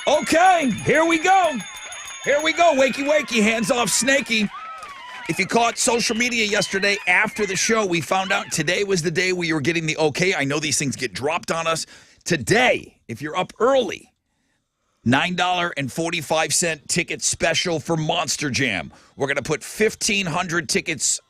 Okay, here we go. Here we go. Wakey, wakey, hands off, Snakey. If you caught social media yesterday after the show, we found out today was the day we were getting the okay. I know these things get dropped on us. Today, if you're up early, $9.45 ticket special for Monster Jam. We're going to put 1,500 tickets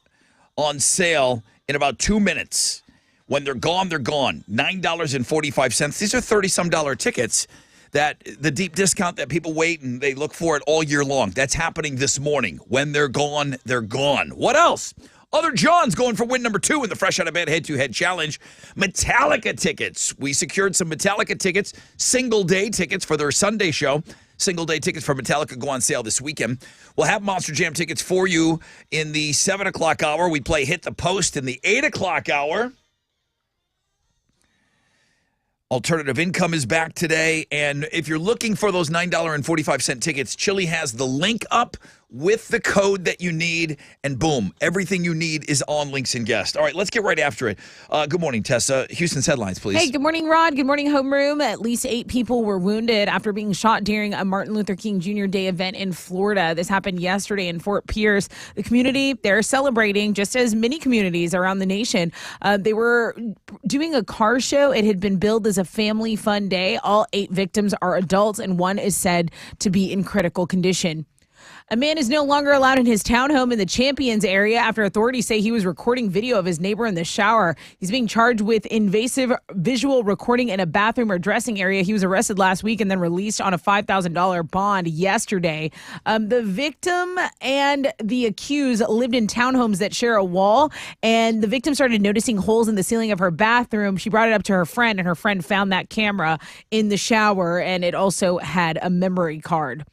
on sale in about 2 minutes. When they're gone, they're gone. $9.45. These are $30-some tickets that the deep discount that people wait and they look for it all year long. That's happening this morning. When they're gone, they're gone. What else? Other John's going for win number 2 in the Fresh Out of Bed Head-to-Head Challenge. Metallica tickets. We secured some Metallica tickets, single-day tickets for their Sunday show. Single-day tickets for Metallica go on sale this weekend. We'll have Monster Jam tickets for you in the 7 o'clock hour. We play Hit the Post in the 8 o'clock hour. Alternative Income is back today. And if you're looking for those $9.45 tickets, Chili has the link up with the code that you need. And boom, everything you need is on Links and Guest. All right, let's get right after it. Good morning, Tessa. Houston's headlines, please. Hey, good morning, Rod. Good morning, Homeroom. At least 8 people were wounded after being shot during a Martin Luther King Jr. Day event in Florida. This happened yesterday in Fort Pierce. The community, they're celebrating, just as many communities around the nation. They were doing a car show. It had been billed as a family fun day. All 8 victims are adults, and one is said to be in critical condition. A man is no longer allowed in his townhome in the Champions area after authorities say he was recording video of his neighbor in the shower. He's being charged with invasive visual recording in a bathroom or dressing area. He was arrested last week and then released on a $5,000 bond yesterday. The victim and the accused lived in townhomes that share a wall, and the victim started noticing holes in the ceiling of her bathroom. She brought it up to her friend, and her friend found that camera in the shower, and it also had a memory card.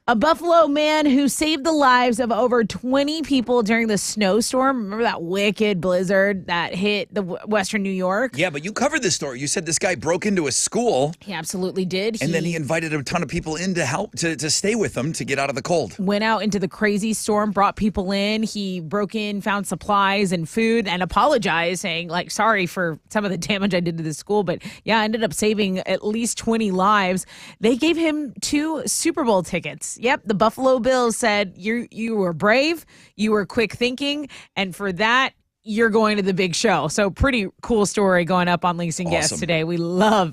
A Buffalo man who saved the lives of over 20 people during the snowstorm. Remember that wicked blizzard that hit the western New York? Yeah, but you covered this story. You said this guy broke into a school. He absolutely did. And then he invited a ton of people in to help, to stay with them to get out of the cold. Went out into the crazy storm, brought people in. He broke in, found supplies and food, and apologized, saying, sorry for some of the damage I did to the school. But yeah, I ended up saving at least 20 lives. They gave him 2 Super Bowl tickets. Yep, the Buffalo Bills said you were brave, you were quick thinking, and for that, you're going to the big show. So pretty cool story going up on Links and Guests today. We love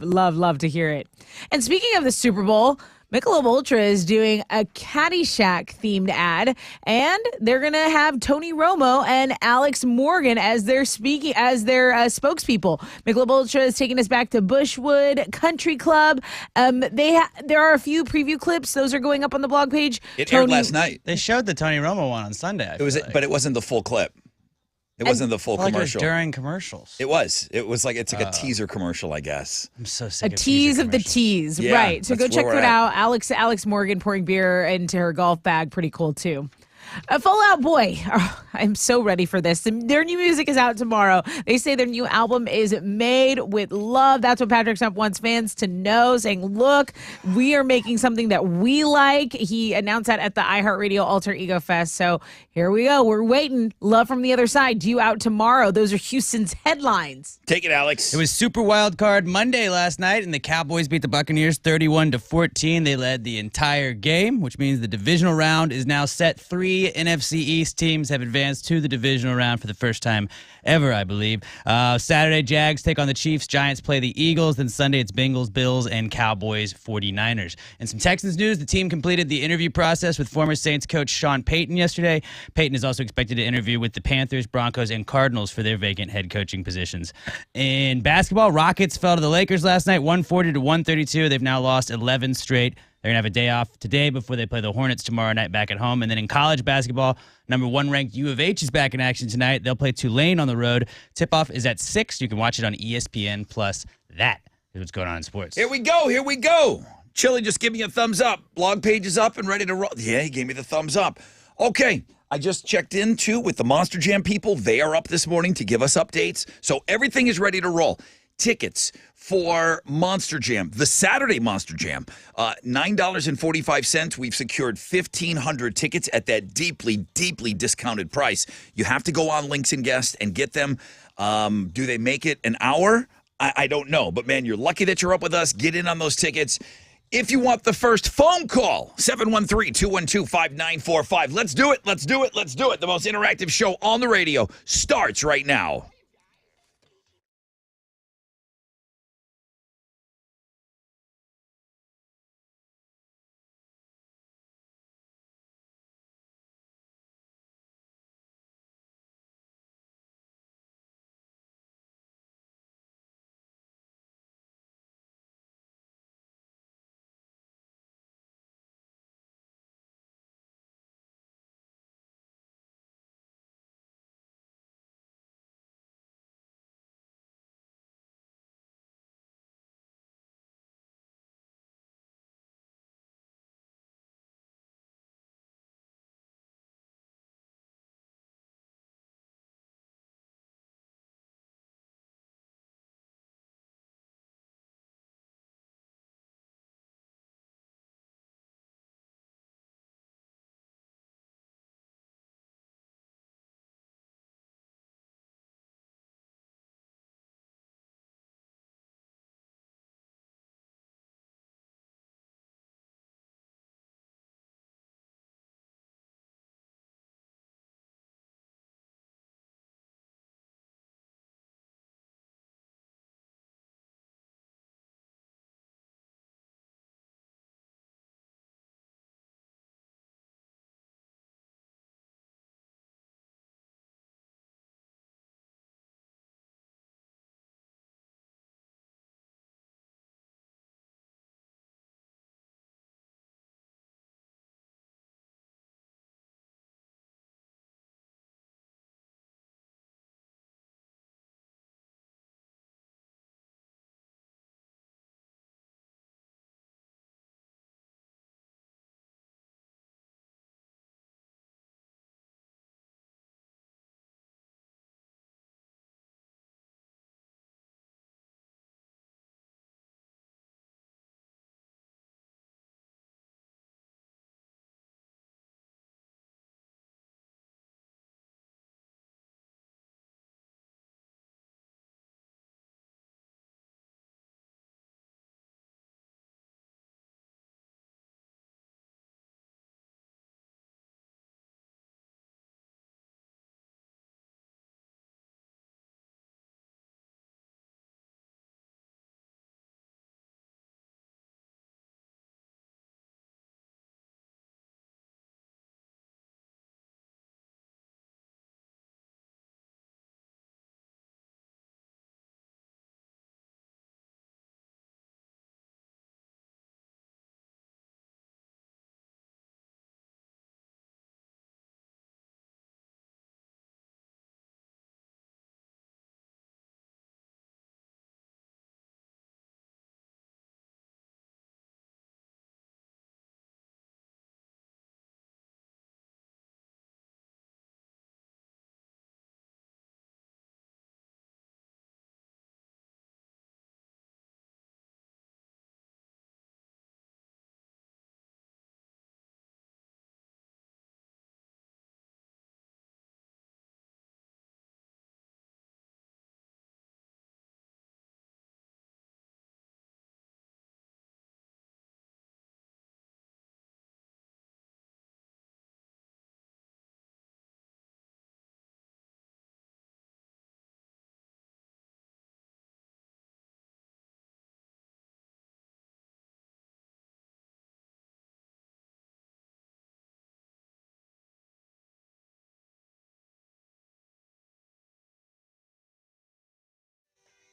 to hear it. And speaking of the Super Bowl, Michelob Ultra is doing a Caddyshack-themed ad, and they're going to have Tony Romo and Alex Morgan as their spokespeople. Michelob Ultra is taking us back to Bushwood Country Club. There are a few preview clips. Those are going up on the blog page. It aired last night. They showed the Tony Romo one on Sunday. But it wasn't the full clip. It wasn't the full commercial. It was during commercials. It was. It was it's like a teaser commercial, I guess. I'm so sick of tease of the tease. Yeah, right. So go check that out. Alex Morgan pouring beer into her golf bag. Pretty cool, too. Fall Out Boy. Oh, I'm so ready for this. Their new music is out tomorrow. They say their new album is made with love. That's what Patrick Stump wants fans to know, saying, look, we are making something that we like. He announced that at the iHeartRadio Alter Ego Fest. So here we go. We're waiting. Love from the Other Side due out tomorrow. Those are Houston's headlines. Take it, Alex. It was Super Wild Card Monday last night, and the Cowboys beat the Buccaneers 31-14. They led the entire game, which means the divisional round is now set. 3 NFC East teams have advanced to the divisional round for the first time ever, I believe. Saturday, Jags take on the Chiefs. Giants play the Eagles. Then Sunday, it's Bengals, Bills, and Cowboys, 49ers. And some Texans news, the team completed the interview process with former Saints coach Sean Payton yesterday. Payton is also expected to interview with the Panthers, Broncos, and Cardinals for their vacant head coaching positions. In basketball, Rockets fell to the Lakers last night, 140-132. They've now lost 11 straight. They're going to have a day off today before they play the Hornets tomorrow night back at home. And then in college basketball, number 1 ranked U of H is back in action tonight. They'll play Tulane on the road. Tip-off is at 6. You can watch it on ESPN+. That is what's going on in sports. Here we go. Chili, just give me a thumbs up. Blog page is up and ready to roll. Yeah, he gave me the thumbs up. Okay, I just checked in, too, with the Monster Jam people. They are up this morning to give us updates. So everything is ready to roll. Tickets for Monster Jam, the Saturday Monster Jam, $9.45. We've secured 1,500 tickets at that deeply, deeply discounted price. You have to go on Links and Guest and get them. Do they make it an hour? I don't know. But, man, you're lucky that you're up with us. Get in on those tickets. If you want the first phone call, 713-212-5945. Let's do it. Let's do it. Let's do it. The most interactive show on the radio starts right now.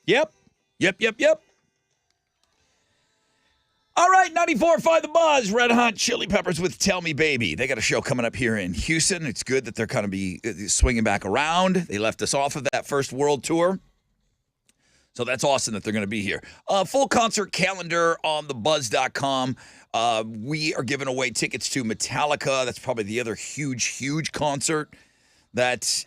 Yep. Yep. All right, 94.5 The Buzz, Red Hot Chili Peppers with Tell Me Baby. They got a show coming up here in Houston. It's good that they're kind of be swinging back around. They left us off of that first world tour. So that's awesome that they're going to be here. Full concert calendar on thebuzz.com. We are giving away tickets to Metallica. That's probably the other huge concert that,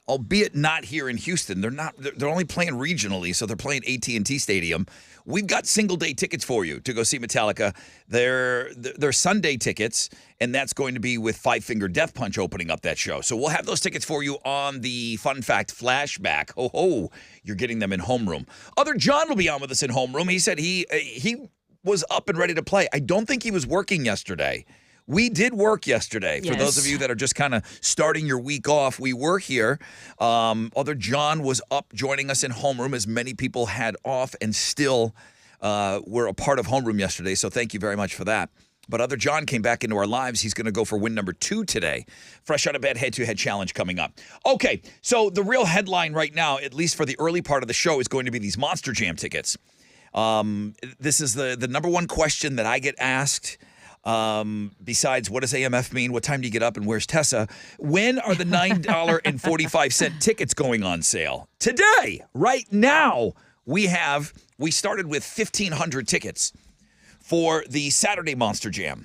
albeit not here in Houston, they're only playing regionally, so they're playing AT&T Stadium. We've got single-day tickets for you to go see Metallica. They're Sunday tickets, and that's going to be with Five Finger Death Punch opening up that show. So we'll have those tickets for you on the Fun Fact Flashback. You're getting them in homeroom. Other John will be on with us in homeroom. He said he was up and ready to play. I don't think he was working yesterday. We did work yesterday. For those of Yes. you that are just kind of starting your week off, we were here. Other John was up joining us in homeroom, as many people had off and still were a part of homeroom yesterday. So thank you very much for that. But other John came back into our lives. He's going to go for win number 2 today. Fresh out of bed, head-to-head challenge coming up. Okay, so the real headline right now, at least for the early part of the show, is going to be these Monster Jam tickets. This is the number one question that I get asked. Besides, what does AMF mean? What time do you get up and where's Tessa? When are the $9.45 tickets going on sale? Today, right now, we started with 1,500 tickets for the Saturday Monster Jam.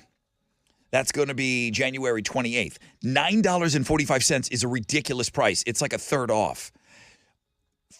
That's going to be January 28th. $9.45 is a ridiculous price. It's like a third off.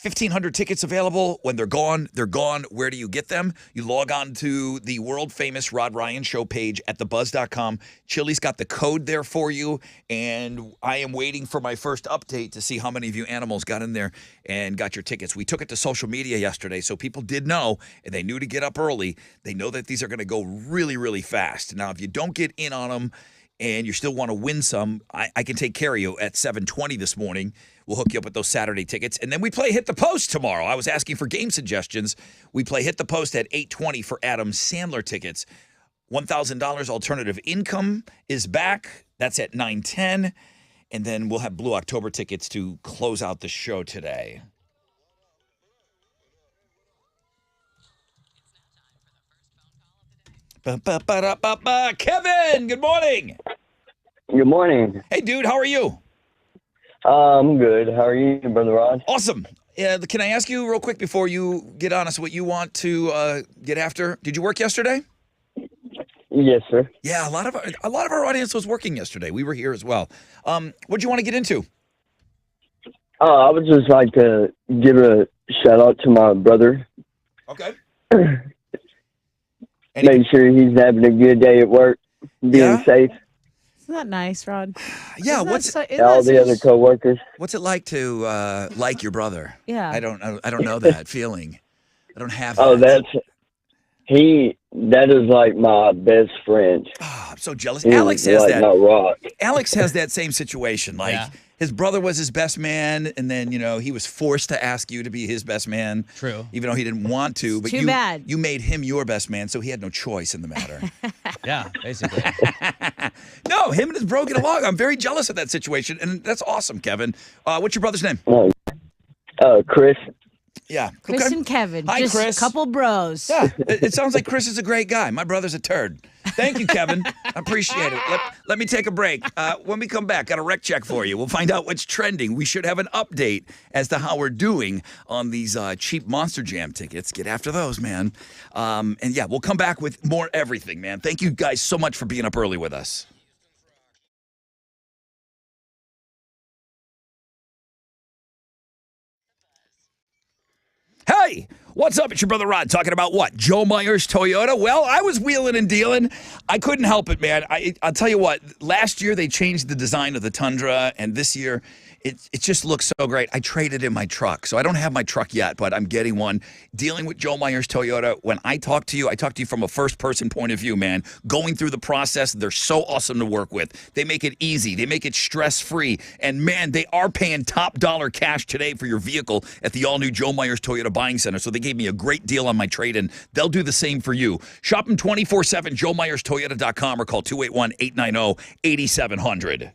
1,500 tickets available. When they're gone, they're gone. Where do you get them? You log on to the world-famous Rod Ryan Show page at thebuzz.com. Chili's got the code there for you, and I am waiting for my first update to see how many of you animals got in there and got your tickets. We took it to social media yesterday, so people did know, and they knew to get up early. They know that these are going to go really, really fast. Now, if you don't get in on them and you still want to win some, I can take care of you at 7:20 this morning. We'll hook you up with those Saturday tickets. And then we play Hit the Post tomorrow. I was asking for game suggestions. We play Hit the Post at 8:20 for Adam Sandler tickets. $1,000 alternative income is back. That's at 9:10. And then we'll have Blue October tickets to close out the show today. Kevin, good morning. Good morning. Hey, dude, how are you? I'm good. How are you, Brother Rod? Awesome. Can I ask you real quick before you get on us what you want to get after? Did you work yesterday? Yes, sir. Yeah, a lot of our audience was working yesterday. We were here as well. What'd you want to get into? I would just like to give a shout out to my brother. Okay. Make sure he's having a good day at work, being safe. Isn't that nice, Rod? Yeah. Isn't What's that so- All isn't the that other so- coworkers. what's it like to like your brother? Yeah. I don't know that feeling. I don't have that. Oh, that is like my best friend. Oh, I'm so jealous. He's Alex has like that. my rock. Alex has that same situation. Like his brother was his best man, and then he was forced to ask you to be his best man. True. Even though he didn't want to, but Too bad. you made him your best man, so he had no choice in the matter. Yeah, basically. No, him and his bro get along. I'm very jealous of that situation, and that's awesome, Kevin. What's your brother's name? Chris. Yeah, Chris okay. and Kevin. Hi, just Chris. a couple bros. Yeah, it sounds like Chris is a great guy. My brother's a turd. Thank you, Kevin. I appreciate it. Let me take a break. When we come back, got a rec check for you. We'll find out what's trending. We should have an update as to how we're doing on these cheap Monster Jam tickets. Get after those, man. And yeah, we'll come back with more everything, man. Thank you guys so much for being up early with us. Hey, what's up? It's your brother Rod talking about what? Joe Myers Toyota? Well, I was wheeling and dealing. I couldn't help it, man. I'll tell you what, last year they changed the design of the Tundra, and this year it just looks so great. I traded in my truck, so I don't have my truck yet, but I'm getting one. Dealing with Joe Myers Toyota, when I talk to you from a first-person point of view, man. Going through the process, they're so awesome to work with. They make it easy. They make it stress-free. And, man, they are paying top dollar cash today for your vehicle at the all-new Joe Myers Toyota Buying Center, so they gave me a great deal on my trade-in. They'll do the same for you. Shop them 24/7, JoeMyersToyota.com, or call 281-890-8700.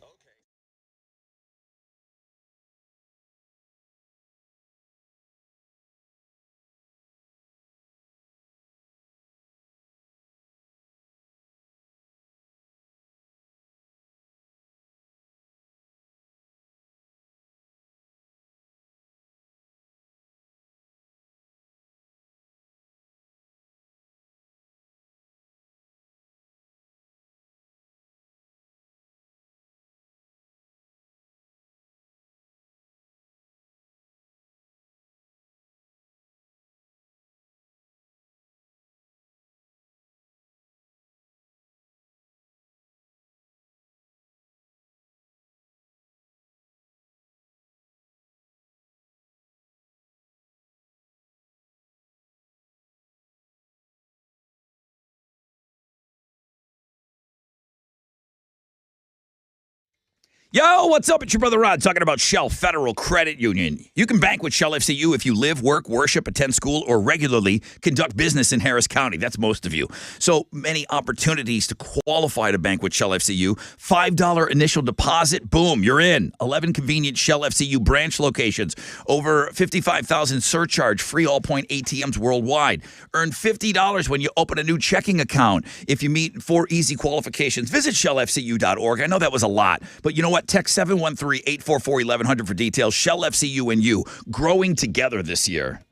Yo, what's up? It's your brother Rod talking about Shell Federal Credit Union. You can bank with Shell FCU if you live, work, worship, attend school, or regularly conduct business in Harris County. That's most of you. So many opportunities to qualify to bank with Shell FCU. $5 initial deposit, boom, you're in. 11 convenient Shell FCU branch locations. Over 55,000 surcharge, free all-point ATMs worldwide. Earn $50 when you open a new checking account. If you meet 4 easy qualifications, visit shellfcu.org. I know that was a lot, but you know what? Text 713-844-1100 for details. Shell FCU and you growing together this year.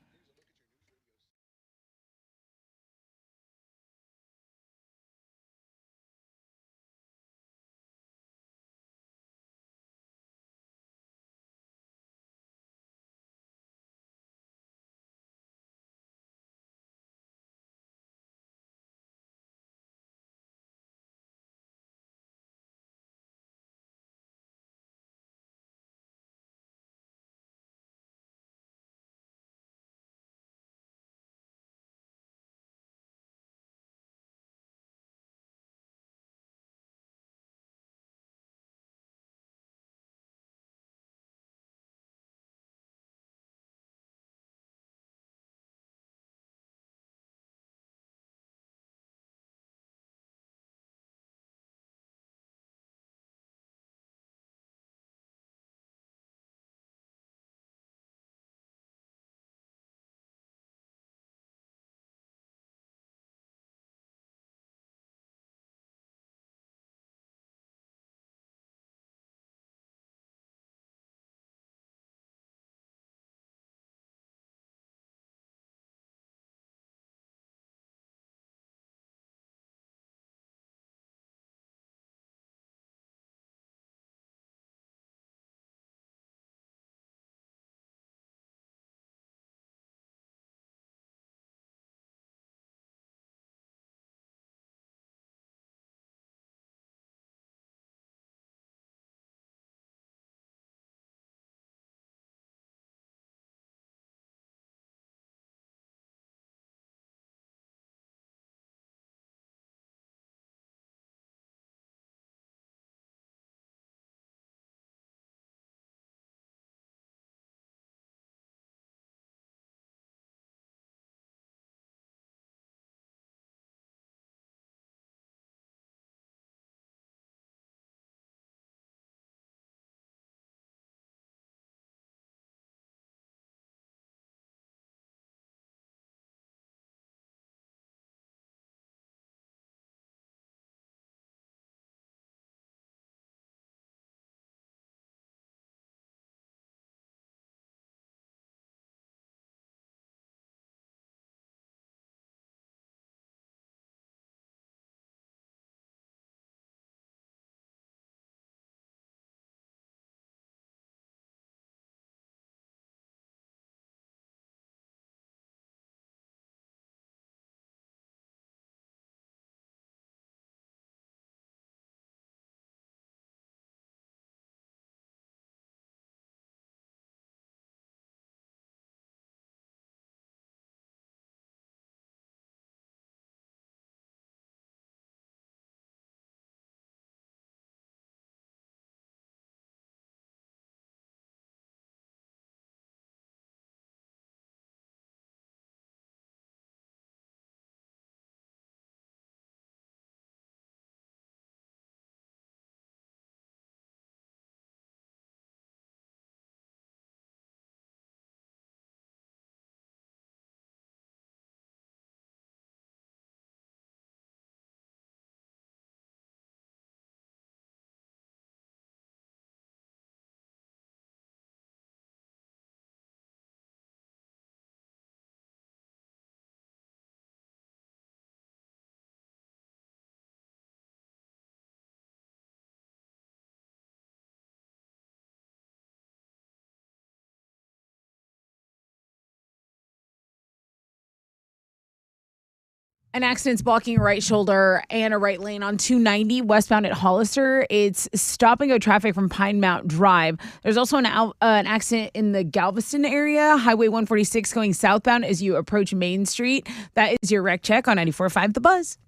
An accident's blocking a right shoulder and a right lane on 290 westbound at Hollister. It's stop and go traffic from Pine Mount Drive. There's also an accident in the Galveston area, Highway 146 going southbound as you approach Main Street. That is your wreck check on 94.5 The Buzz.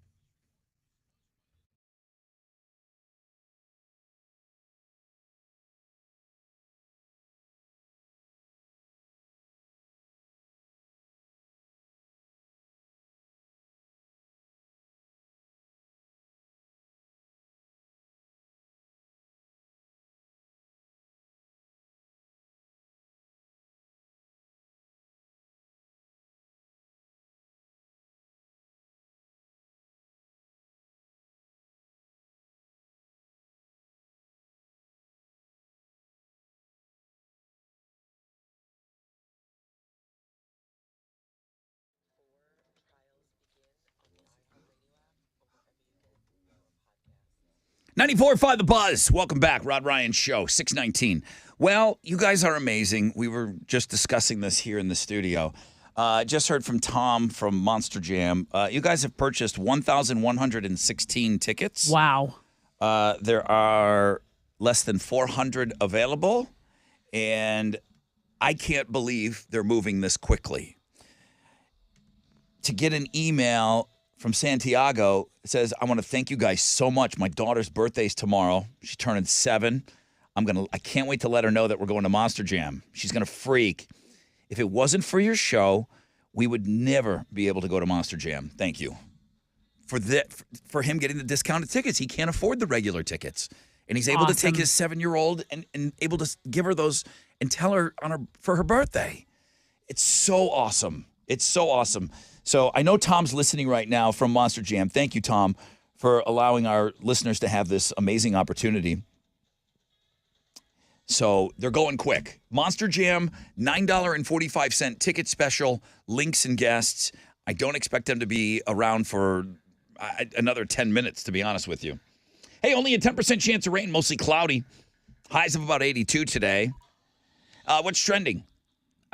94.5 The Buzz. Welcome back. Rod Ryan Show, 619. Well, you guys are amazing. We were just discussing this here in the studio. Just heard from Tom from Monster Jam. You guys have purchased 1,116 tickets. Wow. There are less than 400 available, and I can't believe they're moving this quickly. To get an email from Santiago, it says, I want to thank you guys so much. My daughter's birthday's tomorrow. She's turning 7. I can't wait to let her know that we're going to Monster Jam. She's going to freak. If it wasn't for your show, we would never be able to go to Monster Jam. Thank you. For him getting the discounted tickets. He can't afford the regular tickets. And he's able to take his 7-year-old and able to give her those and tell her for her birthday. It's so awesome. It's so awesome. So I know Tom's listening right now from Monster Jam. Thank you, Tom, for allowing our listeners to have this amazing opportunity. So they're going quick. Monster Jam, $9.45 ticket special, links and guests. I don't expect them to be around for another 10 minutes, to be honest with you. Hey, only a 10% chance of rain, mostly cloudy. Highs of about 82 today. What's trending?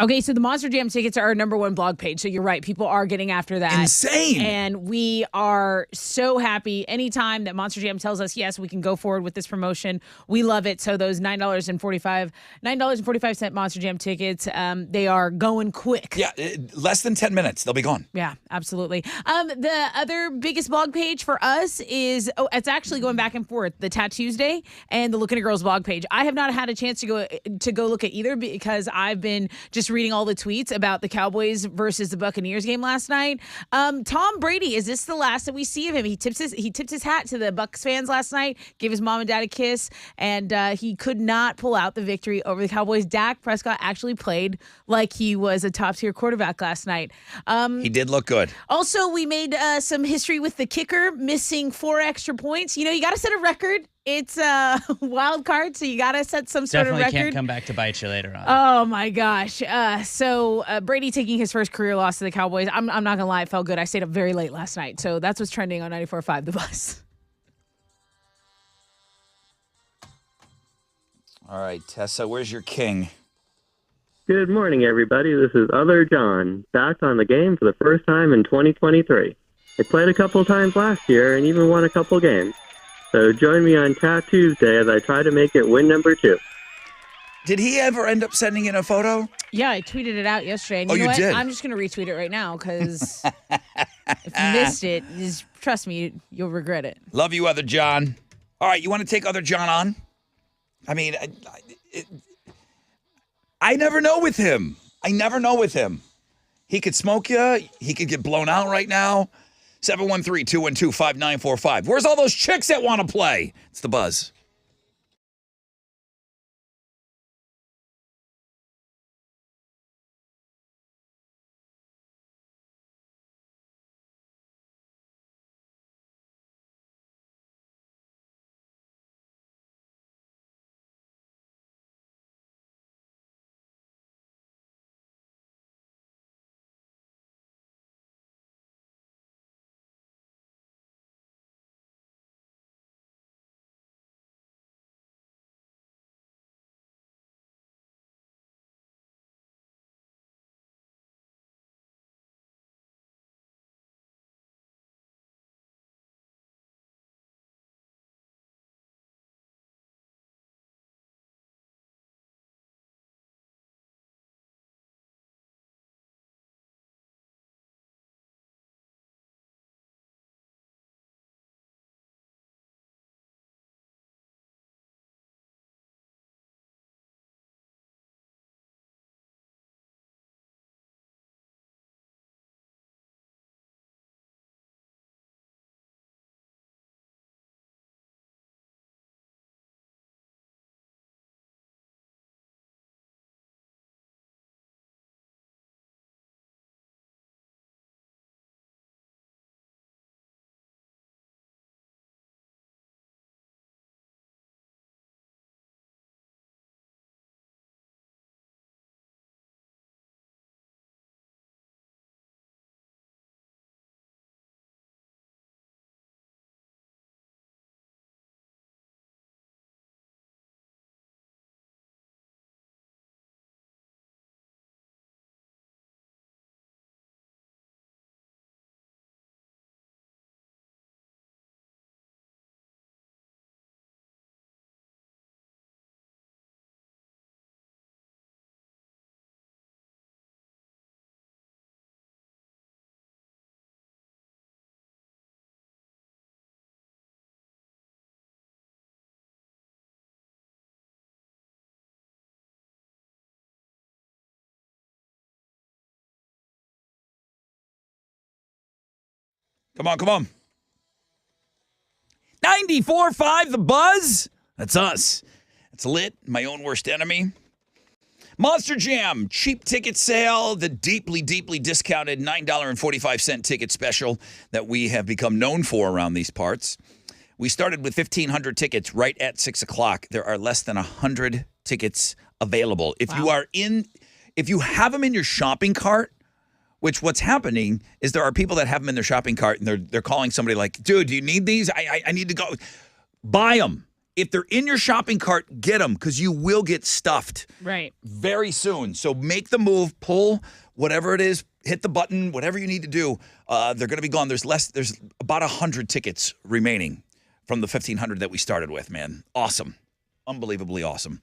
Okay, so the Monster Jam tickets are our number one blog page. So you're right. People are getting after that. Insane. And we are so happy anytime that Monster Jam tells us, yes, we can go forward with this promotion. We love it. So those $9.45 Monster Jam tickets, they are going quick. Yeah, less than 10 minutes. They'll be gone. Yeah, absolutely. The other biggest blog page for us is, it's actually going back and forth, the Tattoos Day and the Looking at Girls blog page. I have not had a chance to go look at either because I've been just reading all the tweets about the Cowboys versus the Buccaneers game last night. Tom Brady, is this the last that we see of him? He tipped his hat to the Bucs fans last night, gave his mom and dad a kiss, and he could not pull out the victory over the Cowboys. Dak Prescott actually played like he was a top-tier quarterback last night. He did look good. Also, we made some history with the kicker missing 4 extra points. You know, you got to set a record. It's a wild card, so you got to set some sort of record. Definitely can't come back to bite you later on. Oh, my gosh. So Brady taking his first career loss to the Cowboys. I'm not going to lie. It felt good. I stayed up very late last night. So that's what's trending on 94.5 The Buzz. All right, Tessa, where's your king? Good morning, everybody. This is Other John, back on the game for the first time in 2023. I played a couple times last year and even won a couple games. So join me on Tattoos Day as I try to make it win number 2. Did he ever end up sending in a photo? Yeah, I tweeted it out yesterday. And Oh, you know you what? did? I'm just going to retweet it right now because if you missed it, trust me, you'll regret it. Love you, Other John. All right, you want to take Other John on? I mean, I never know with him. He could smoke you. He could get blown out right now. 713-212-5945. Where's all those chicks that want to play? It's The Buzz. Come on, come on. 94.5 The Buzz. That's us. It's lit. My own worst enemy. Monster Jam, cheap ticket sale, the deeply, deeply discounted $9.45 ticket special that we have become known for around these parts. We started with 1,500 tickets right at 6 o'clock. There are less than 100 tickets available. If you have them in your shopping cart, which what's happening is there are people that have them in their shopping cart and they're calling somebody like, dude, do you need these? I need to go. Buy them. If they're in your shopping cart, get them because you will get stuffed Right. very soon. So make the move, pull whatever it is, hit the button, whatever you need to do. They're going to be gone. There's about 100 tickets remaining from the 1,500 that we started with, man. Awesome. Unbelievably awesome.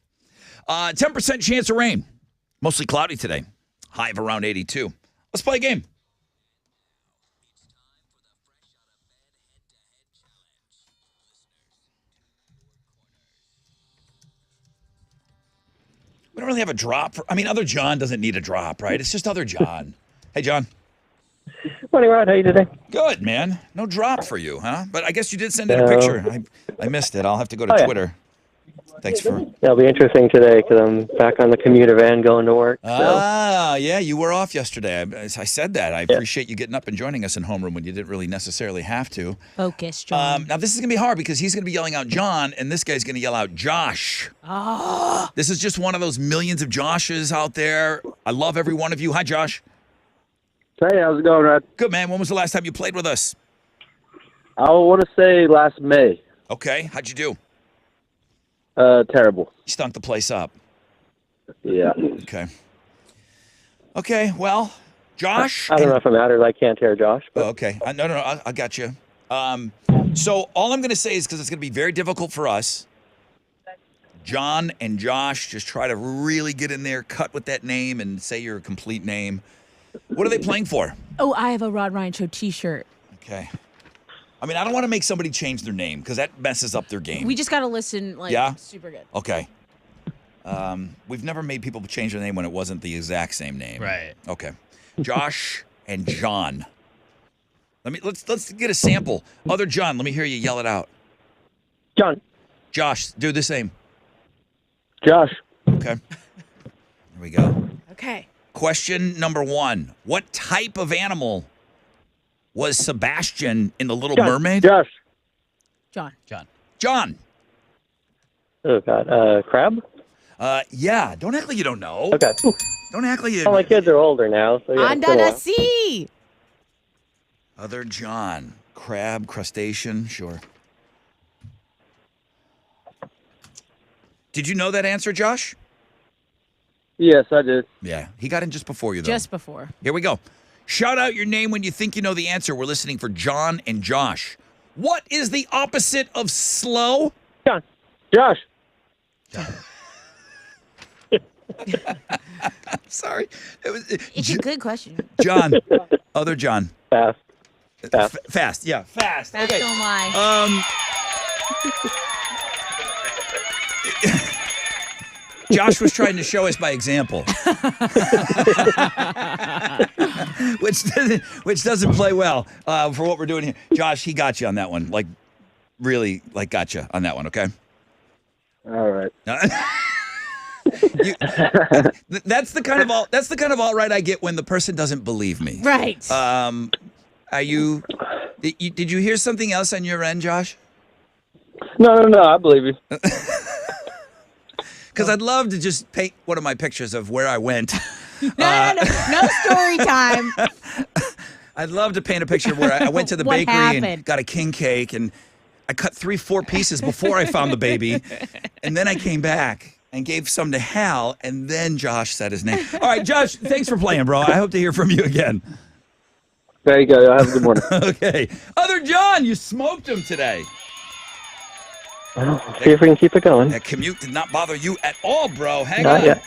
10% chance of rain. Mostly cloudy today. High of around 82. Let's play a game. We don't really have a drop. Other John doesn't need a drop, right? It's just other John. Hey, John. Morning, Rod. How you today? Good, man. No drop for you, huh? But I guess you did send in a picture. I missed it. I'll have to go to Twitter. Thanks for... It'll be interesting today because I'm back on the commuter van going to work. Yeah, you were off yesterday. I said that. I appreciate you getting up and joining us in homeroom when you didn't really necessarily have to. Focus, John. Now, this is going to be hard because he's going to be yelling out John, and this guy's going to yell out Josh. This is just one of those millions of Joshes out there. I love every one of you. Hi, Josh. Hey, how's it going, Rod? Good, man. When was the last time you played with us? I want to say last May. Okay. How'd you do? Terrible. You stunk the place up. Yeah. Okay, well, Josh. I don't know if it matters. I can't hear Josh. But... Oh, okay. No, I got you. So all I'm going to say is because it's going to be very difficult for us, John and Josh, just try to really get in there, cut with that name, and say your complete name. What are they playing for? Oh, I have a Rod Ryan Show T-shirt. Okay. I don't want to make somebody change their name because that messes up their game. We just got to listen, super good. Okay. We've never made people change their name when it wasn't the exact same name. Right. Okay. Josh and John. Let's get a sample. Other John, let me hear you yell it out. John. Josh, do the same. Josh. Okay. Here we go. Okay. Question number 1. What type of animal was Sebastian in The Little John. Mermaid? Josh. John. Oh, God. Crab? Yeah. Don't act like you don't know. Okay. Don't act like you... All my kids are older now, so yeah. Under the sea. Other John. Crab, crustacean, sure. Did you know that answer, Josh? Yes, I did. Yeah. He got in just before you, though. Just before. Here we go. Shout out your name when you think you know the answer. We're listening for John and Josh. What is the opposite of slow? John. Josh. Sorry. It's a good question. John. Other John. Fast. Fast. Yeah, fast. That's Okay. so my. Josh was trying to show us by example, which doesn't play well for what we're doing here. Josh, he got you on that one, really, got you on that one. Okay. All right. That's the kind of all right I get when the person doesn't believe me. Right. Are you? Did you hear something else on your end, Josh? No, I believe you. Because I'd love to just paint one of my pictures of where I went. No story time. I'd love to paint a picture of where I went to the What bakery happened? and got a king cake, and I cut 3-4 pieces before I found the baby, and then I came back and gave some to Hal, and then Josh said his name. All right, Josh, thanks for playing, bro. I hope to hear from you again. There you go. Y'all have a good morning. Okay. Other John, you smoked him today. Well, see if we can keep it going. That commute did not bother you at all, bro. Hang Not on. yet.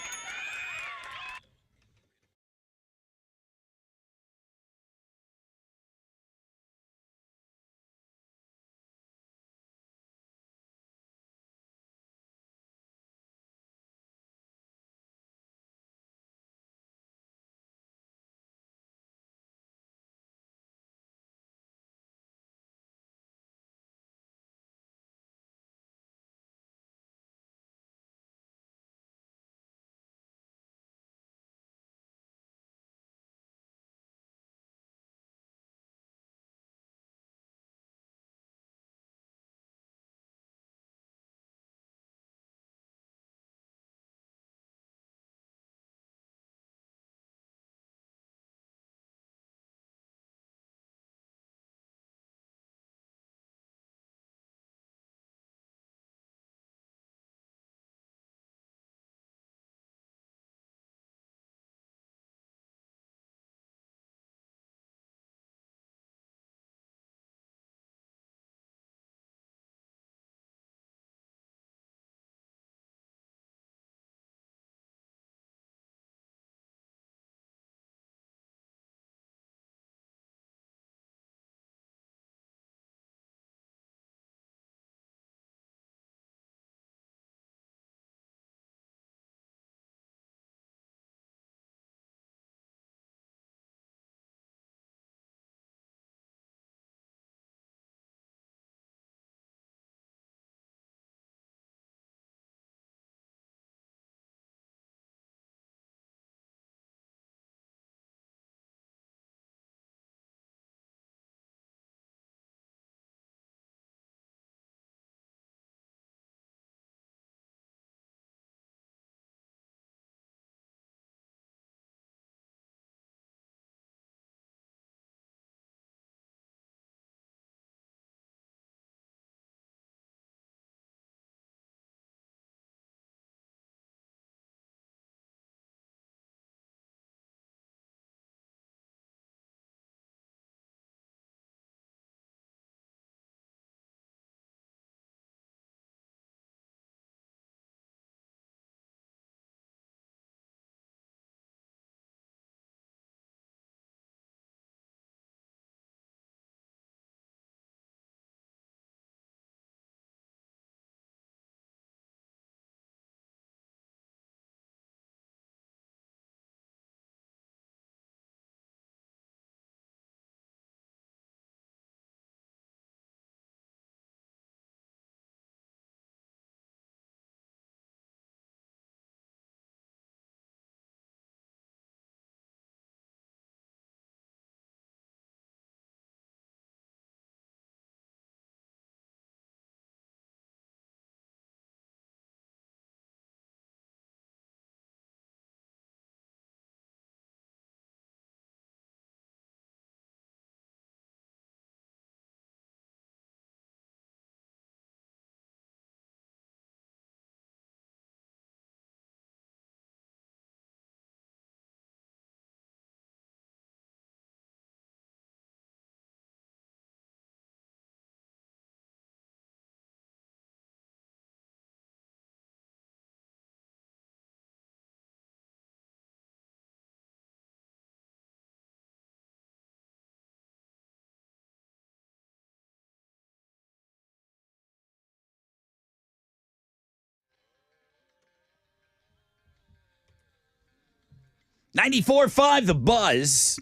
94.5 The Buzz.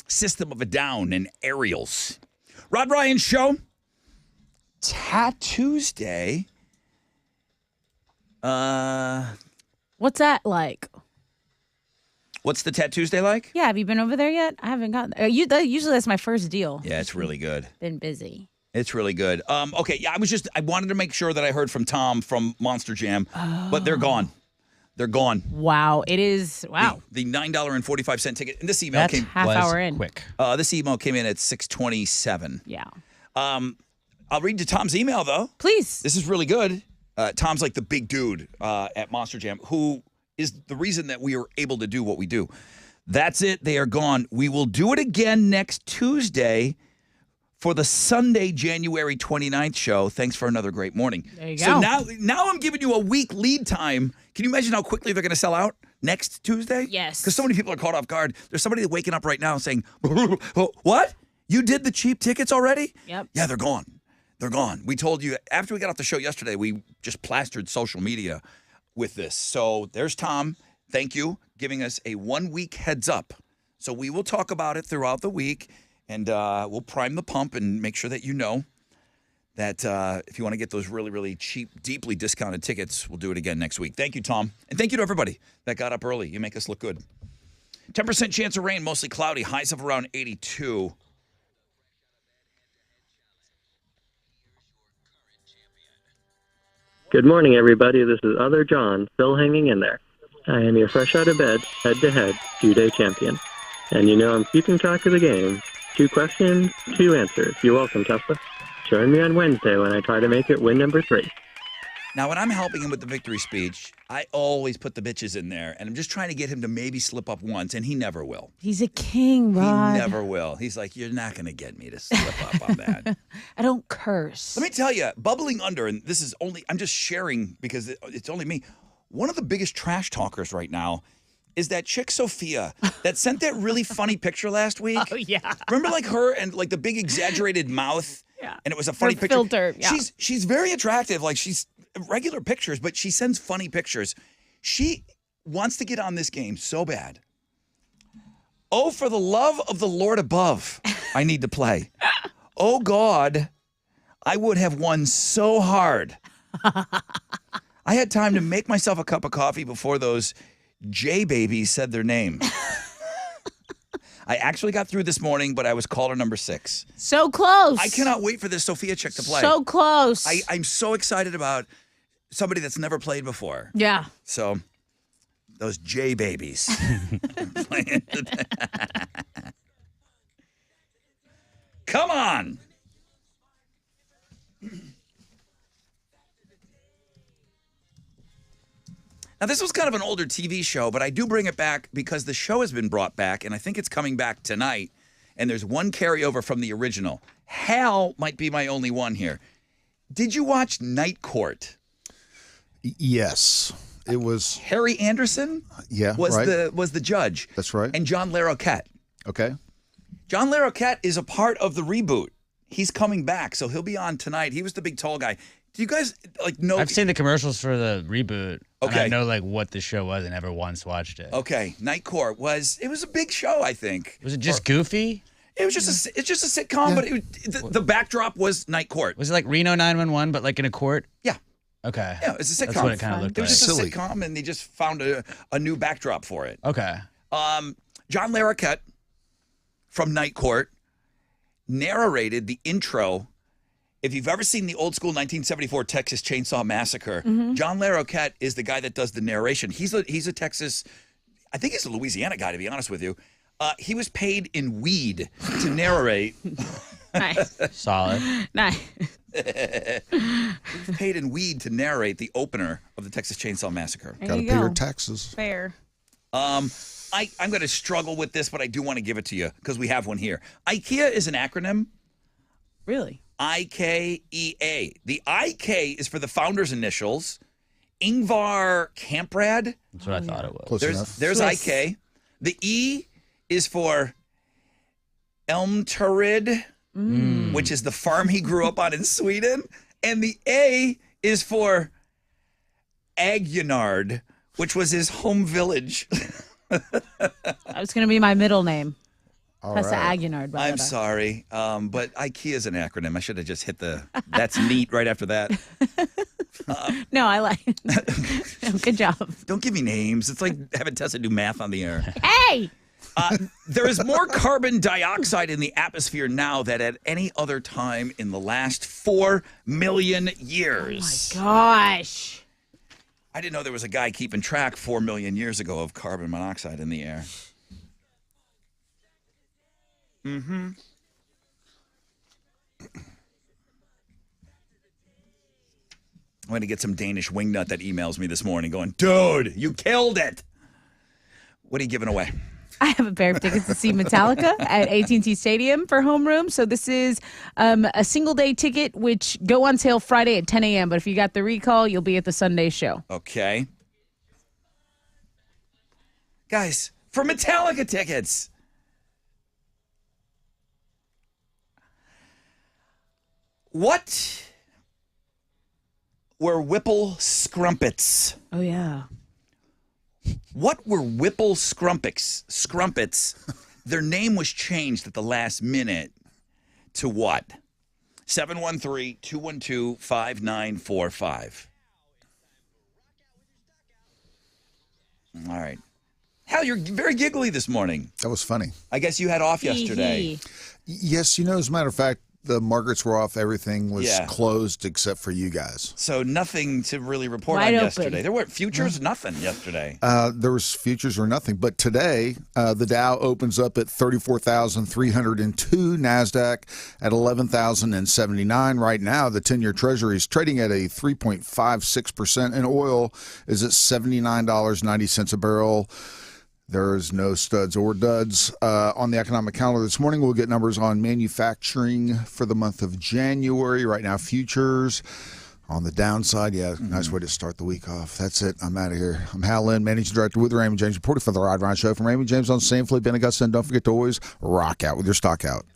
System of a Down and Aerials. Rod Ryan Show. Tattoosday. What's that like? What's the Tattoosday like? Yeah, have you been over there yet? I haven't gotten there. Usually that's my first deal. Yeah, it's really good. Been busy. It's really good. Okay, yeah, I wanted to make sure that I heard from Tom from Monster Jam, but they're gone. They're gone. Wow, it is. Wow. The $9.45 ticket. And this email came. half hour in. Quick. This email came in at 6:27. Yeah. I'll read you Tom's email though. Please. This is really good. Tom's like the big dude at Monster Jam, who is the reason that we are able to do what we do. That's it. They are gone. We will do it again next Tuesday for the Sunday, January 29th show. Thanks for another great morning. There you So go. now I'm giving you a week lead time. Can you imagine how quickly they're going to sell out next Tuesday? Yes. Because so many people are caught off guard. There's somebody waking up right now saying, what? You did the cheap tickets already? Yep. Yeah, they're gone. They're gone. We told you after we got off the show yesterday, we just plastered social media with this. So there's Tom. Thank you, giving us a 1 week heads up. So we will talk about it throughout the week, and we'll prime the pump and make sure that you know that if you want to get those really, really cheap, deeply discounted tickets, we'll do it again next week. Thank you, Tom. And thank you to everybody that got up early. You make us look good. 10% chance of rain, mostly cloudy, highs of around 82. Good morning, everybody. This is Other John, still hanging in there. I am your fresh out of bed, head-to-head, 2-day champion. And you know I'm keeping track of the game. 2 questions, 2 answers. You're welcome, Tesla. Join me on Wednesday when I try to make it win number 3. Now, when I'm helping him with the victory speech, I always put the bitches in there, and I'm just trying to get him to maybe slip up once, and he never will. He's a king, Rod. He never will. He's like, you're not going to get me to slip up on that. I don't curse. Let me tell you, bubbling under, and this is only, I'm just sharing because it's only me. One of the biggest trash talkers right now is that chick Sophia that sent that really funny picture last week. Oh, yeah. Remember like her and like the big exaggerated mouth? Yeah. And it was a funny Her picture. filter, yeah. She's very attractive. Like she's regular pictures, but she sends funny pictures. She wants to get on this game so bad. Oh, for the love of the Lord above, I need to play. Oh, God, I would have won so hard. I had time to make myself a cup of coffee before those J babies said their name. I actually got through this morning, but I was caller number 6. So close. I cannot wait for this Sophia chick to play. So close. I'm so excited about somebody that's never played before. Yeah. So, those J babies. Playing today. Come on. Now, this was kind of an older TV show, but I do bring it back because the show has been brought back, and I think it's coming back tonight. And there's one carryover from the original. Hal might be my only one here. Did you watch Night Court? Yes, it was. Harry Anderson Yeah, was right. the judge. That's right. And John Larroquette. Okay. John Larroquette is a part of the reboot. He's coming back, so he'll be on tonight. He was the big tall guy. Do you guys know? I've seen the commercials for the reboot. Okay. And I know like what the show was. I never once watched it. Okay, Night Court was a big show. I think Was it just goofy? it was just it's just a sitcom, but the backdrop was Night Court. Was it like Reno 911, but like in a court? Yeah, Okay. yeah, it's a sitcom. That's what it kind of looked It was like. just Silly. a sitcom, and they just found a new backdrop for it. Okay. John Larroquette from Night Court narrated the intro. If you've ever seen the old school 1974 Texas Chainsaw Massacre, John Larroquette is the guy that does the narration. He's a Texas, I think he's a Louisiana guy, to be honest with you. He was paid in weed to narrate. Nice. Solid. Nice. He was paid in weed to narrate the opener of the Texas Chainsaw Massacre. There Got to you pay your go. taxes. Fair. I'm going to struggle with this, but I do want to give it to you because we have one here. IKEA is an acronym. Really? IKEA. The IK is for the founder's initials. Ingvar Kamprad. That's what I thought it was. Close enough. There's Swiss. IK. The E is for Elmtarid, which is the farm he grew up on in Sweden. And the A is for Aguinard, which was his home village. That was going to be my middle name. All Tessa right. Aguinard, by the I'm way. sorry, but IKEA is an acronym. I should have just hit the that's neat right after that. No, I like it. Good job. Don't give me names. It's like having Tessa do math on the air. Hey! There is more carbon dioxide in the atmosphere now than at any other time in the last 4 million years. Gosh. I didn't know there was a guy keeping track 4 million years ago of carbon monoxide in the air. I'm going to get some Danish wingnut that emails me this morning going, dude, you killed it. What are you giving away? I have a pair of tickets to see Metallica at AT&T Stadium for homeroom. So this is a single-day ticket, which go on sale Friday at 10 a.m. But if you got the recall, you'll be at the Sunday show. Okay. Guys, for Metallica tickets. What were Whipple Scrumpets? Oh, yeah. What were Whipple Scrumpets? Their name was changed at the last minute to what? 713-212-5945. All right. Hal, you're very giggly this morning. That was funny. I guess you had off yesterday. Yes, as a matter of fact, the markets were off. Everything was Yeah. closed except for you guys. So nothing to really report Wide on open. yesterday. There weren't futures, nothing yesterday. There was futures or nothing. But today, the Dow opens up at 34,302. NASDAQ at 11,079. Right now, the 10-year Treasury is trading at a 3.56%, and oil is at $79.90 a barrel. There's no studs or duds on the economic calendar this morning. We'll get numbers on manufacturing for the month of January. Right now, futures on the downside. Yeah, nice way to start the week off. That's it. I'm out of here. I'm Hal Lynn, Managing Director with the Raymond James, reporting for the Rod Ryan Show from Raymond James on San Felipe and Augusta. And don't forget to always rock out with your stock out.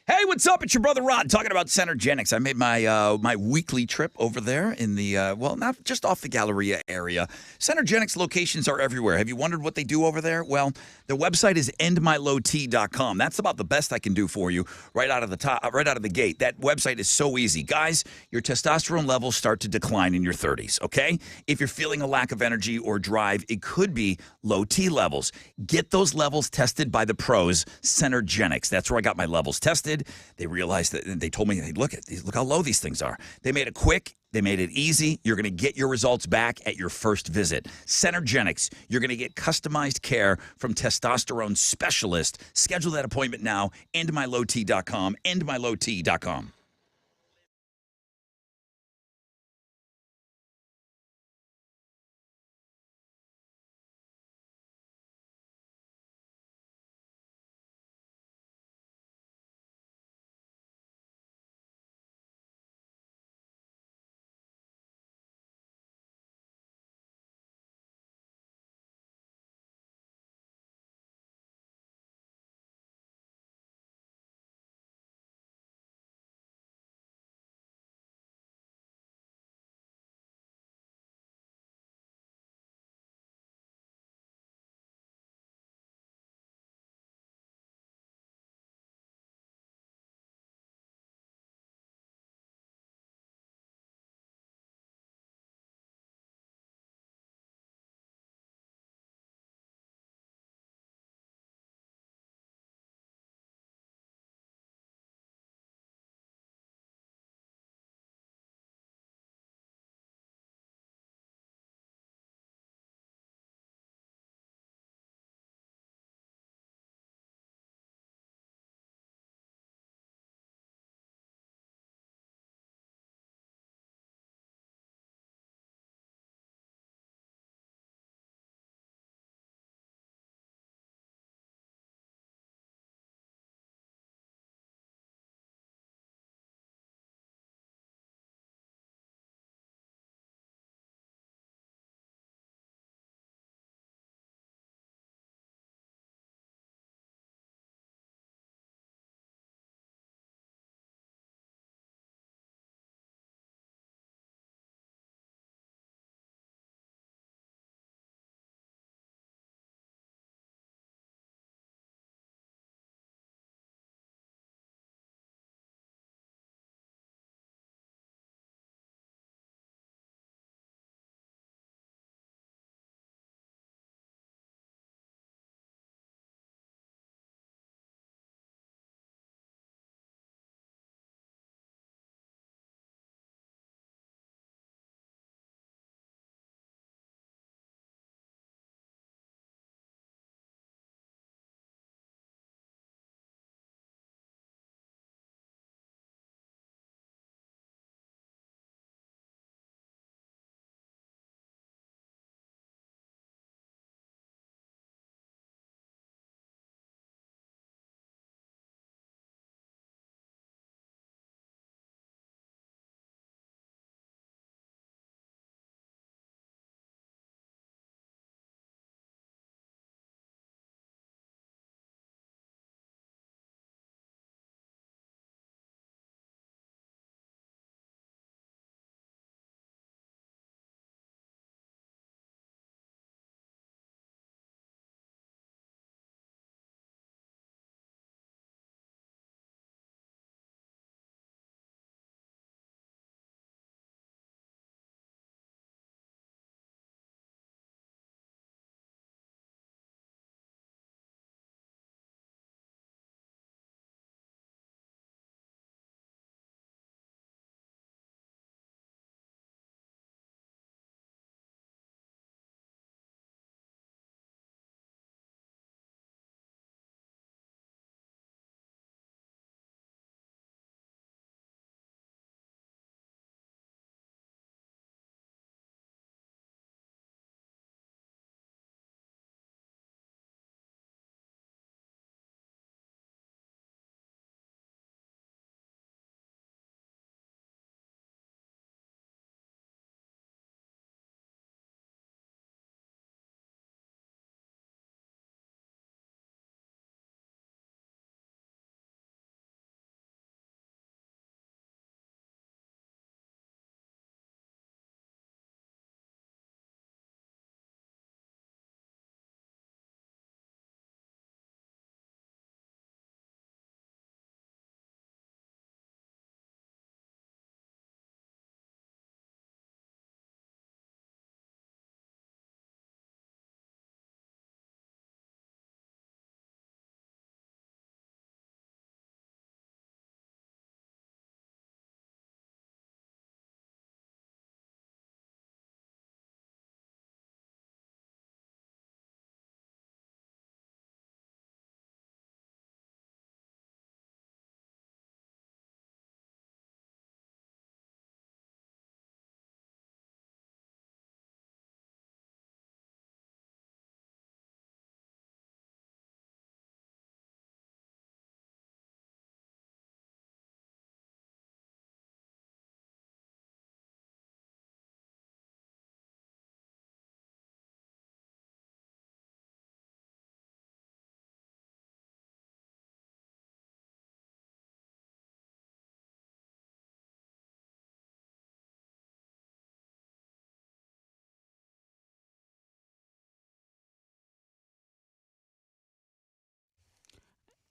Hey, what's up? It's your brother Rod talking about Centergenics. I made my my weekly trip over there in the, not just off the Galleria area. Centergenics locations are everywhere. Have you wondered what they do over there? Well, their website is endmylowt.com. That's about the best I can do for you right out of the gate. That website is so easy. Guys, your testosterone levels start to decline in your 30s, okay? If you're feeling a lack of energy or drive, it could be low T levels. Get those levels tested by the pros, Centergenics. That's where I got my levels tested. They realized that, they told me, hey, look how low these things are. They made it quick. They made it easy. You're going to get your results back at your first visit. Centergenics, you're going to get customized care from testosterone specialists. Schedule that appointment now. endmylowt.com. endmylowt.com.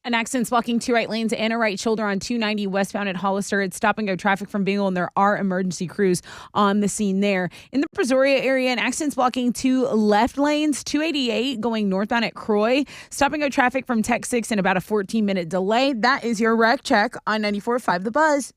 An accident's blocking 2 right lanes and a right shoulder on 290 westbound at Hollister. It's stop and go traffic from Bingle, and there are emergency crews on the scene there. In the Brazoria area, an accident's blocking 2 left lanes, 288 going northbound at Croy. Stop and go traffic from Tech 6 and about a 14-minute delay. That is your wreck check on 94.5 The Buzz.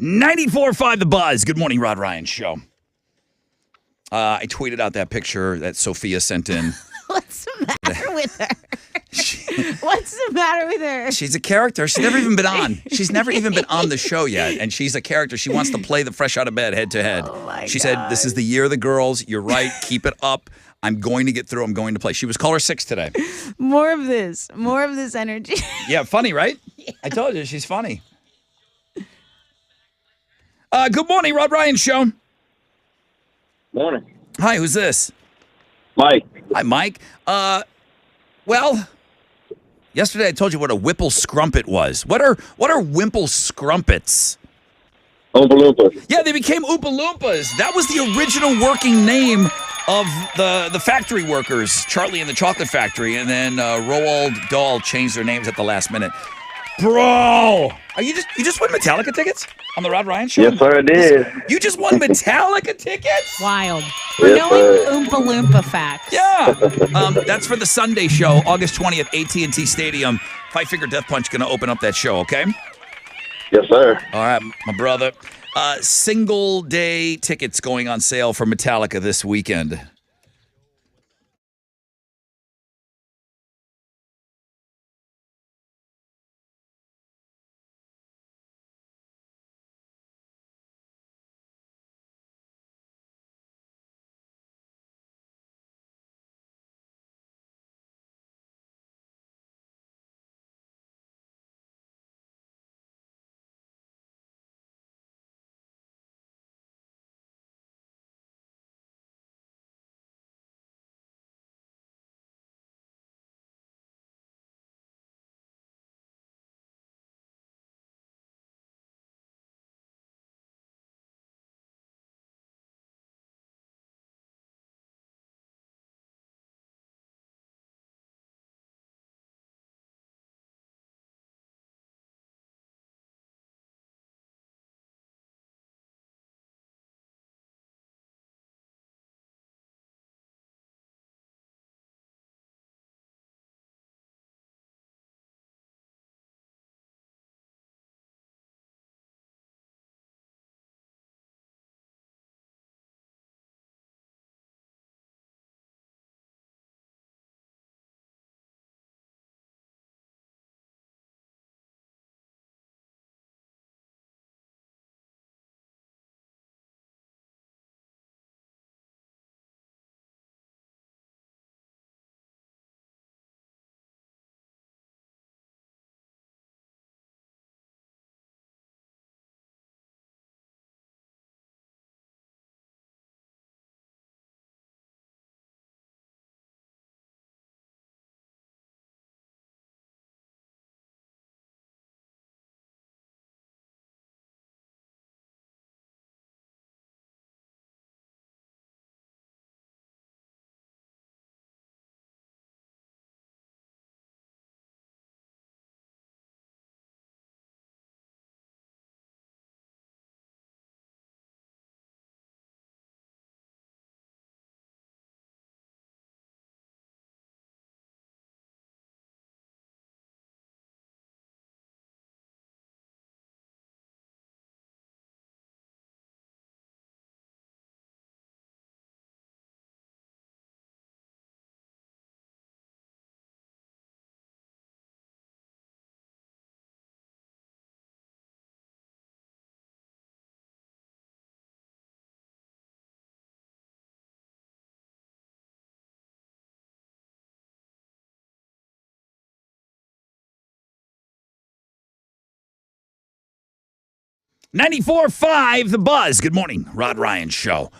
.94.5 The Buzz. Good morning, Rod Ryan Show. I tweeted out that picture that Sophia sent in. What's the matter with her? What's the matter with her? She's a character. She's never even been on. She's never even been on the show yet. And she's a character. She wants to play the fresh out of bed head to head. Oh my She said, "This is the year of the girls. You're right. Keep it up. I'm going to get through. I'm going to play." She was caller 6 today. More of this energy. Yeah, funny, right? I told you, she's funny. Good morning, Rod Ryan Show. Morning. Hi, who's this? Mike. Hi, Mike. Well, yesterday I told you what a Whipple Scrumpet was. What are Wimple Scrumpets? Oompa Loompa. Yeah, they became Oompa Loompas. That was the original working name of the factory workers, Charlie and the Chocolate Factory, and then Roald Dahl changed their names at the last minute. Bro, you just won Metallica tickets on the Rod Ryan Show? Yes, sir, I did. You just won Metallica tickets? Wild. We're Yes, knowing sir. Oompa Loompa facts. Yeah. That's for the Sunday show, August 20th, AT&T Stadium. Five Finger Death Punch going to open up that show, okay? Yes, sir. All right, my brother. Single day tickets going on sale for Metallica this weekend. 94.5 The Buzz. Good morning. Rod Ryan Show.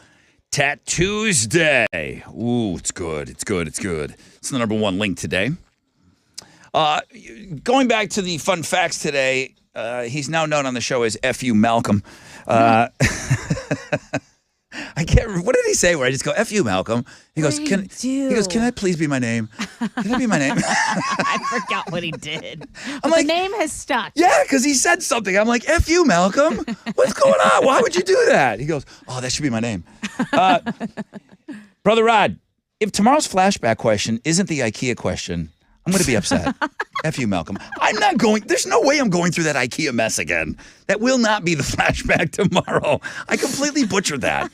Tattoos Day. Ooh, it's good. It's good. It's good. It's the number one link today. Going back to the fun facts today, he's now known on the show as F.U. Malcolm. I can't. What did he say? Where I just go, "F.U. Malcolm." He goes, "Can I please be my name? Can that be my name?" I forgot what he did. But like, the name has stuck. Yeah, because he said something. I'm like, "F.U. Malcolm. What's going on? Why would you do that?" He goes, "Oh, that should be my name." Brother Rod, if tomorrow's flashback question isn't the IKEA question, I'm going to be upset. F.U. Malcolm. I'm not going. There's no way I'm going through that IKEA mess again. That will not be the flashback tomorrow. I completely butchered that.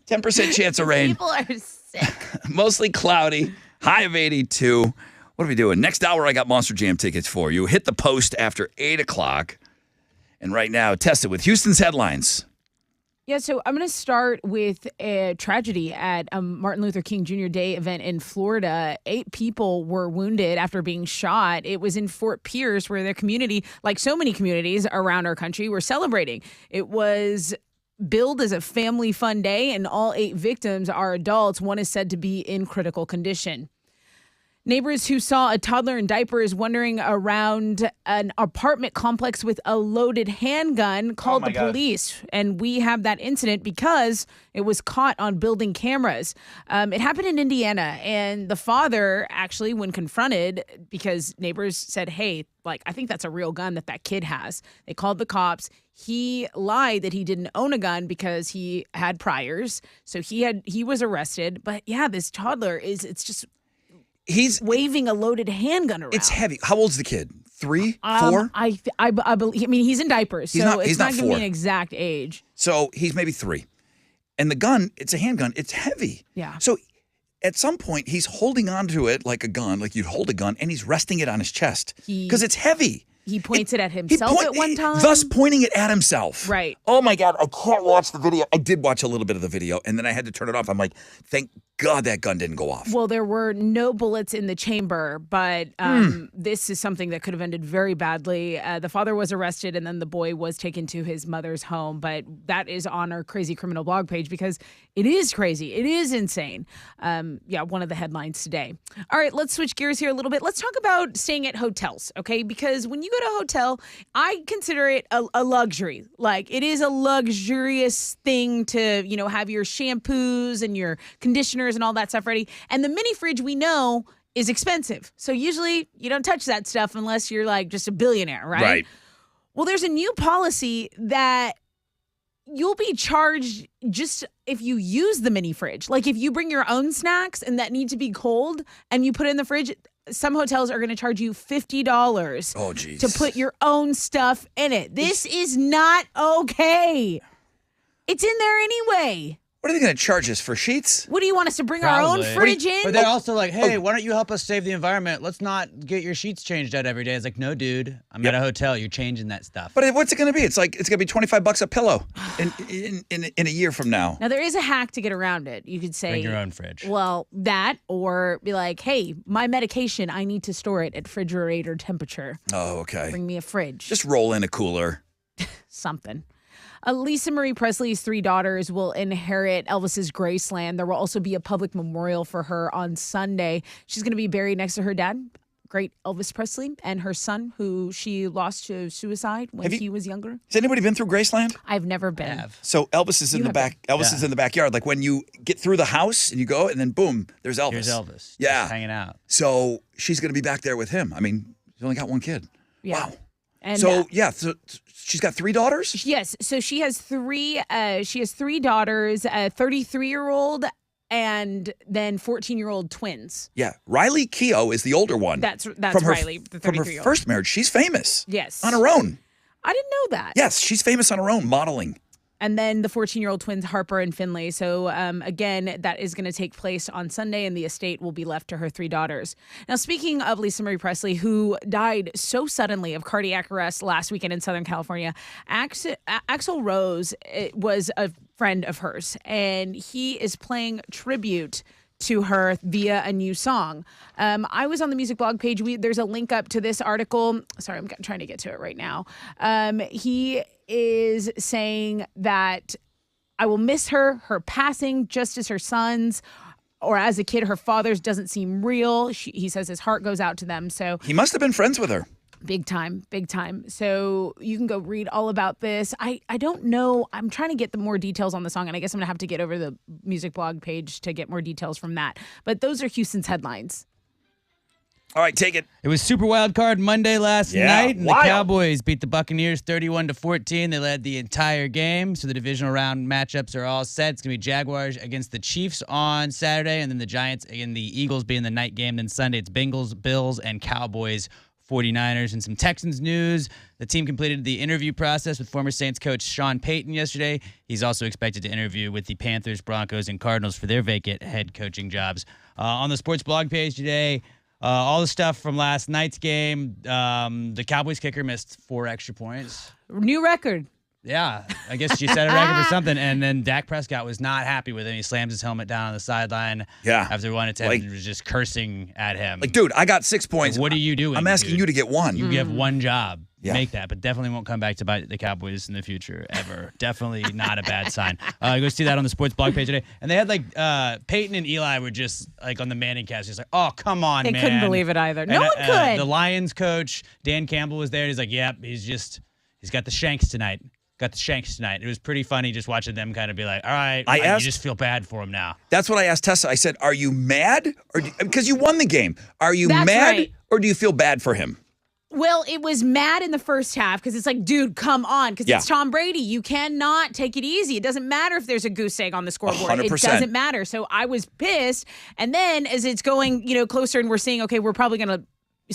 10% chance of rain. People are sick. Mostly cloudy. High of 82. What are we doing? Next hour, I got Monster Jam tickets for you. Hit the post after 8 o'clock. And right now, test it with Houston's headlines. Yeah, so I'm going to start with a tragedy at a Martin Luther King Jr. Day event in Florida. 8 people were wounded after being shot. It was in Fort Pierce, where their community, like so many communities around our country, were celebrating. It was billed as a family fun day, and all 8 victims are adults. One is said to be in critical condition. Neighbors who saw a toddler in diapers wandering around an apartment complex with a loaded handgun called the police. And we have that incident because it was caught on building cameras. It happened in Indiana. And the father actually, when confronted, because neighbors said, hey, like, I think that's a real gun that kid has. They called the cops. He lied that he didn't own a gun because he had priors. So he was arrested. But yeah, this toddler it's just... He's waving a loaded handgun around. It's heavy. How old's the kid? 3? 4? I believe. I mean, he's in diapers, so he's it's not giving me 4. an exact age. So he's maybe 3. And the gun, it's a handgun. It's heavy. Yeah. So at some point, he's holding onto it like a gun, like you'd hold a gun, and he's resting it on his chest because it's heavy. He points it at himself at one time. Thus pointing it at himself. Right. Oh, my God. I can't watch the video. I did watch a little bit of the video, and then I had to turn it off. I'm like, thank God that gun didn't go off. Well, there were no bullets in the chamber, but this is something that could have ended very badly. The father was arrested, and then the boy was taken to his mother's home. But that is on our Crazy Criminal blog page because it is crazy. It is insane. One of the headlines today. All right, let's switch gears here a little bit. Let's talk about staying at hotels, okay? Because when you go to a hotel, I consider it a luxury. Like, it is a luxurious thing to, have your shampoos and your conditioners and all that stuff ready. And the mini fridge, we know, is expensive. So usually you don't touch that stuff unless you're like just a billionaire, right? Right. Well, there's a new policy that you'll be charged just if you use the mini fridge. Like, if you bring your own snacks and that need to be cold and you put it in the fridge, some hotels are going to charge you $50 to put your own stuff in it. This is not okay. It's in there anyway. What are they going to charge us for sheets? What do you want us to bring our own fridge in? But they're also like, hey, why don't you help us save the environment? Let's not get your sheets changed out every day. It's like, no, dude, I'm at a hotel. You're changing that stuff. But what's it going to be? It's like, it's going to be $25 a pillow in a year from now. Now, there is a hack to get around it. You could say, Bring your own fridge. Well, that, or be like, hey, my medication, I need to store it at refrigerator temperature. Oh, okay. Bring me a fridge. Just roll in a cooler. Something. Lisa Marie Presley's 3 daughters will inherit Elvis's Graceland. There will also be a public memorial for her on Sunday. She's going to be buried next to her dad, great Elvis Presley, and her son, who she lost to suicide when he was younger. Has anybody been through Graceland? I've never been. So Elvis is in the back. Elvis is in the backyard. Like when you get through the house and you go, and then boom, there's Elvis. Here's Elvis. Yeah. Just hanging out. So she's going to be back there with him. I mean, he's only got 1 kid. Yeah. Wow. And so she's got 3 daughters? Yes. So she has 3 daughters, a 33-year-old and then 14-year-old twins. Yeah. Riley Keough is the older one. That's from Riley, the 33-year-old. From her first marriage, she's famous. Yes. On her own. I didn't know that. Yes, she's famous on her own, modeling. And then the 14-year-old twins, Harper and Finley. So, again, that is going to take place on Sunday, and the estate will be left to her 3 daughters. Now, speaking of Lisa Marie Presley, who died so suddenly of cardiac arrest last weekend in Southern California, Axl Rose was a friend of hers, and he is paying tribute to her via a new song. I was on the music blog page. There's a link up to this article. Sorry, I'm trying to get to it right now. He is saying that I will miss her passing, just as her son's, or as a kid, her father's doesn't seem real. He says his heart goes out to them. So He must have been friends with her. big time. So you can go read all about this. I don't know. I'm trying to get the more details on the song, and I guess I'm going to have to get over the music blog page to get more details from that. But those are Houston's headlines. All right, take it. It was Super Wild Card Monday last Yeah, night, and wild. the Cowboys beat the Buccaneers 31-14. They led the entire game, so the divisional round matchups are all set. It's going to be Jaguars against the Chiefs on Saturday, and then the Giants and the Eagles being the night game. Then Sunday, it's Bengals, Bills, and Cowboys, 49ers. And some Texans news. The team completed the interview process with former Saints coach Sean Payton yesterday. He's also expected to interview with the Panthers, Broncos, and Cardinals for their vacant head coaching jobs. On the sports blog page today, all the stuff from last night's game. The Cowboys kicker missed 4 extra points. New record. Yeah, I guess she set a record for something. And then Dak Prescott was not happy with him. He slams his helmet down on the sideline after one attempt and was just cursing at him. Like, dude, I got 6 points. What are you doing? I'm asking dude? you to get one. You have one job. Yeah. Make that, but definitely won't come back to bite the Cowboys in the future ever. Definitely not a bad sign. Go see that on the sports blog page today. And they had Peyton and Eli were just like on the Manning cast. He's like, oh, come on, They man. couldn't believe it either. No And, one could. The Lions coach, Dan Campbell, was there. He's like, yep, he's got the shanks tonight. It was pretty funny just watching them kind of be like, all right, you just feel bad for him now. That's what I asked Tessa. I said, are you mad? Because you won the game. Are you That's mad right. or do you feel bad for him? Well, it was mad in the first half because it's like, dude, come on. Because it's Tom Brady. You cannot take it easy. It doesn't matter if there's a goose egg on the scoreboard. 100%. It doesn't matter. So I was pissed. And then as it's going, closer and we're seeing, okay, we're probably going to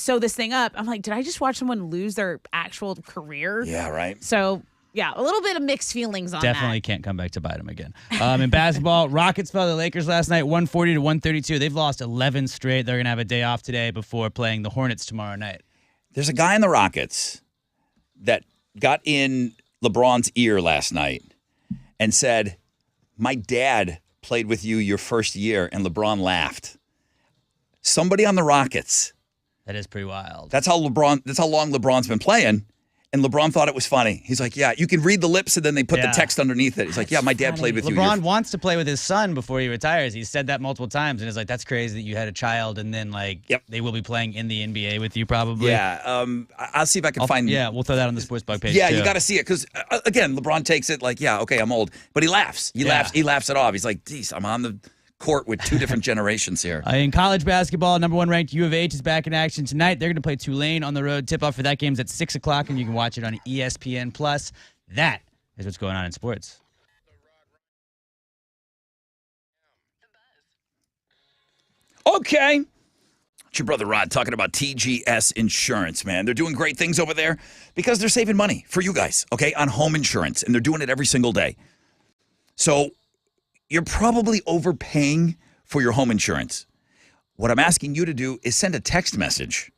sew this thing up. I'm like, did I just watch someone lose their actual career? Yeah, right. So, yeah, a little bit of mixed feelings on Definitely that. can't come back to bite them again. In basketball, Rockets fell to the Lakers last night, 140-132. They've lost 11 straight. They're going to have a day off today before playing the Hornets tomorrow night. There's a guy in the Rockets that got in LeBron's ear last night and said, my dad played with you your first year, and LeBron laughed. Somebody on the Rockets. That is pretty wild. That's how long LeBron's been playing. And LeBron thought it was funny. He's like, yeah, you can read the lips, and then they put the text underneath it. He's like, yeah, my dad played with you. LeBron wants to play with his son before he retires. He's said that multiple times, and it's like, that's crazy that you had a child, and then they will be playing in the NBA with you probably. Yeah, I'll see if I can find. Yeah, we'll throw that on the sports blog page. Yeah, too. you got to see it because again, LeBron takes it like, yeah, okay, I'm old, but he laughs. He laughs it off. He's like, geez, I'm on the court with 2 different generations here. In college basketball, number 1 ranked U of H is back in action tonight. They're going to play Tulane on the road. Tip-off for that game is at 6 o'clock, and you can watch it on ESPN+. That is what's going on in sports. Okay. It's your brother Rod talking about TGS Insurance, man. They're doing great things over there because they're saving money for you guys, okay, on home insurance, and they're doing it every single day. So you're probably overpaying for your home insurance. What I'm asking you to do is send a text message.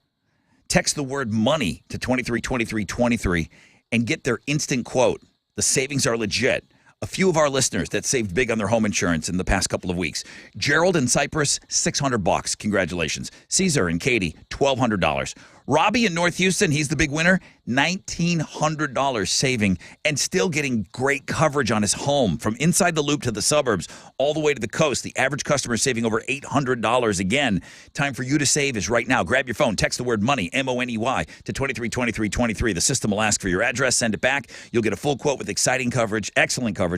Text the word money to 232323 and get their instant quote. The savings are legit. A few of our listeners that saved big on their home insurance in the past couple of weeks. Gerald in Cyprus, $600. Congratulations. Caesar and Katie, $1,200. Robbie in North Houston, he's the big winner, $1,900 saving and still getting great coverage on his home from inside the loop to the suburbs all the way to the coast. The average customer is saving over $800 again. Time for you to save is right now. Grab your phone, text the word money, M-O-N-E-Y, to 232323. The system will ask for your address, send it back. You'll get a full quote with exciting coverage, excellent coverage,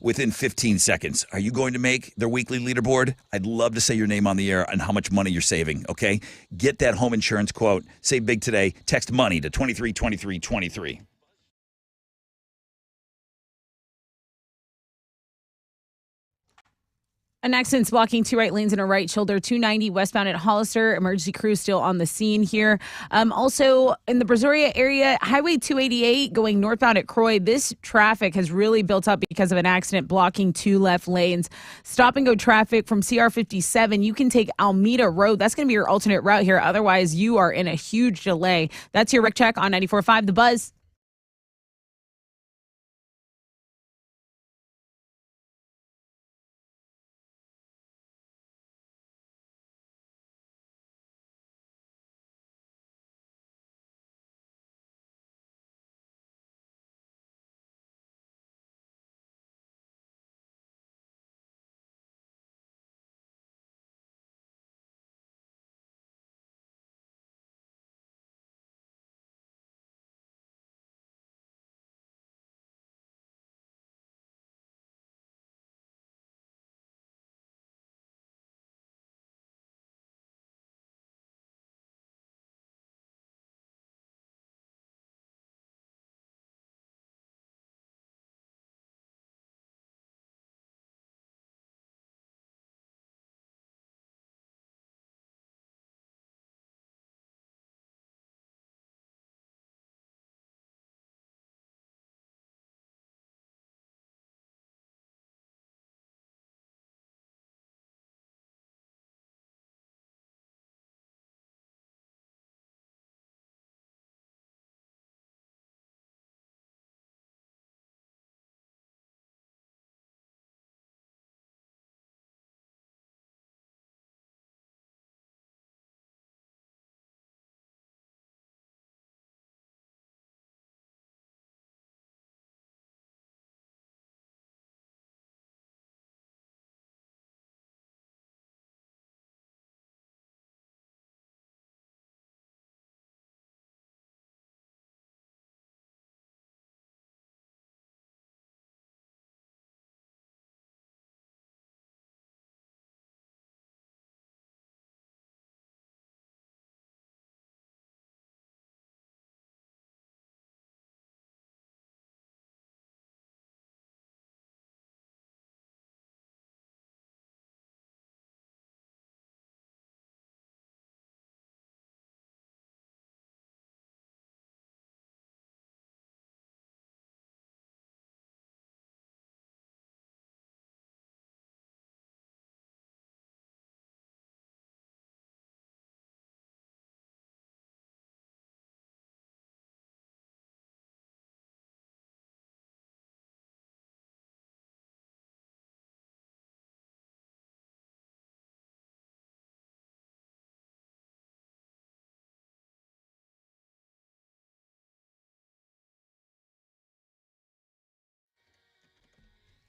within 15 seconds. Are you going to make their weekly leaderboard? I'd love to say your name on the air and how much money you're saving, okay? Get that home insurance quote. Save big today. Text money to 232323. An accident's blocking 2 right lanes and a right shoulder, 290 westbound at Hollister. Emergency crew still on the scene here. Also, in the Brazoria area, Highway 288 going northbound at Croy. This traffic has really built up because of an accident blocking 2 left lanes. Stop and go traffic from CR 57. You can take Almeda Road. That's going to be your alternate route here. Otherwise, you are in a huge delay. That's your Rick Check on 94.5 The Buzz.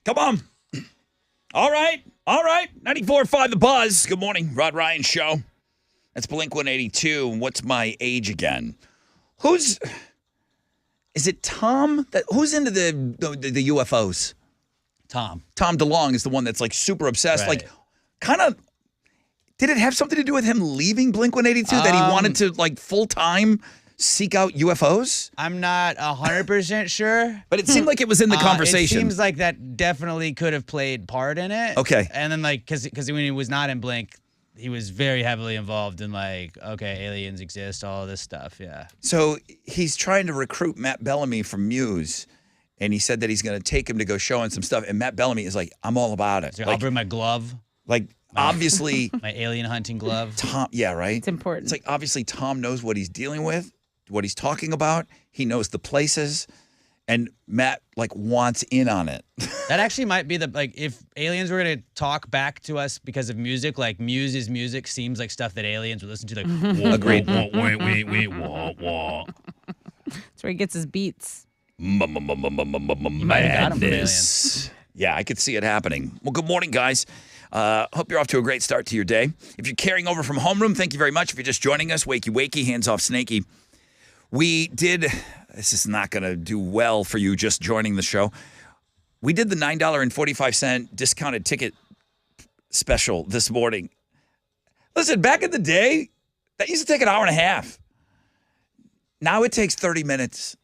Come on. All right. 94.5 The Buzz. Good morning. Rod Ryan Show. That's Blink 182. What's my age again? Is it Tom? Who's into the UFOs? Tom. Tom DeLonge is the one that's like super obsessed. Right. Like, kind of, did it have something to do with him leaving Blink 182 that he wanted to like full time seek out UFOs? I'm not 100% sure. But it seemed like it was in the conversation. It seems like that definitely could have played part in it. Okay. And then like, cause when he was not in Blink, he was very heavily involved in like, okay, aliens exist, all this stuff. Yeah. So he's trying to recruit Matt Bellamy from Muse. And he said that he's going to take him to go show him some stuff. And Matt Bellamy is like, I'm all about it. So I'll bring my glove, Like, obviously, my alien hunting glove. Tom, yeah, right? It's important. It's like, obviously, Tom knows what he's dealing with, what he's talking about. He knows the places. And Matt, like, wants in on it. That actually might be if aliens were going to talk back to us because of music, like Muse's music seems like stuff that aliens would listen to. Like, Agreed. Wah, wah, wah. That's where he gets his beats. Madness. Yeah, I could see it happening. Well, good morning, guys. Hope you're off to a great start to your day. If you're carrying over from homeroom, thank you very much. If you're just joining us, wakey, hands off snaky. This is not going to do well for you just joining the show. We did the $9.45 discounted ticket special this morning. Listen, back in the day, that used to take an hour and a half. Now it takes 30 minutes.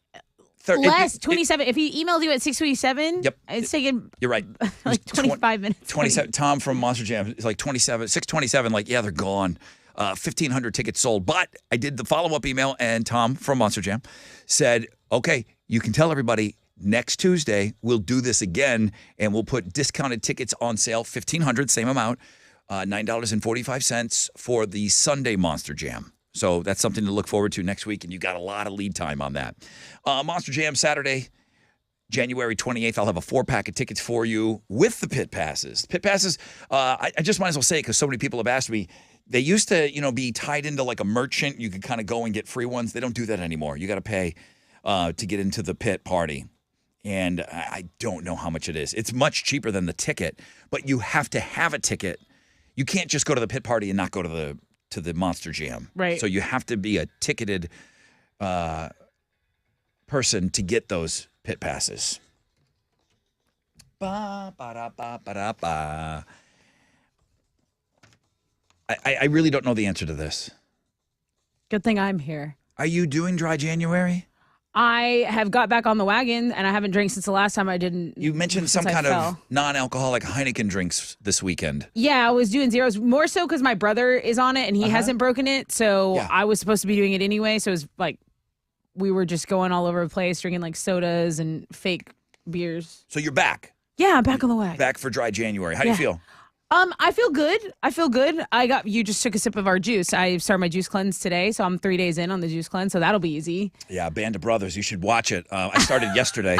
Less, 27. If he emailed you at 6:27, Yep. it's taking You're right. like 25 minutes. 27. Tom from Monster Jam is like 27, 627. Like, yeah, they're gone. 1,500 tickets sold. But I did the follow-up email, and Tom from Monster Jam said, okay, you can tell everybody next Tuesday we'll do this again, and we'll put discounted tickets on sale, 1,500, same amount, $9.45 for the Sunday Monster Jam. So that's something to look forward to next week, and you got a lot of lead time on that. Monster Jam Saturday, January 28th. I'll have a 4-pack of tickets for you with the pit passes. Pit passes, I just might as well say it because so many people have asked me. They used to, be tied into like a merchant. You could kind of go and get free ones. They don't do that anymore. You got to pay to get into the pit party. And I don't know how much it is. It's much cheaper than the ticket, but you have to have a ticket. You can't just go to the pit party and not go to the Monster Jam. Right. So you have to be a ticketed person to get those pit passes. Ba, ba, da, ba, ba, da, ba. I really don't know the answer to this. Good thing I'm here. Are you doing dry January? I have got back on the wagon, and I haven't drank since the last time I didn't. You mentioned some since I kind fell. of non-alcoholic Heineken drinks this weekend. Yeah, I was doing zeros more so because my brother is on it and he hasn't broken it. So Yeah. I was supposed to be doing it anyway. So it was like we were just going all over the place, drinking like sodas and fake beers. So you're back. Yeah, I'm back on the wagon. Back for dry January. How do you Yeah. feel? I feel good. You just took a sip of our juice. I started my juice cleanse today, so I'm 3 days in on the juice cleanse, so that'll be easy. Yeah, Band of Brothers. You should watch it. I started yesterday.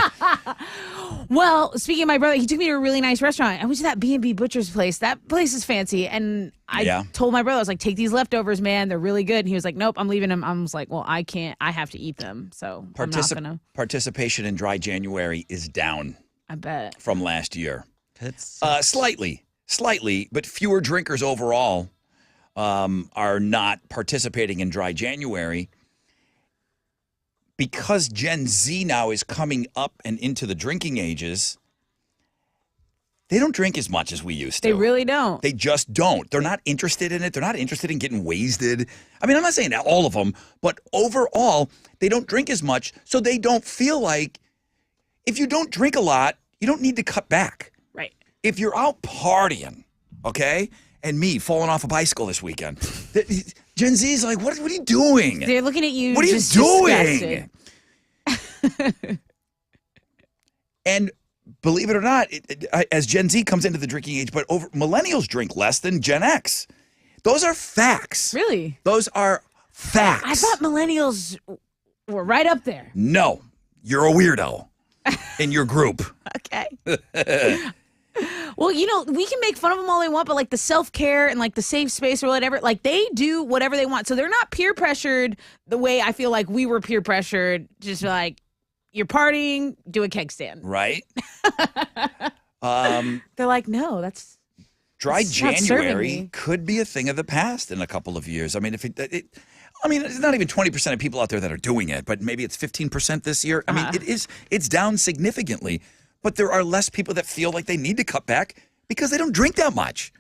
Well, speaking of my brother, he took me to a really nice restaurant. I went to that B&B Butcher's place. That place is fancy. And I told my brother, I was like, take these leftovers, man. They're really good. And he was like, nope, I'm leaving them. I was like, well, I can't. I have to eat them. So I'm not going to. Participation in dry January is down I bet. from last year. That's Slightly, but fewer drinkers overall are not participating in dry January because Gen Z now is coming up and into the drinking ages. They don't drink as much as we used to. They really don't. They just don't. They're not interested in it. They're not interested in getting wasted. I mean, I'm not saying all of them, but overall, they don't drink as much, so they don't feel like if you don't drink a lot, you don't need to cut back. Right. If you're out partying, okay, and me falling off a bicycle this weekend, Gen Z is like, what are you doing? They're looking at you. What are you just doing? disgusted. And believe it or not, as Gen Z comes into the drinking age, but millennials drink less than Gen X. Those are facts. Really? Those are facts. I thought millennials were right up there. No, you're a weirdo in your group. Okay. Well, we can make fun of them all they want, but like the self-care and like the safe space or whatever, like they do whatever they want. So they're not peer pressured the way I feel like we were peer pressured. Just like you're partying, do a keg stand. Right? They're like, no, that's Dry It's not serving January me. could be a thing of the past in a couple of years. I mean, if I mean, it's not even 20% of people out there that are doing it, but maybe it's 15% this year. I mean, it's down significantly, but there are less people that feel like they need to cut back because they don't drink that much.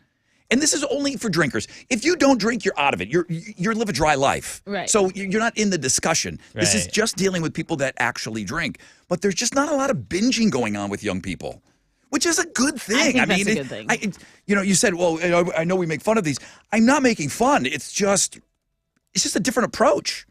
And this is only for drinkers. If you don't drink, you're out of it. You're live a dry life. Right. So you're not in the discussion. This is Right. just dealing with people that actually drink. But there's just not a lot of binging going on with young people, which is a good thing. think that's mean, a good thing. You said, well, I know we make fun of these. I'm not making fun. It's just a different approach.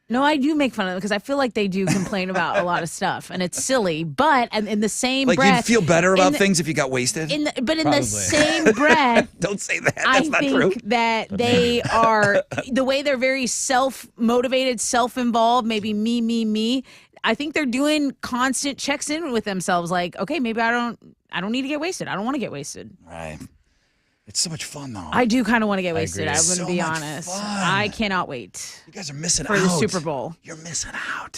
No, I do make fun of them because I feel like they do complain about a lot of stuff, and it's silly. But in the same Like breath, you'd feel better about in the- things if you got wasted. but in Probably. the same breath, Don't say that. That's I not think true. that they are the way they're very self-motivated, self-involved. Maybe me. I think they're doing constant checks in with themselves. Like, okay, maybe I don't need to get wasted. I don't want to get wasted. Right. It's so much fun though. I do kind of want to get wasted. agree. I'm going to So be much honest. fun. I cannot wait You guys are missing for out. the Super Bowl. You're missing out.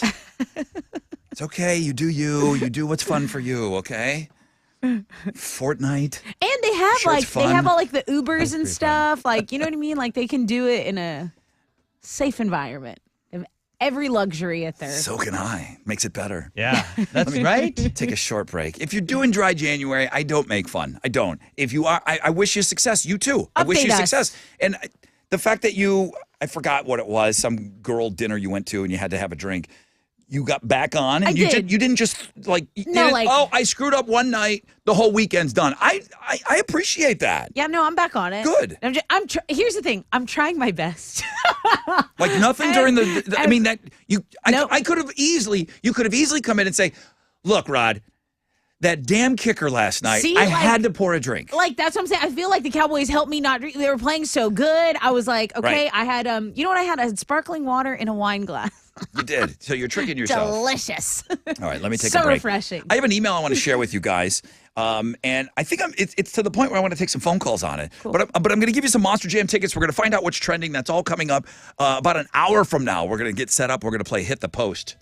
It's okay. You do you. You do what's fun for you. Okay. Fortnite. And they have Sure, it's like they have fun. all like the Ubers and stuff. Like, you know what I mean? Like they can do it in a safe environment. They have every luxury at their So can I. Makes it better. Yeah, that's right. Take a short break. If you're doing dry January, I don't make fun. I don't. If you are, I wish you success. You too. I wish Update you us. success. And the fact that I forgot what it was, some girl dinner you went to and you had to have a drink. You got back on, and I you did. you didn't just like, you No, didn't, like- oh, I screwed up one night. The whole weekend's done. I appreciate that. Yeah, no, I'm back on it. Good. Here's the thing. I'm trying my best. Like nothing during I mean that Nope. you could have easily come in and say, look, Rod, that damn kicker last night, See, I like- had to pour a drink. Like that's what I'm saying. I feel like the Cowboys helped me not drink. They were playing so good. I was like, okay, Right. I had you know what I had? I had sparkling water in a wine glass. You did. So you're tricking yourself. Delicious. All right, let me take So a break. refreshing. I have an email I want to share with you guys, and I think it's to the point where I want to take some phone calls on it. Cool. But I'm going to give you some Monster Jam tickets. We're going to find out what's trending. That's all coming up about an hour from now. We're going to get set up. We're going to play Hit the Post.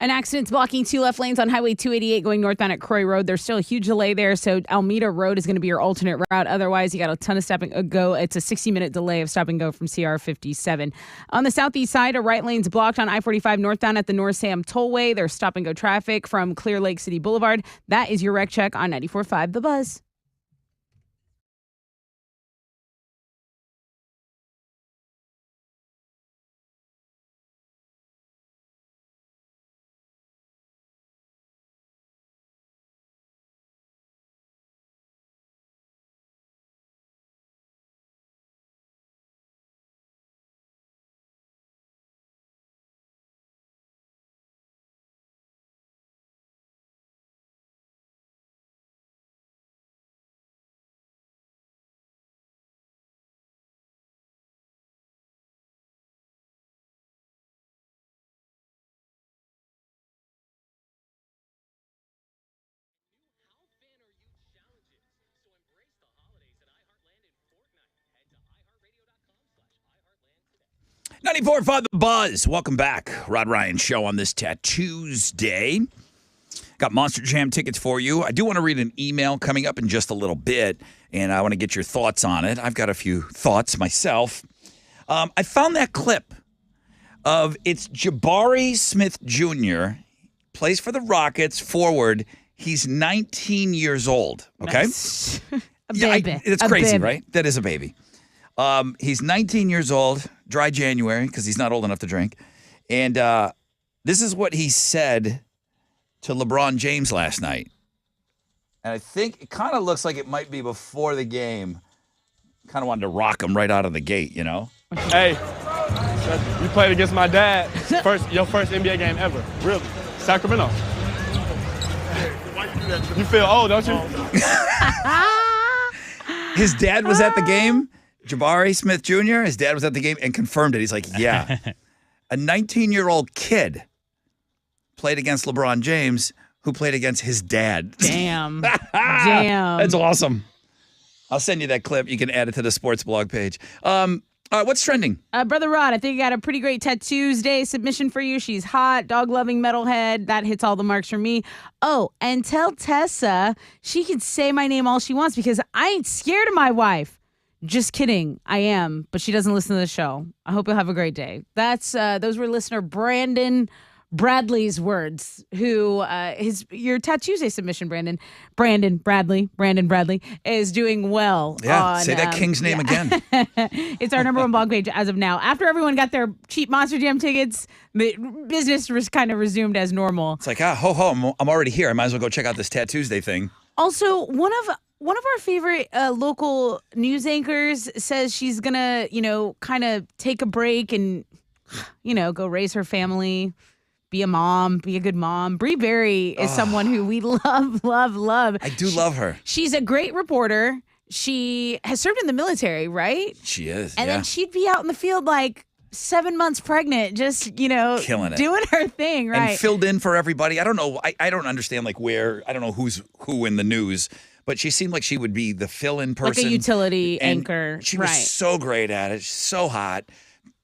An accident's blocking 2 left lanes on Highway 288 going northbound at Croy Road. There's still a huge delay there, so Alameda Road is going to be your alternate route. Otherwise, you got a ton of stop and go. It's a 60-minute delay of stop and go from CR 57. On the southeast side, a right lane's blocked on I-45 northbound at the North Sam Tollway. There's stop and go traffic from Clear Lake City Boulevard. That is your wreck check on 94.5 The Buzz. .94.5 The Buzz. Welcome back. Rod Ryan Show on this Tuesday. Got Monster Jam tickets for you. I do want to read an email coming up in just a little bit, and I want to get your thoughts on it. I've got a few thoughts myself. I found that clip of it's Jabari Smith Jr., plays for the Rockets, forward. He's 19 years old, okay? Nice. A baby. It's A crazy, baby. right? That is a baby. He's 19 years old, dry January, because he's not old enough to drink. And this is what he said to LeBron James last night. And I think it kind of looks like it might be before the game. Kind of wanted to rock him right out of the gate, you know? Hey, you played against my dad. Your first NBA game ever. Really. Sacramento. You feel old, don't you? His dad was at the game. Jabari Smith Jr., his dad was at the game and confirmed it. He's like, yeah. A 19-year-old kid played against LeBron James, who played against his dad. Damn. Damn. That's awesome. I'll send you that clip. You can add it to the sports blog page. What's trending? Brother Rod, I think I got a pretty great Tattoos Day submission for you. She's hot, dog-loving metalhead. That hits all the marks for me. Oh, and tell Tessa she can say my name all she wants because I ain't scared of my wife. Just kidding. I am, but she doesn't listen to the show. I hope you'll have a great day. That's those were listener Brandon Bradley's words, who your Tattoos Day submission, Brandon Bradley is doing well. Yeah, say that king's name again. It's our number one blog page as of now. After everyone got their cheap Monster Jam tickets, the business was kind of resumed as normal. It's like, I'm already here. I might as well go check out this Tattoos Day thing. Also, one of our favorite local news anchors says she's gonna, kind of take a break and, go raise her family, be a mom, be a good mom. Bree Berry is someone who we love. I do love her. She's a great reporter. She has served in the military, right? She is, And yeah. then she'd be out in the field like 7 months pregnant, just, Killing it. doing her thing, right? And filled in for everybody. I don't know. I don't understand, where, I don't know who's who in the news, but she seemed like she would be the fill-in person. Like a utility And anchor, She was right. so great at it. She's so hot.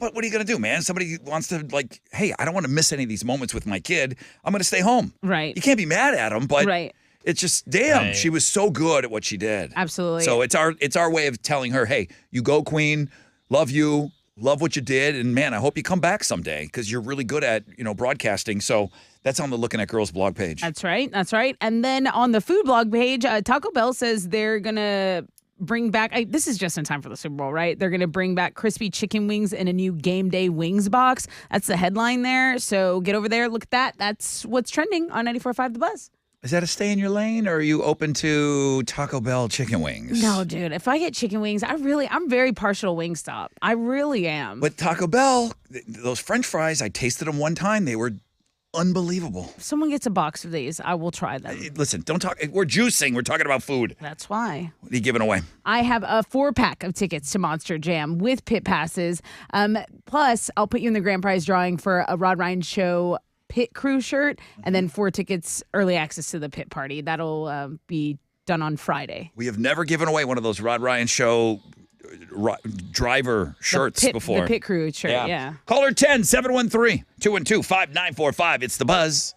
But what are you going to do, man? Somebody wants to, hey, I don't want to miss any of these moments with my kid. I'm going to stay home. Right. You can't be mad at him, but Right. it's just, damn, Right. she was so good at what she did. Absolutely. So it's our way of telling her, hey, you go, queen, love you, love what you did, and man, I hope you come back someday because you're really good at, broadcasting. So that's on the Looking at Girls blog page. That's right. And then on the food blog page, Taco Bell says they're going to bring back, this is just in time for the Super Bowl, right? They're going to bring back crispy chicken wings in a new Game Day Wings box. That's the headline there. So get over there, look at that. That's what's trending on 94.5 The Buzz. Is that a stay in your lane, or are you open to Taco Bell chicken wings? No, dude. If I get chicken wings, I'm very partial to Wingstop. I really am. But Taco Bell, those French fries, I tasted them one time. They were unbelievable. if someone gets a box of these, I will try them. Listen, don't talk. We're juicing. We're talking about food. That's why. What are you giving away? I have a 4-pack of tickets to Monster Jam with pit passes. Plus, I'll put you in the grand prize drawing for a Rod Ryan Show pit crew shirt, and then 4 tickets early access to the pit party. That'll be done on Friday. We have never given away one of those Rod Ryan Show driver shirts before. The pit crew shirt, yeah. Caller 10-713-212-5945. It's The Buzz.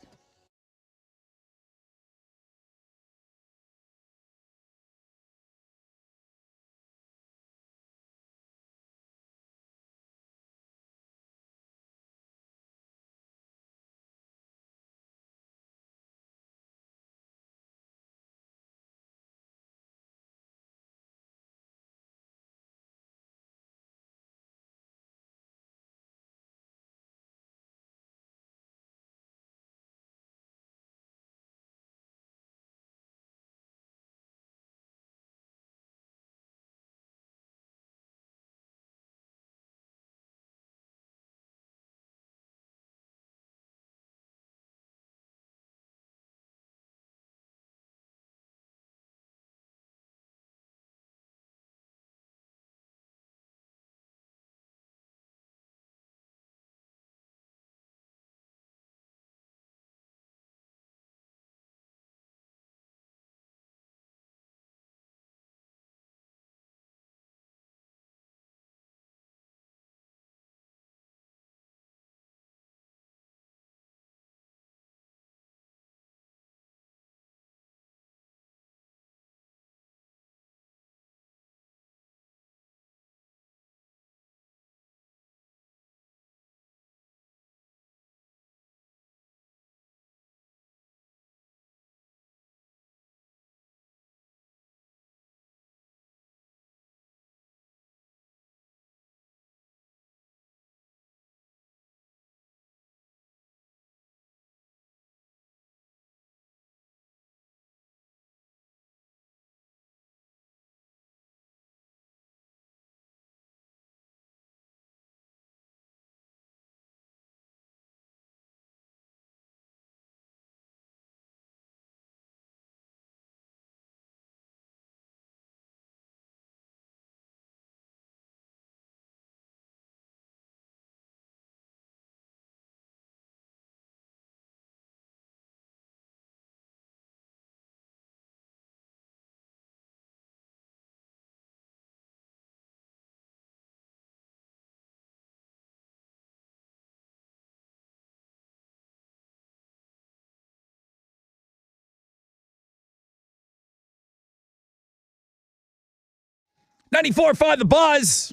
.94.5 The Buzz.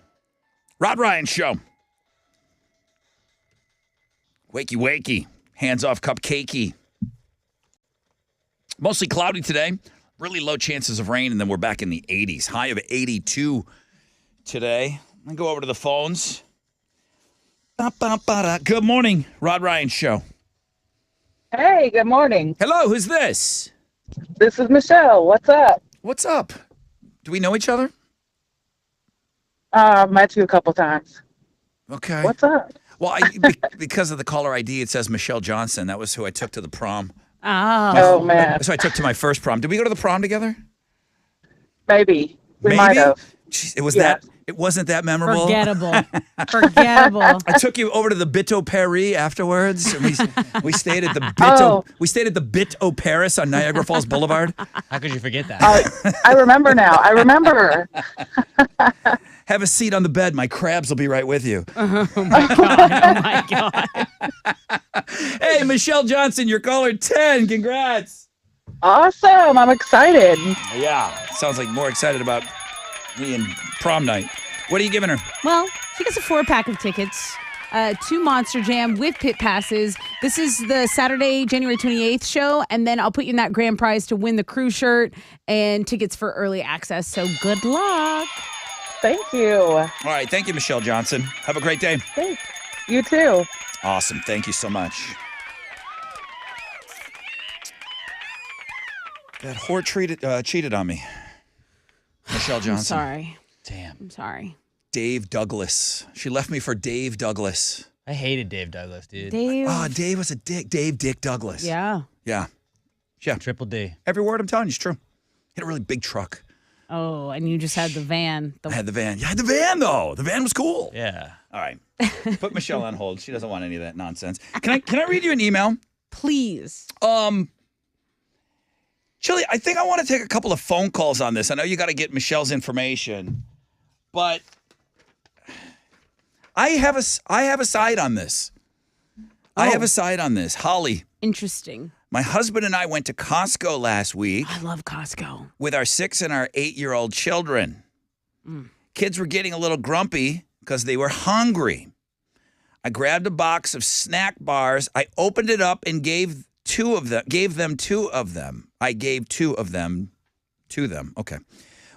Rod Ryan Show. Wakey, wakey. Hands off cupcakey. Mostly cloudy today. Really low chances of rain, and then we're back in the 80s. High of 82 today. I'll go over to the phones. Good morning, Rod Ryan Show. Hey, good morning. Hello, who's this? This is Michelle. What's up? What's up? Do we know each other? Met you a couple times. Okay. What's up? Well, because of the caller ID, it says Michelle Johnson. That was who I took to the prom. Oh, man. That's who I took to my first prom. Did we go to the prom together? Maybe. We might have. Jeez, it wasn't that memorable. Forgettable. I took you over to the Bit Au Paris afterwards. And we stayed at the Bit Au Paris on Niagara Falls Boulevard. How could you forget that? I remember now. I remember. Have a seat on the bed. My crabs will be right with you. Oh my God. Hey, Michelle Johnson, you're caller 10. Congrats. Awesome. I'm excited. Yeah. Sounds like more excited about me and prom night. What are you giving her? Well, she gets a 4-pack of tickets to Monster Jam with pit passes. This is the Saturday, January 28th show, and then I'll put you in that grand prize to win the crew shirt and tickets for early access. So good luck. Thank you. All right. Thank you, Michelle Johnson. Have a great day. Thanks. You too. Awesome. Thank you so much. That whore cheated on me. Michelle Johnson. I'm sorry. Damn. I'm sorry. Dave Douglas. She left me for Dave Douglas. I hated Dave Douglas, dude. Dave. Oh, Dave was a dick. Dave Dick Douglas. Yeah. Yeah. Triple D. Every word I'm telling you is true. He had a really big truck. Oh, and you just had the van. I had the van. You had the van, though. The van was cool. Yeah. All right. Put Michelle on hold. She doesn't want any of that nonsense. Can I read you an email? Please. Chili, I think I want to take a couple of phone calls on this. I know you got to get Michelle's information. But I have a side on this. I have a side on this. Holly, Interesting. my husband and I went to Costco last week I love Costco. with our 6 and our 8-year-old children. Kids were getting a little grumpy because they were hungry. I grabbed a box of snack bars. I opened it up and gave them 2 of them. I gave 2 of them to them. Okay.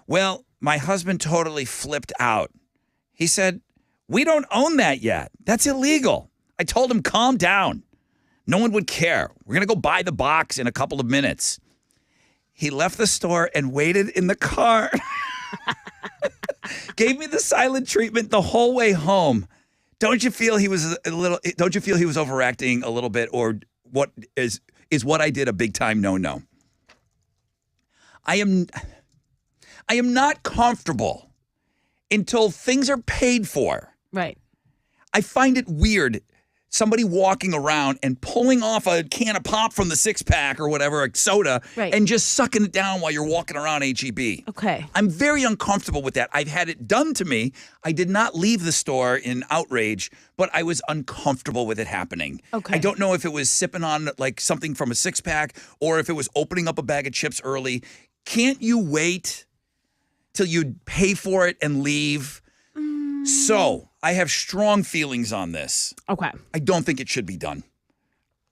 Well, my husband totally flipped out. He said, "We don't own that yet. That's illegal." I told him, "Calm down. No one would care. We're going to go buy the box in a couple of minutes." He left the store and waited in the car. Gave me the silent treatment the whole way home. Don't you feel he was overacting a little bit, or what is what I did a big time no? I am not comfortable until things are paid for. Right. I find it weird, somebody walking around and pulling off a can of pop from the 6-pack or whatever, a soda, Right. and just sucking it down while you're walking around HEB. Okay. I'm very uncomfortable with that. I've had it done to me. I did not leave the store in outrage, but I was uncomfortable with it happening. Okay. I don't know if it was sipping on like something from a 6-pack or if it was opening up a bag of chips early. Can't you wait till you pay for it and leave? So I have strong feelings on this. Okay. I don't think it should be done.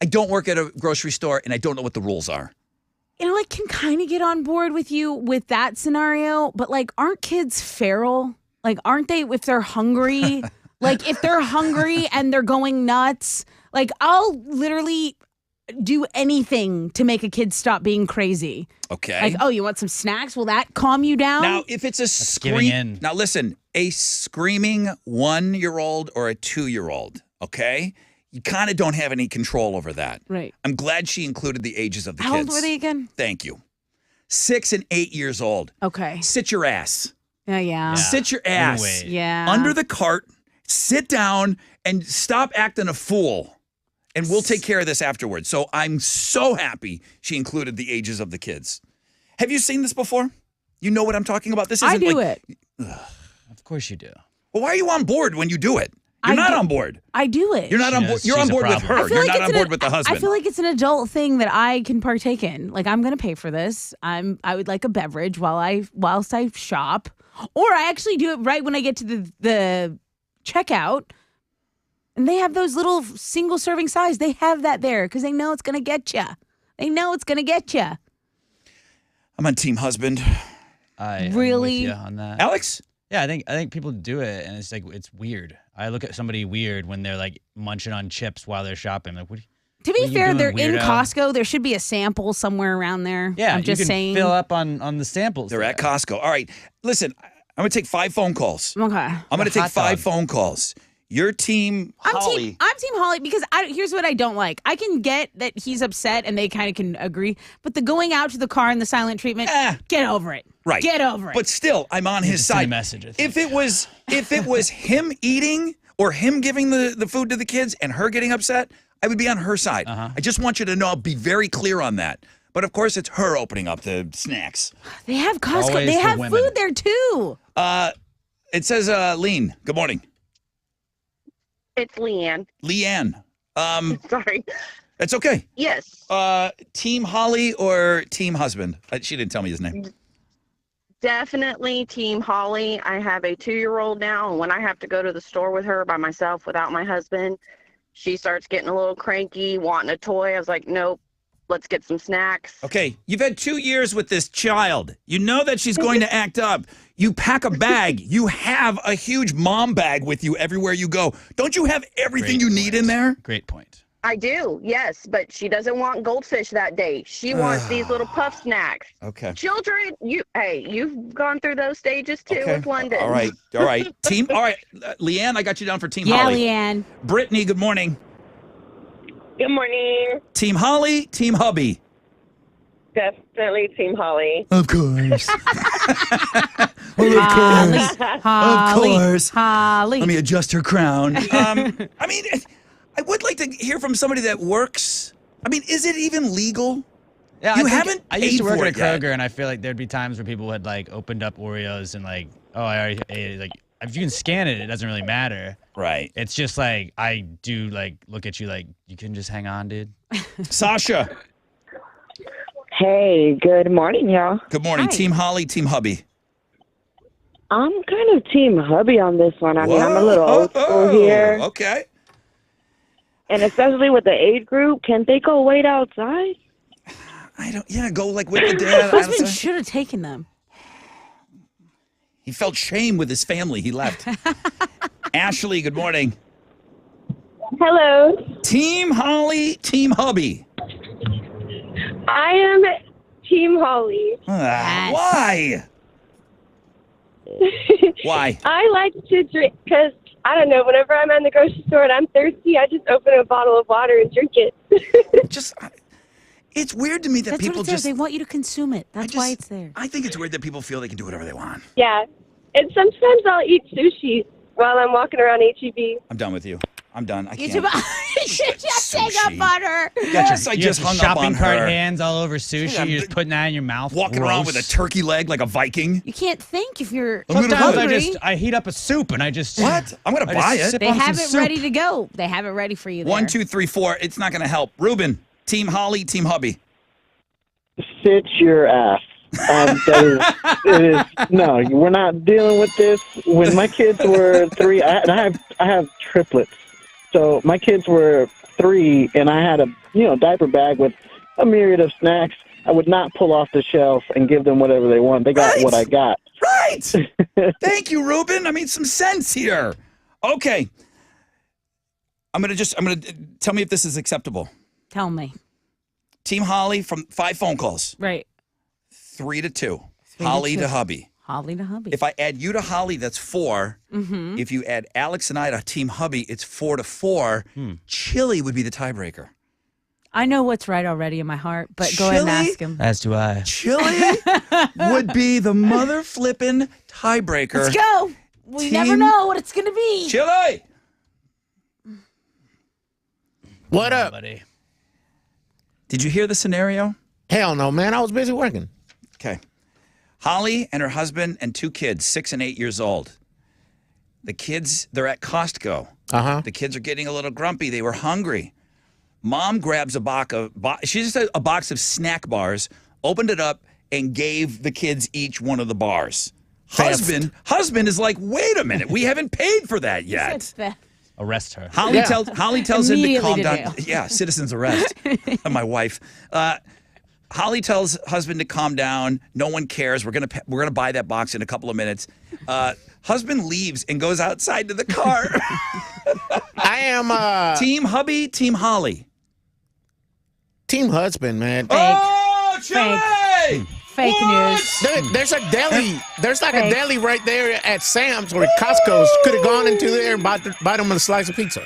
I don't work at a grocery store, and I don't know what the rules are. You know, I can kind of get on board with you with that scenario, but like, aren't kids feral? Like, aren't they, if they're hungry? Like, if they're hungry and they're going nuts, like, I'll literally do anything to make a kid stop being crazy. Okay. Like, oh, you want some snacks? Will that calm you down? Now, if it's a giving in. Now listen, a screaming 1-year-old or a 2-year-old, okay? You kind of don't have any control over that. Right. I'm glad she included the ages of the How kids. old were they again? Thank you. 6 and 8 years old. Okay. Sit your ass. Yeah. Sit your ass Wait. Yeah. under the cart, sit down, and stop acting a fool. And we'll take care of this afterwards. So I'm so happy she included the ages of the kids. Have you seen this before? You know what I'm talking about? This isn't I do like, it. Of course you do. Well, why are you on board when you do it? You're not on board. I do it. You're not on board. Yes, You're on she's a board with problem. her. You're not on board with the husband. I feel like it's an adult thing that I can partake in. Like, I'm going to pay for this. I would like a beverage whilst I shop, or I actually do it right when I get to the checkout. And they have those little single serving size. They have that there because they know it's going to get you. They know it's going to get you. I'm on team husband. I'm Really? with you on that. Alex? Yeah, I think people do it, and it's like it's weird. I look at somebody weird when they're like munching on chips while they're shopping. Like, what? To What are be you fair, doing, they're in weirdo? Costco. There should be a sample somewhere around there. Yeah, I'm just you can saying. fill up on the samples. They're at there. Costco. All right. Listen, I'm going to take 5 phone calls. Okay. I'm going to A take hot 5 dog. phone calls. Your team, Holly. I'm team Holly because here's what I don't like. I can get that he's upset and they kind of can agree, but the going out to the car and the silent treatment, get over it. Right. Get over it. But still, I'm on his to send a side. message, I think. If it was him eating or him giving the food to the kids and her getting upset, I would be on her side. I just want you to know, I'll be very clear on that. But of course, it's her opening up the snacks. They have Costco. Always They for have women. food there too. It says Lean. Good morning. It's Leanne. Leanne. Sorry. That's okay. Yes, Team Holly or Team Husband? She didn't tell me his name. definitely Team Holly. I have a 2-year-old now, and when I have to go to the store with her by myself without my husband, she starts getting a little cranky, wanting a toy. I was like, nope, let's get some snacks. Okay, you've had 2 years with this child. You know that she's going to act up. You pack a bag. You have a huge mom bag with you everywhere you go. Don't you have everything Great you need point. in there? Great point. I do, yes, but she doesn't want goldfish that day. She wants these little puff snacks. Okay. Children, you've gone through those stages too Okay. with London. All right. Team. All right. Leanne, I got you down for Team Yeah, Holly. Leanne. Brittany, good morning. Good morning. Team Holly, Team Hubby. Definitely Team Holly. Of course. Holly. Holly. course. Holly. Let me adjust her crown. I mean, I would like to hear from somebody that works. I mean, is it even legal? Yeah, You I think haven't I used to paid work for at a it yet. Kroger, and I feel like there'd be times where people had like opened up Oreos and like oh, I already ate it. Like, if you can scan it, it doesn't really matter. Right. It's just like, I do, like, look at you like, you can just hang on, dude. Sasha, Hey, good morning, y'all. good morning. Hi. Team Holly, Team Hubby. I'm kind of team hubby on this one. I mean, I'm a little old school here. Okay. And especially with the age group, can't they go wait outside? Go like with the dad. Husband should have taken them. He felt shame with his family. He left. Ashley, good morning. Hello. Team Holly, Team Hubby. I am Team Holly. Why? Why? I like to drink because, I don't know, whenever I'm at the grocery store and I'm thirsty, I just open a bottle of water and drink it. It's weird to me that That's people what it's there. just. They want you to consume it. That's why it's there. I think it's weird that people feel they can do whatever they want. Yeah. And sometimes I'll eat sushi while I'm walking around HEB. I'm done with you. I'm done. I You can't. should just hang up on her. I You just have hung up shopping on cart her. hands all over sushi. You're just putting that in your mouth. Walking around with a turkey leg like a Viking. You can't think if you're Sometimes hungry. I heat up a soup and I just What? I'm gonna buy it. They have it ready to go. They have it ready for you there. 1, 2, 3, 4. It's not gonna help. Ruben, Team Holly, Team Hubby. Sit your ass. No, we're not dealing with this. When my kids were 3, I have triplets. So my kids were 3, and I had a diaper bag with a myriad of snacks. I would not pull off the shelf and give them whatever they want. They got what I got. Right. Thank you, Ruben. I mean, some sense here. Okay. I'm gonna tell me if this is acceptable. Tell me. Team Holly from 5 phone calls. Right. 3 to 2. 3 to Holly 2. to Hubby. Holly to Hubby. If I add you to Holly, that's 4. Mm-hmm. If you add Alex and I to Team Hubby, it's 4 to 4. Chili would be the tiebreaker. I know what's right already in my heart, but go ahead and Chili? ask him. As do I. Chili would be the mother flippin' tiebreaker. Let's go. We never Team know what it's going to be. Chili. What up? Buddy. Did you hear the scenario? Hell no, man. I was busy working. Okay. Holly and her husband and 2 kids, 6 and 8 years old. The kids, they're at Costco. Uh-huh. The kids are getting a little grumpy. They were hungry. Mom grabs a box of snack bars, opened it up, and gave the kids each one of the bars. Husband is like, wait a minute, we haven't paid for that yet. Arrest her. Holly tells him to calm Immediately to down. jail. Yeah, citizen's arrest. My wife. Holly tells husband to calm down. No one cares. We're gonna buy that box in a couple of minutes. Husband leaves and goes outside to the car. I am Team Hubby, Team Holly. Team husband, man. Oh, Chili! Fake news. There's a deli. There's like a deli right there at Sam's or Costco's. Could have gone into there and bought them a slice of pizza.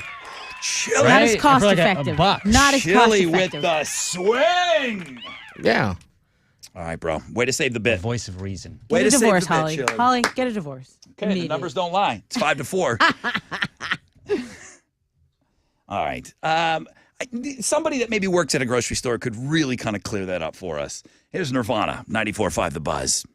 Chili. Not as Right? cost For like a effective. buck. Not as cost Chili with effective. the swing. Yeah. All right, bro. Way to save the bit. Voice of reason. Way Get a to divorce, save the Holly. bit, Chili. Holly, get a divorce. Okay, the Immediately. numbers don't lie. It's 5 to 4. All right. Somebody that maybe works at a grocery store could really kind of clear that up for us. Here's Nirvana, 94.5 The Buzz.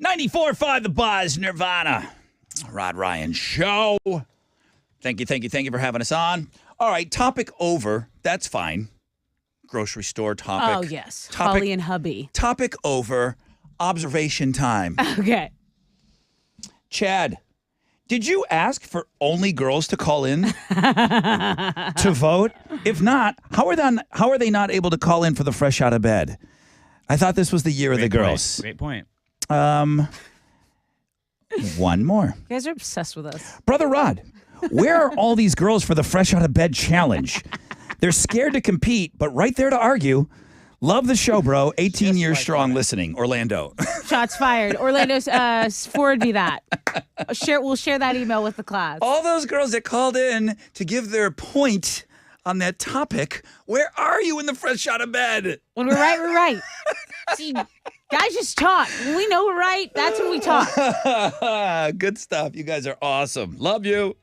94.5 The Buzz, Nirvana. Rod Ryan Show. Thank you for having us on. All right, topic over. That's fine. Grocery store topic. Oh, yes. Topic, Holly and hubby. Topic over. Observation time. Okay. Chad, did you ask for only girls to call in to vote? If not, how are they not able to call in for the fresh out of bed? I thought this was the year of the girls. Great point. One more. You guys are obsessed with us. Brother Rod, where are all these girls for the fresh out of bed challenge? They're scared to compete, but right there to argue. Love the show, bro. 18 years strong listening. Orlando. Shots fired. Orlando, forward me that. We'll share that email with the class. All those girls that called in to give their point on that topic, where are you in the fresh out of bed? When we're right, we're right. See, guys just talk. When we know we're right, that's when we talk. Good stuff. You guys are awesome. Love you.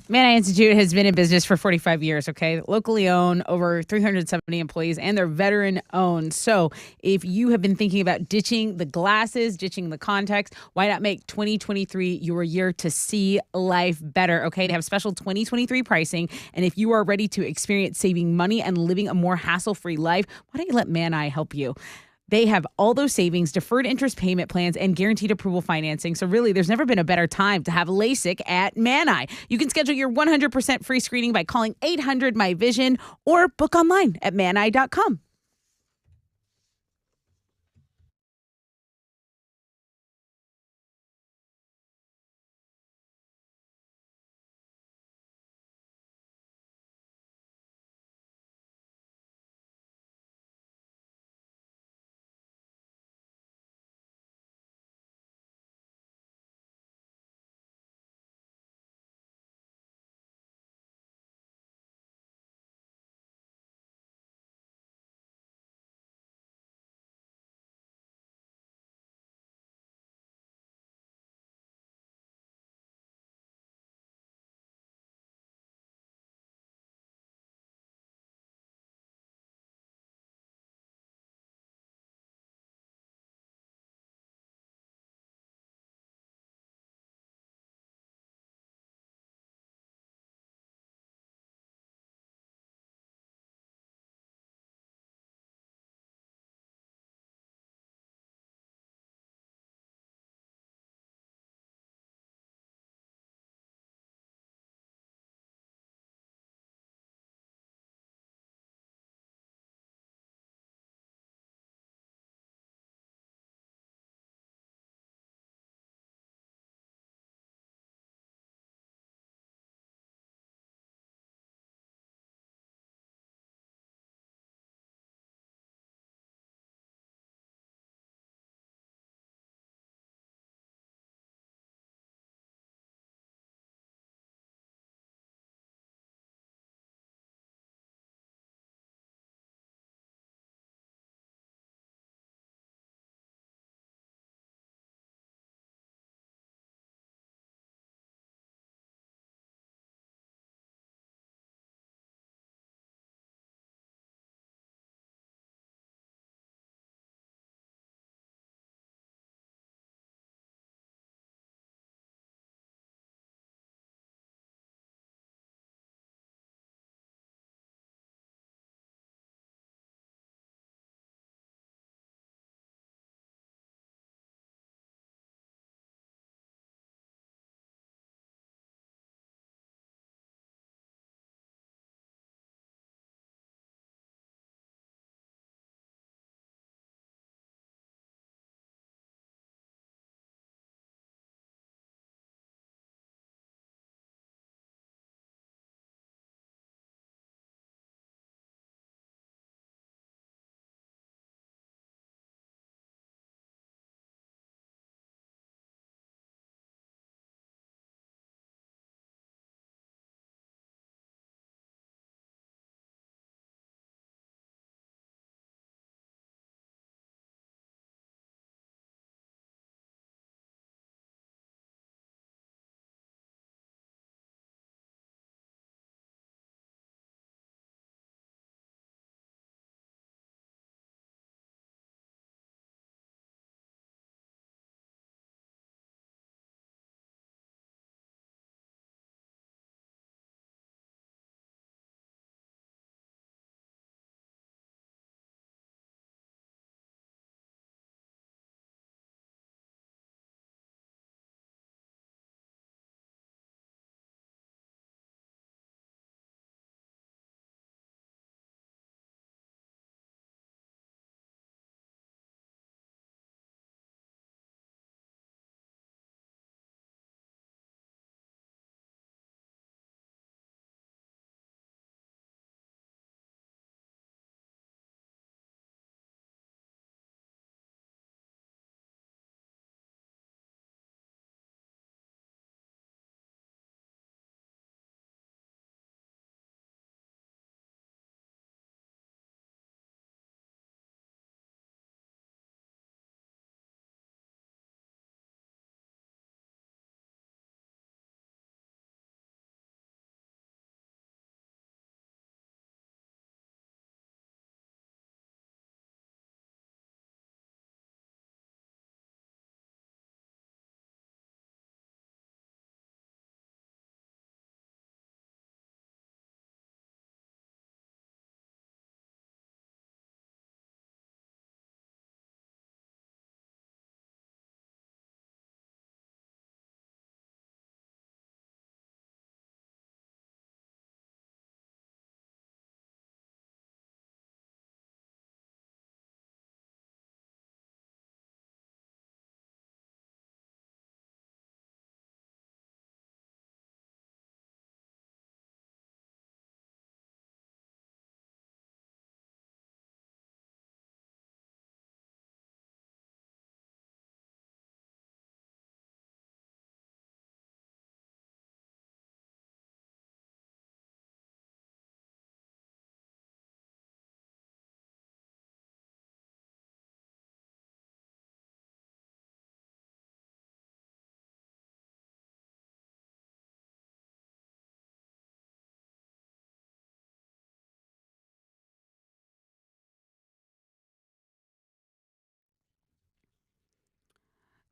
Manna Institute has been in business for 45 years, okay? Locally owned, over 370 employees, and they're veteran owned. So if you have been thinking about ditching the glasses, ditching the contacts, why not make 2023 your year to see life better, okay? They have special 2023 pricing. And if you are ready to experience saving money and living a more hassle-free life, why don't you let Manna help you? They have all those savings, deferred interest payment plans, and guaranteed approval financing. So really, there's never been a better time to have LASIK at Manni. You can schedule your 100% free screening by calling 800-MY-VISION or book online at manni.com.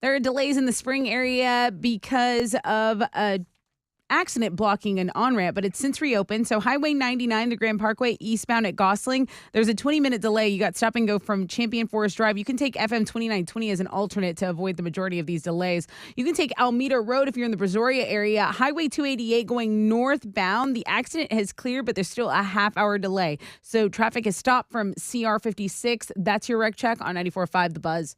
There are delays in the Spring area because of a accident blocking an on-ramp, but it's since reopened. So Highway 99, the Grand Parkway, eastbound at Gosling, there's a 20-minute delay. You got stop and go from Champion Forest Drive. You can take FM 2920 as an alternate to avoid the majority of these delays. You can take Alameda Road if you're in the Brazoria area. Highway 288 going northbound. The accident has cleared, but there's still a half-hour delay. So traffic is stopped from CR 56. That's your wreck check on 94.5 The Buzz.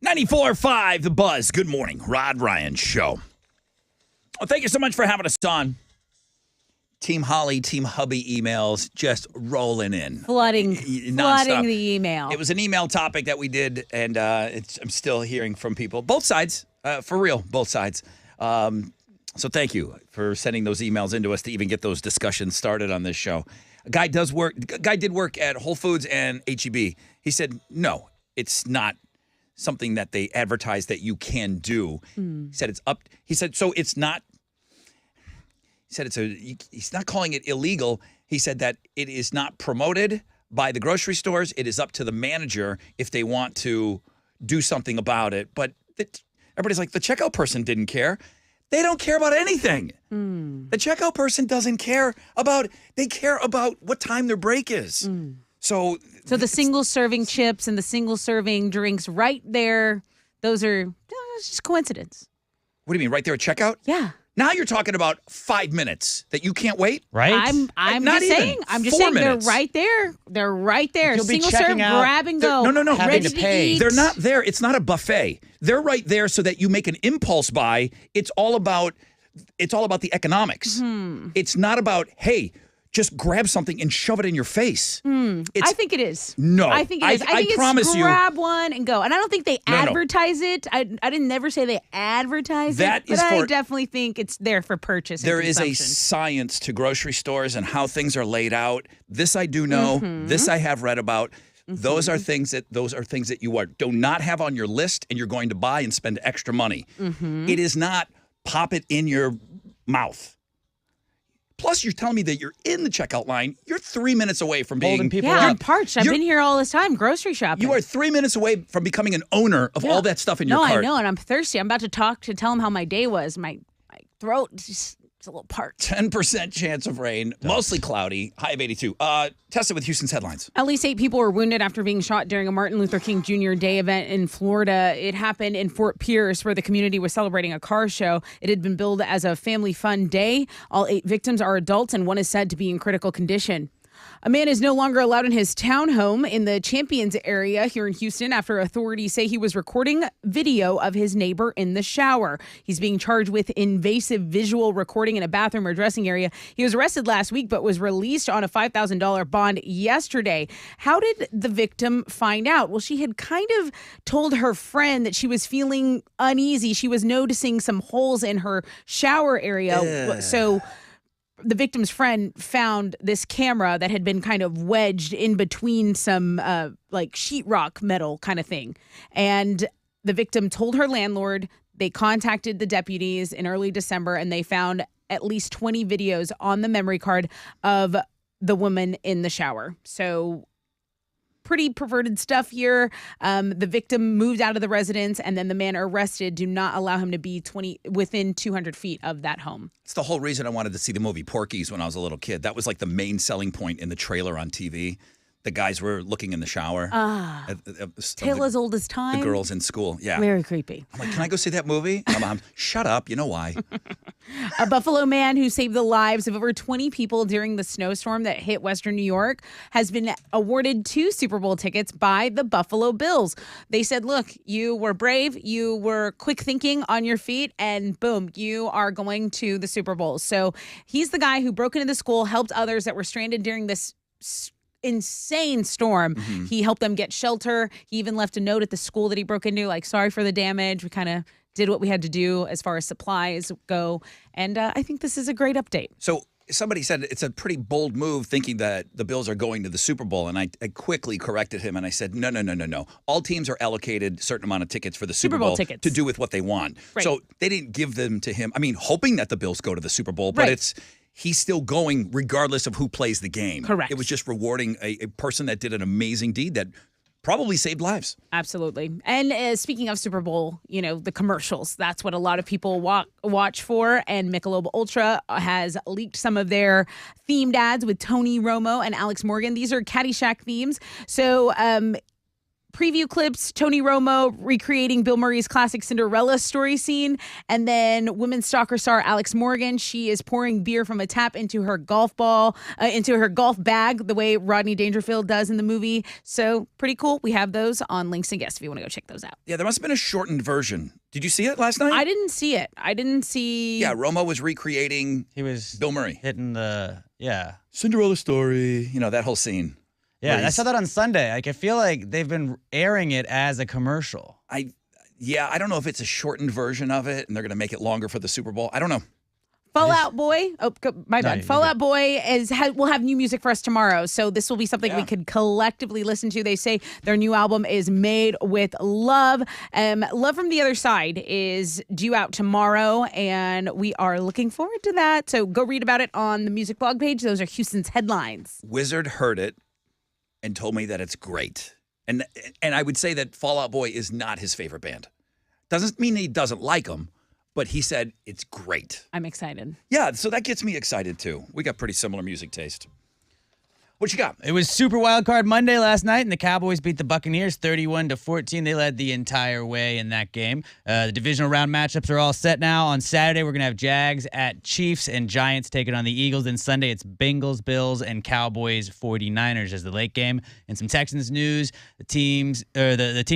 .94.5 The Buzz. Good morning. Rod Ryan Show. Well, thank you so much for having us on. Team Holly, Team Hubby emails just rolling in. Flooding Nonstop. the email. It was an email topic that we did, and I'm still hearing from people. Both sides, for real, both sides. So thank you for sending those emails into us to even get those discussions started on this show. A guy did work at Whole Foods and H-E-B. He said, no, it's not something that they advertise that you can do. He said it's up. He said, so it's not. He said he's not calling it illegal. He said that it is not promoted by the grocery stores. It is up to the manager if they want to do something about it. But everybody's like, the checkout person didn't care. They don't care about anything. The checkout person doesn't care about, they care about what time their break is. So the single serving chips and the single serving drinks right there, those are it's just coincidence. What do you mean, right there at checkout? Yeah. Now you're talking about 5 minutes that you can't wait? Right? I'm Not just even. saying. I'm just 4 saying minutes. they're right there. They're right there. You'll be Single serve, checking out. grab and go. No. Having Ready to pay. eat. They're not there. It's not a buffet. They're right there so that you make an impulse buy. It's all about the economics. It's not about, hey, just grab something and shove it in your face. I think it is. No, I think it is. I think promise it's you. grab one and go. And I don't think they No. advertise it. I didn't never say they advertise That it. But is I for- definitely think it's there for purchase and There is a consumption. science to grocery stores and how things are laid out. This I do know. This I have read about. Those are things that you do not have on your list and you're going to buy and spend extra money. It is not pop it in your mouth. Plus, you're telling me that you're in the checkout line. You're 3 minutes away from being Holding people Yeah, up. I'm parched. I've You're- been here all this time grocery shopping. You are 3 minutes away from becoming an owner of all that stuff in your No, cart. I know, and I'm thirsty. I'm about to tell him how my day was. My throat is it's a little parched. 10% chance of rain, mostly cloudy, high of 82. Test it with Houston's headlines. At least 8 people were wounded after being shot during a Martin Luther King Jr. Day event in Florida. It happened in Fort Pierce, where the community was celebrating a car show. It had been billed as a family fun day. All 8 victims are adults, and one is said to be in critical condition. A man is no longer allowed in his townhome in the Champions area here in Houston after authorities say he was recording video of his neighbor in the shower. He's being charged with invasive visual recording in a bathroom or dressing area. He was arrested last week but was released on a $5,000 bond yesterday. How did the victim find out? Well, she had kind of told her friend that she was feeling uneasy. She was noticing some holes in her shower area. So the victim's friend found this camera that had been kind of wedged in between some like sheetrock metal kind of thing. And the victim told her landlord. They contacted the deputies in early December, and they found at least 20 videos on the memory card of the woman in the shower. So pretty perverted stuff here. The victim moved out of the residence, and then the man arrested do not allow him to be within 200 feet of that home. It's the whole reason I wanted to see the movie Porky's when I was a little kid. That was like the main selling point in the trailer on TV. The guys were looking in the shower. Tale as old as time. The girls in school. Yeah. Very creepy. I'm like, can I go see that movie? My mom, shut up. You know why? A Buffalo man who saved the lives of over 20 people during the snowstorm that hit Western New York has been awarded 2 Super Bowl tickets by the Buffalo Bills. They said, look, you were brave, you were quick thinking on your feet, and boom, you are going to the Super Bowl. So he's the guy who broke into the school, helped others that were stranded during this insane storm. He helped them get shelter. He even left a note at the school that he broke into, like, sorry for the damage. We kind of did what we had to do as far as supplies go. And I think this is a great update. So somebody said it's a pretty bold move thinking that the Bills are going to the Super Bowl. And I quickly corrected him and I said, no. All teams are allocated a certain amount of tickets for the Super Bowl tickets to do with what they want. Right. So they didn't give them to him. I mean, hoping that the Bills go to the Super Bowl, but Right. he's still going regardless of who plays the game. Correct. It was just rewarding a person that did an amazing deed that probably saved lives. Absolutely. And speaking of Super Bowl, the commercials, that's what a lot of people watch for. And Michelob Ultra has leaked some of their themed ads with Tony Romo and Alex Morgan. These are Caddyshack themes. So preview clips, Tony Romo recreating Bill Murray's classic Cinderella story scene. And then women's soccer star Alex Morgan, she is pouring beer from a tap into her golf bag, the way Rodney Dangerfield does in the movie. So pretty cool. We have those on Links and Guests if you want to go check those out. Yeah, there must have been a shortened version. Did you see it last night? I didn't see it. I didn't see. Yeah, Romo was recreating Bill Murray. Hitting the, Cinderella story, that whole scene. Yeah, Where I saw that on Sunday. Like, I feel like they've been airing it as a commercial. I don't know if it's a shortened version of it and they're going to make it longer for the Super Bowl. I don't know. Fallout Boy. Oh, my bad. you're Fallout Boy will have new music for us tomorrow. So this will be something we could collectively listen to. They say their new album is made with love. Love from the Other Side is due out tomorrow, and we are looking forward to that. So go read about it on the music blog page. Those are Houston's headlines. Wizard heard it and told me that it's great. And I would say that Fall Out Boy is not his favorite band. Doesn't mean he doesn't like them, but he said it's great. I'm excited. Yeah, so that gets me excited too. We got pretty similar music taste. What you got? It was Super Wildcard Monday last night, and the Cowboys beat the Buccaneers 31-14. They led the entire way in that game. The divisional round matchups are all set now. On Saturday, we're going to have Jags at Chiefs and Giants taking on the Eagles. Then Sunday, it's Bengals, Bills, and Cowboys 49ers as the late game. And some Texans news: the team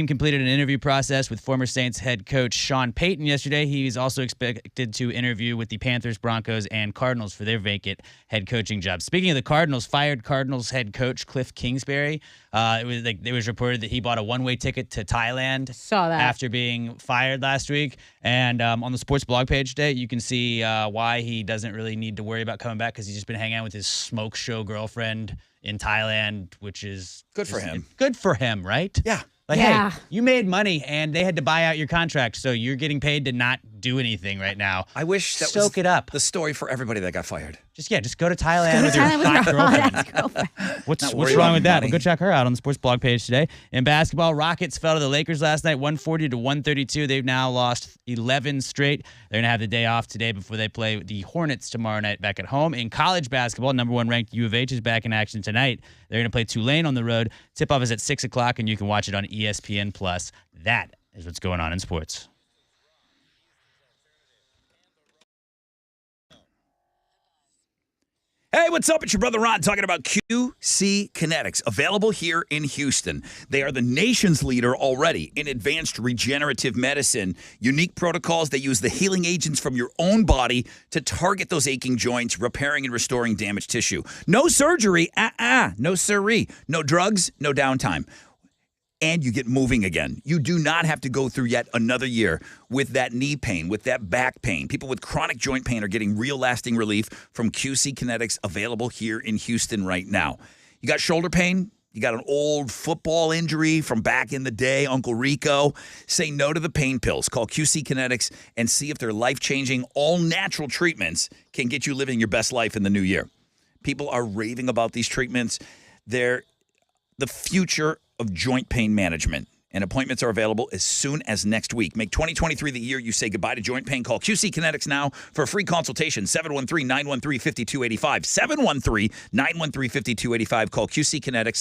completed an interview process with former Saints head coach Sean Payton yesterday. He's also expected to interview with the Panthers, Broncos, and Cardinals for their vacant head coaching jobs. Speaking of the Cardinals, fired Cardinals head coach Cliff Kingsbury. It was reported that he bought a one-way ticket to Thailand. Saw that after being fired last week. And on the sports blog page today, you can see why he doesn't really need to worry about coming back, because he's just been hanging out with his smoke show girlfriend in Thailand, which is good for him. Good for him, right? Yeah. Hey, you made money and they had to buy out your contract, so you're getting paid to not do anything right now. I wish that Soak it up. the story for everybody that got fired. Just go to Thailand with your hot girlfriend. What's wrong with that? Well, go check her out on the sports blog page today. In basketball, Rockets fell to the Lakers last night, 140-132. They've now lost 11 straight. They're going to have the day off today before they play the Hornets tomorrow night back at home. In college basketball, number 1 ranked U of H is back in action tonight. They're going to play Tulane on the road. Tip-off is at 6 o'clock, and you can watch it on ESPN+. That is what's going on in sports. Hey, what's up? It's your brother Ron talking about QC Kinetics, available here in Houston. They are the nation's leader already in advanced regenerative medicine. Unique protocols. They use the healing agents from your own body to target those aching joints, repairing and restoring damaged tissue. No surgery, no siree. No drugs, no downtime. And you get moving again. You do not have to go through yet another year with that knee pain, with that back pain. People with chronic joint pain are getting real lasting relief from QC Kinetics, available here in Houston right now. You got shoulder pain? You got an old football injury from back in the day, Uncle Rico? Say no to the pain pills. Call QC Kinetics and see if their life-changing, all-natural treatments can get you living your best life in the new year. People are raving about these treatments. They're the future of joint pain management, and appointments are available as soon as next week. Make 2023 the year you say goodbye to joint pain. Call QC Kinetics now for a free consultation, 713-913-5285, 713-913-5285. Call QC Kinetics,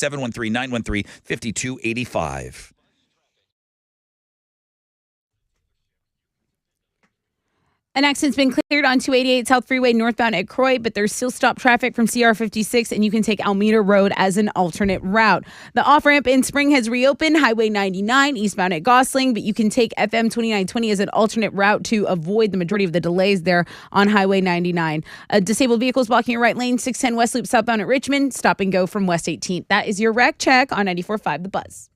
713-913-5285. An accident's been cleared on 288 South Freeway northbound at Croy, but there's still stop traffic from CR 56, and you can take Almeda Road as an alternate route. The off-ramp in Spring has reopened, Highway 99 eastbound at Gosling, but you can take FM 2920 as an alternate route to avoid the majority of the delays there on Highway 99. Disabled vehicles blocking your right lane, 610 West Loop southbound at Richmond, stop and go from West 18th. That is your wreck check on 94.5 The Buzz.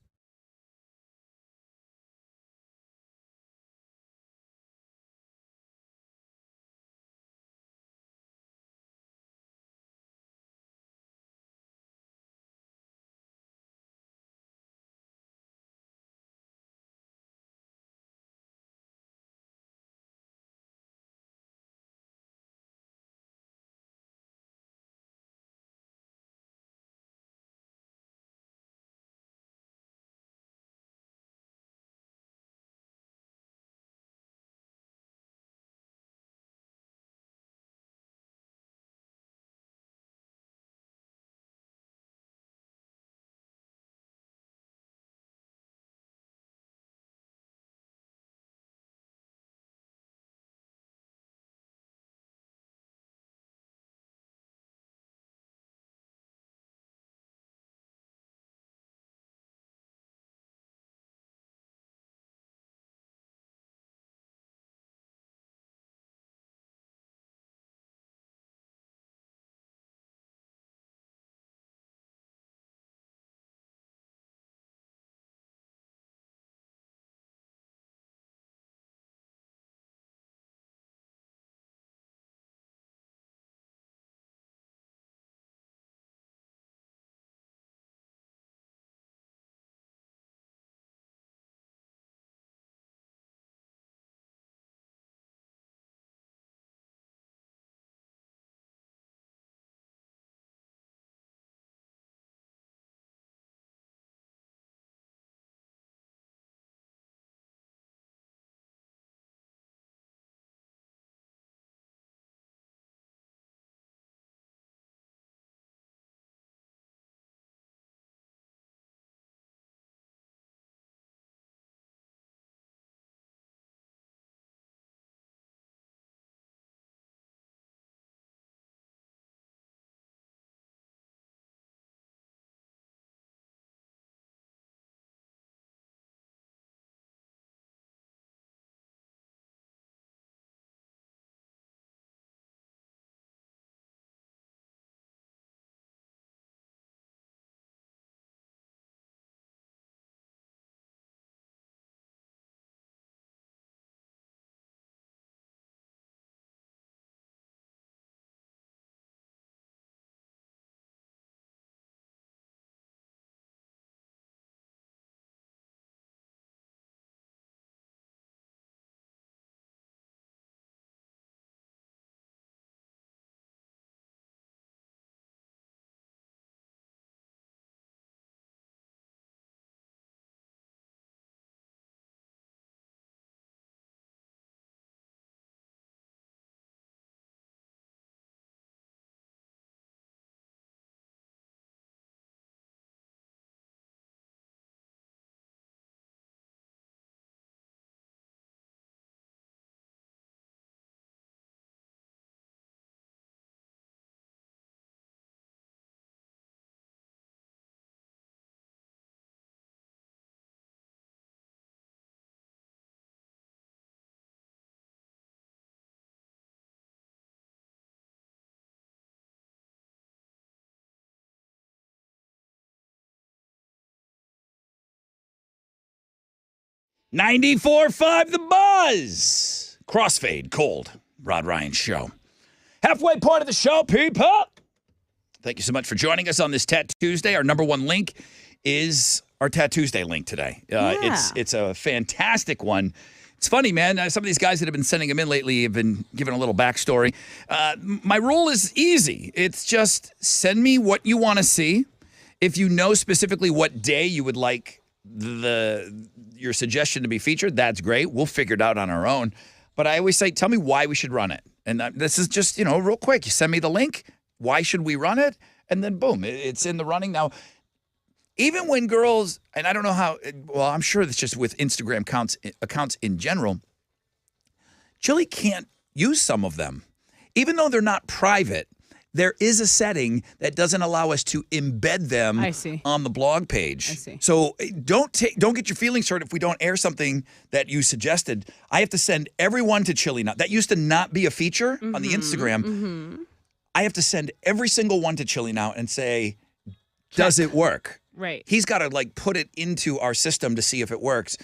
94.5 The Buzz. Crossfade, cold. Rod Ryan Show. Halfway point of the show, people. Thank you so much for joining us on this Tat Tuesday. Our number one link is our Tat Tuesday link today. It's a fantastic one. It's funny, man. Some of these guys that have been sending them in lately have been giving a little backstory. My rule is easy. It's just send me what you want to see. If you know specifically what day you would like your suggestion to be featured, that's great. We'll figure it out on our own. But I always say, tell me why we should run it. And this is just, real quick. You send me the link. Why should we run it? And then boom, it's in the running. Now, even when girls, and I don't know how, well, I'm sure it's just with Instagram accounts in general, Chili can't use some of them. Even though they're not private, there is a setting that doesn't allow us to embed them on the blog page. I see. So don't get your feelings hurt if we don't air something that you suggested. I have to send everyone to Chili now. That used to not be a feature on the Instagram. Mm-hmm. I have to send every single one to Chili now and say, does it work? Right. He's got to put it into our system to see if it works.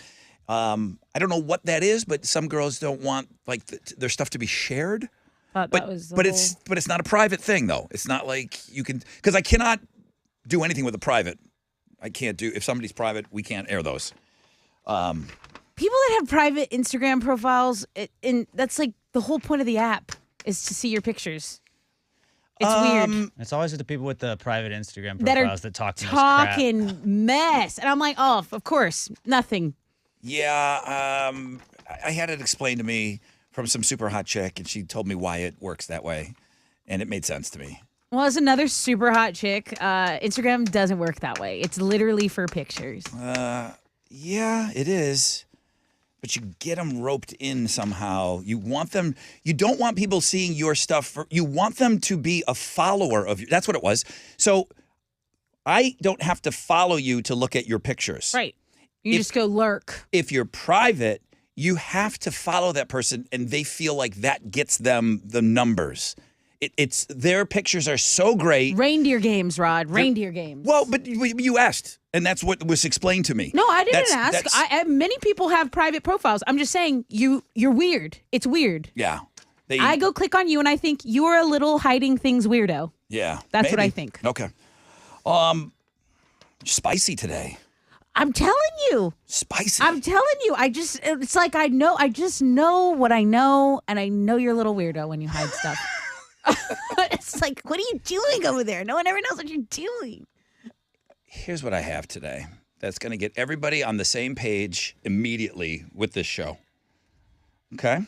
I don't know what that is, but some girls don't want their stuff to be shared. But it's not a private thing though. It's not like you can, because I cannot do anything with a private. I can't do, if somebody's private, we can't air those. People that have private Instagram profiles, and that's like the whole point of the app is to see your pictures. It's weird. It's always the people with the private Instagram profiles that talk talking mess. And I'm like, oh, of course, nothing. Yeah, I had it explained to me from some super hot chick, and she told me why it works that way, and it made sense to me. Well, as another super hot chick, Instagram doesn't work that way. It's literally for pictures. Yeah, it is. But you get them roped in somehow. You don't want people seeing your stuff. You want them to be a follower of you. That's what it was. So I don't have to follow you to look at your pictures. Right. You just go lurk. If you're private, you have to follow that person, and they feel like that gets them the numbers. It's their pictures are so great. Reindeer games, Rod. Reindeer games. Well, but you asked, and that's what was explained to me. No, I didn't ask. Many people have private profiles. I'm just saying you're weird. It's weird. Yeah. I go click on you, and I think you're a little hiding things weirdo. Yeah. That's what I think. Okay. Spicy today. I'm telling you. Spicy. I'm telling you. It's like I just know what I know, and I know you're a little weirdo when you hide stuff. It's like, what are you doing over there? No one ever knows what you're doing. Here's what I have today that's going to get everybody on the same page immediately with this show. Okay?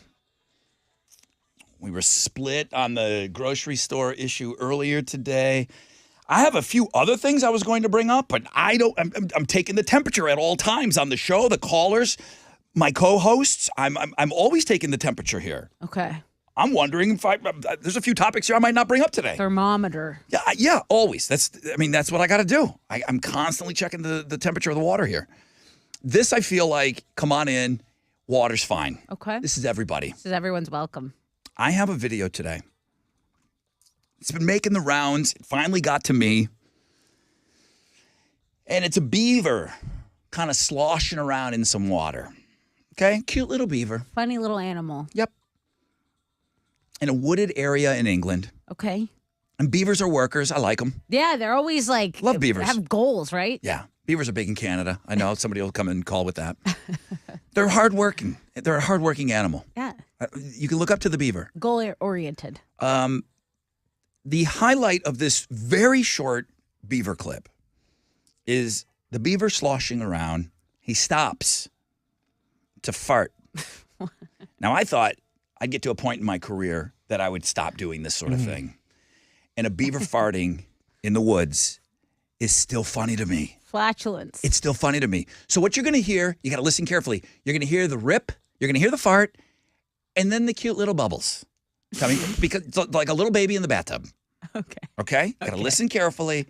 We were split on the grocery store issue earlier today. I have a few other things I was going to bring up, but I'm taking the temperature at all times on the show. The callers, my co-hosts, I'm always taking the temperature here. Okay. I'm wondering if there's a few topics here I might not bring up today. Thermometer. Yeah, always. That's what I got to do. I'm constantly checking the temperature of the water here. This, I feel like, come on in, water's fine. Okay. This is everybody. This is everyone's welcome. I have a video today. It's been making the rounds. It finally got to me. And it's a beaver kind of sloshing around in some water. Okay? Cute little beaver. Funny little animal. Yep. In a wooded area in England. Okay. And beavers are workers. I like them. Yeah, they're always like... Love beavers. Have goals, right? Yeah. Beavers are big in Canada. I know somebody will come and call with that. They're hardworking. They're a hardworking animal. Yeah. You can look up to the beaver. Goal-oriented. The highlight of this very short beaver clip is the beaver sloshing around. He stops to fart. Now, I thought I'd get to a point in my career that I would stop doing this sort of thing. And a beaver farting in the woods is still funny to me. Flatulence. It's still funny to me. So what you're going to hear, you got to listen carefully. You're going to hear the rip, you're going to hear the fart, and then the cute little bubbles coming because it's like a little baby in the bathtub. Okay? Got to listen carefully.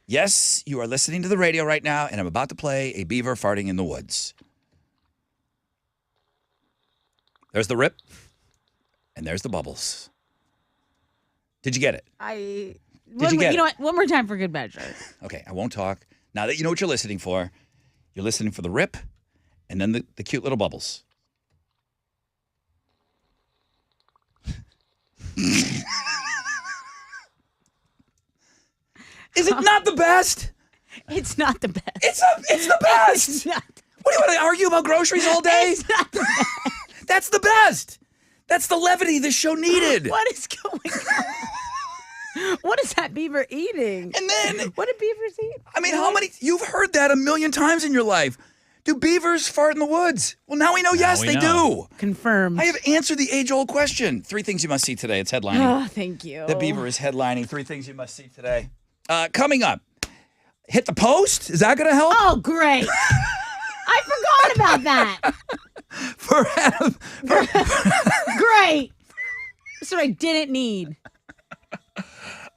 Yes, you are listening to the radio right now, and I'm about to play a beaver farting in the woods. There's the rip, and there's the bubbles. Did you get it? Did you get it? You know what? One more time for good measure. Okay, I won't talk. Now that you know what you're listening for the rip and then the cute little bubbles. Is it not the best? It's not the best. It's the best. It's not. What do you want to argue about groceries all day? It's not the best. That's the best. That's the levity this show needed. What is going on? What is that beaver eating? And then, what do beavers eat? I mean, how many? You've heard that a million times in your life. Do beavers fart in the woods? Well, now we know. Yes, they do. Confirmed. I have answered the age-old question. 3 things you must see today. It's headlining. Oh, thank you. The beaver is headlining. 3 things you must see today. Coming up, hit the post. Is that going to help? Oh, great. I forgot about that. For Adam. Great. That's what I didn't need.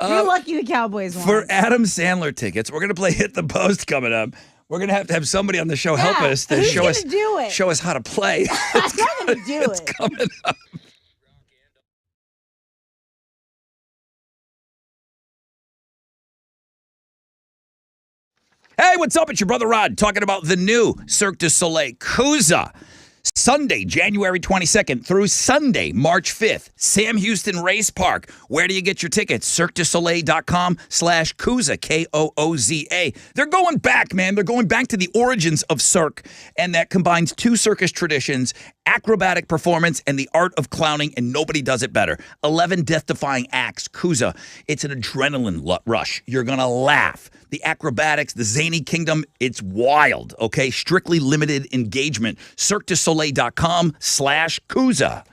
You're lucky the Cowboys won. For Adam Sandler tickets, we're going to play Hit the Post coming up. We're going to have somebody on the show help us to who's show gonna us do it? show us how to play. I'm not going to do It's it. coming up. Hey, what's up? It's your brother Rod talking about the new Cirque du Soleil Cusa. Sunday, January 22nd through Sunday, March 5th, Sam Houston Race Park. Where do you get your tickets? CirqueDuSoleil.com/Cusa, K-O-O-Z-A. They're going back, man. They're going back to the origins of Cirque, and that combines 2 circus traditions, acrobatic performance, and the art of clowning, and nobody does it better. 11 death-defying acts, Cusa. It's an adrenaline rush. You're going to laugh. The acrobatics, the zany kingdom, it's wild, okay? Strictly limited engagement. CirqueDuSoleil.com/Cusa.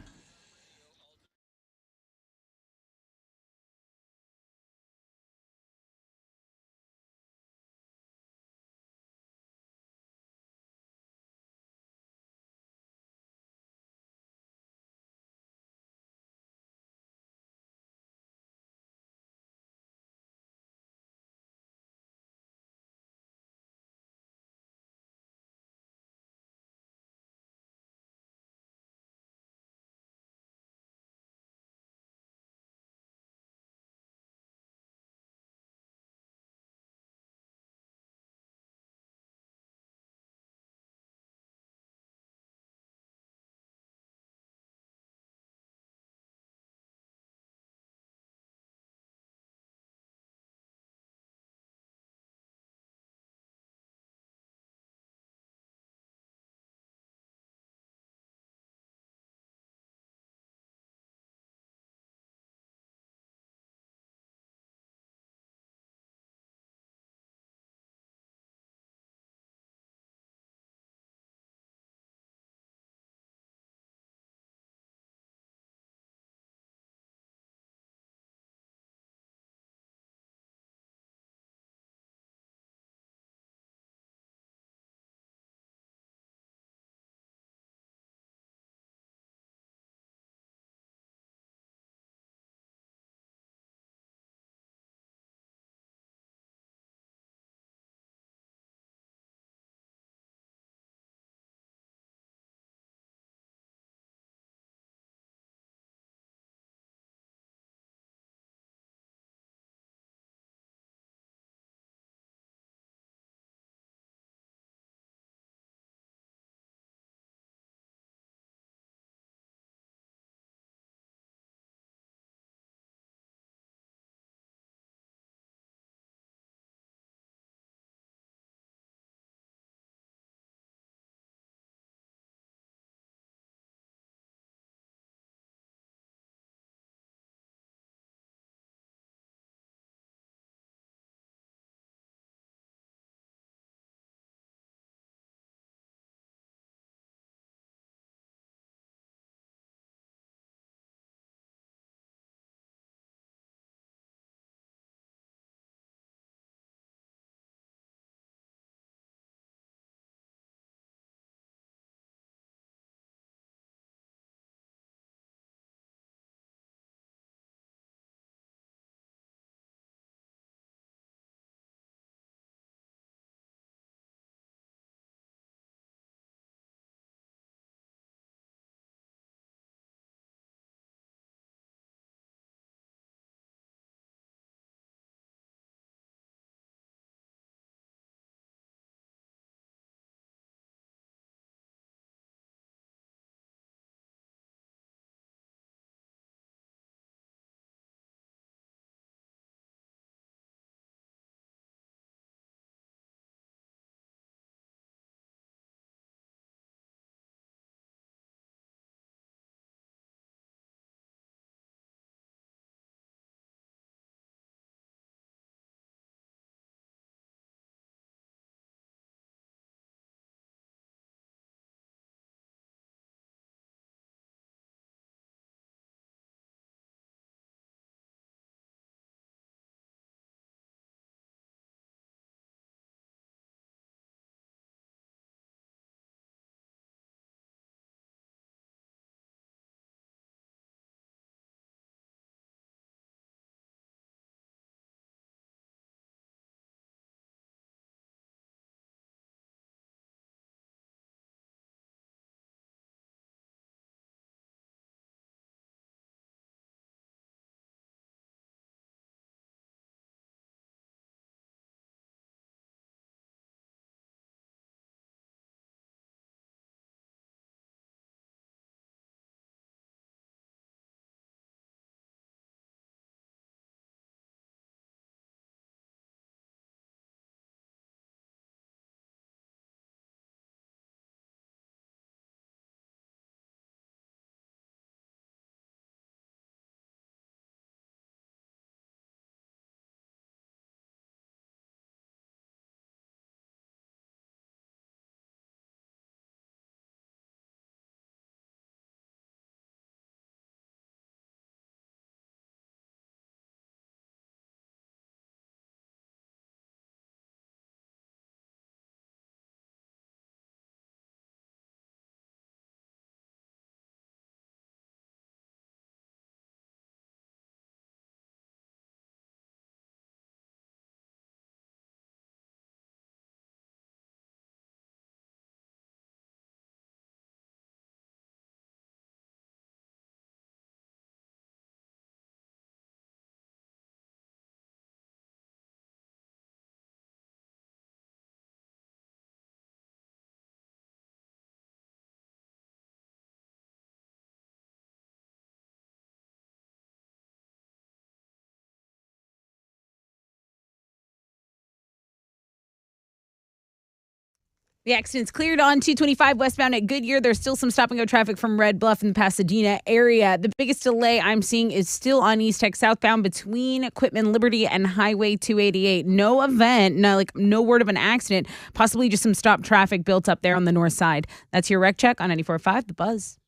The accident's cleared on 225 westbound at Goodyear. There's still some stop and go traffic from Red Bluff in the Pasadena area. The biggest delay I'm seeing is still on East Tech southbound between Quitman Liberty and Highway 288. No event, no word of an accident, possibly just some stop traffic built up there on the north side. That's your wreck check on 94.5 The Buzz.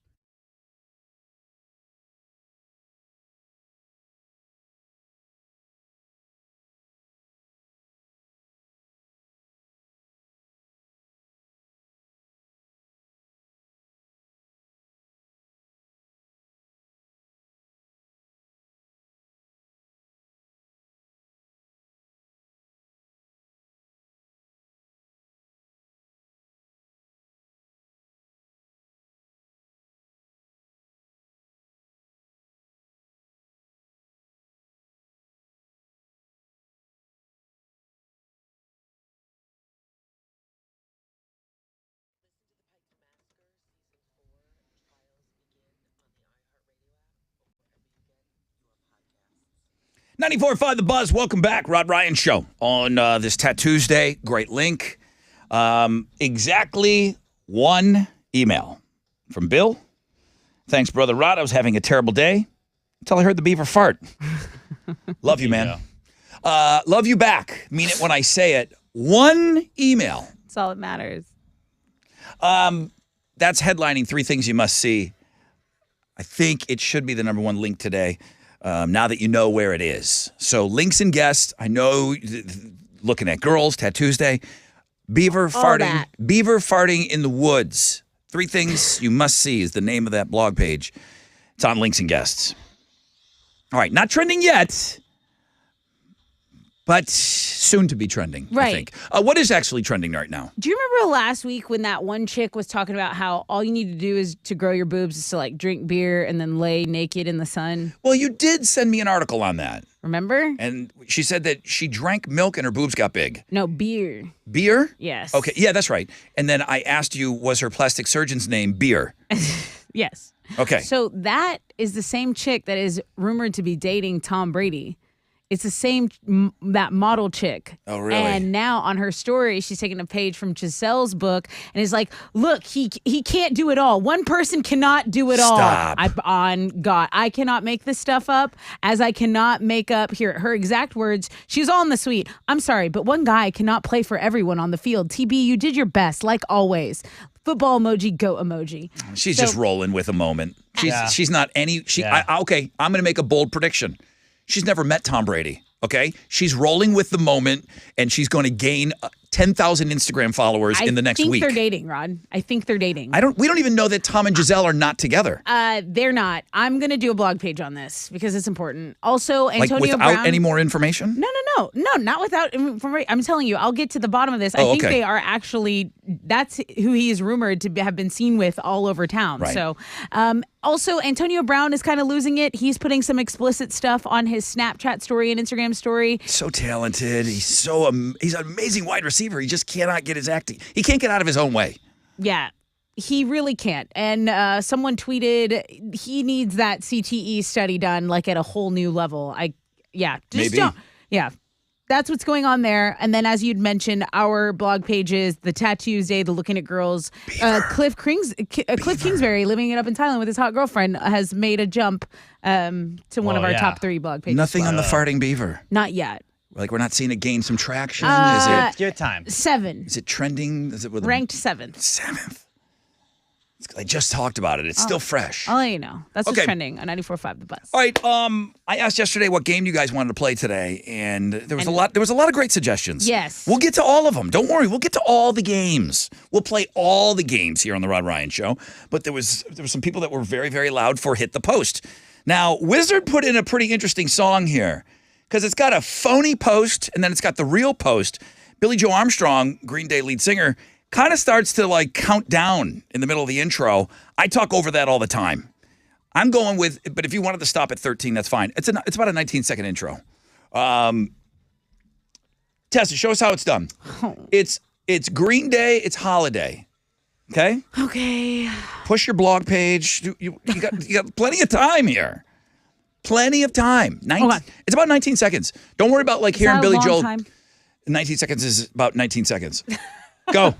.94.5 The Buzz. Welcome back. Rod Ryan Show on this Tattoos Day. Great link. Exactly one email from Bill. Thanks, Brother Rod. I was having a terrible day until I heard the beaver fart. Love you, man. Love you back. Mean it when I say it. One email. That's all that matters. That's headlining 3 things you must see. I think it should be the number 1 link today. Now that you know where it is. So links and guests, I know, looking at girls, Tattoos Day, beaver farting in the woods. 3 things you must see is the name of that blog page. It's on links and guests. All right, not trending yet, but soon to be trending, I think. What is actually trending right now? Do you remember last week when that one chick was talking about how all you need to do is to grow your boobs is to like drink beer and then lay naked in the sun? Well, you did send me an article on that. Remember? And she said that she drank milk and her boobs got big. No, beer. Beer? Yes. Okay, yeah, that's right. And then I asked you, was her plastic surgeon's name Beer? Yes. Okay. So that is the same chick that is rumored to be dating Tom Brady. It's the same, that model chick. Oh, really? And now on her story, she's taking a page from Giselle's book and is like, look, he can't do it all. One person cannot do it all. On God. I cannot make this stuff up, as I cannot make up, here, her exact words. She's all in the suite. I'm sorry, but one guy cannot play for everyone on the field. TB, you did your best, like always. Football emoji, goat emoji. She's just rolling with a moment. She's not any. Okay, I'm going to make a bold prediction. She's never met Tom Brady, okay? She's rolling with the moment, and she's going to gain 10,000 Instagram followers in the next week. I think they're dating, Rod. I think they're dating. We don't even know that Tom and Giselle are not together. They're not. I'm going to do a blog page on this because it's important. Also, Antonio like without Brown, any more information? No, not without information. I'm telling you, I'll get to the bottom of this. I think they are actually, that's who he is rumored to have been seen with all over town. Right. So, also, Antonio Brown is kind of losing it. He's putting some explicit stuff on his Snapchat story and Instagram story. So talented. He's he's an amazing wide receiver. He just cannot get his acting. He can't get out of his own way. Yeah. He really can't. And someone tweeted he needs that CTE study done like at a whole new level. That's what's going on there. And then, as you'd mentioned, our blog pages, the Tattoos Day, the Looking at Girls, Cliff Kingsbury, living it up in Thailand with his hot girlfriend, has made a jump to one of our top 3 blog pages. Nothing on the farting beaver. Not yet. Like, we're not seeing it gain some traction? Give it time. 7. Is it trending? Is it ranked 7th? 7th. I just talked about it. It's still fresh. I'll let you know. That's what's trending on 94.5 The Buzz. All right. I asked yesterday what game you guys wanted to play today, and there was a lot of great suggestions. Yes. We'll get to all of them. Don't worry. We'll get to all the games. We'll play all the games here on the Rod Ryan Show. But there was some people that were very, very loud for Hit the Post. Now, Wizard put in a pretty interesting song here because it's got a phony post and then it's got the real post. Billy Joe Armstrong, Green Day lead singer, kind of starts to like count down in the middle of the intro. I talk over that all the time. I'm going with, but if you wanted to stop at 13, that's fine. It's about a 19-second intro. Tessa, show us how it's done. It's Green Day, it's Holiday. Okay? Okay. Push your blog page. You got plenty of time here. Plenty of time. It's about 19 seconds. Don't worry about like hearing Billy Joel. 19 seconds is about 19 seconds. Go.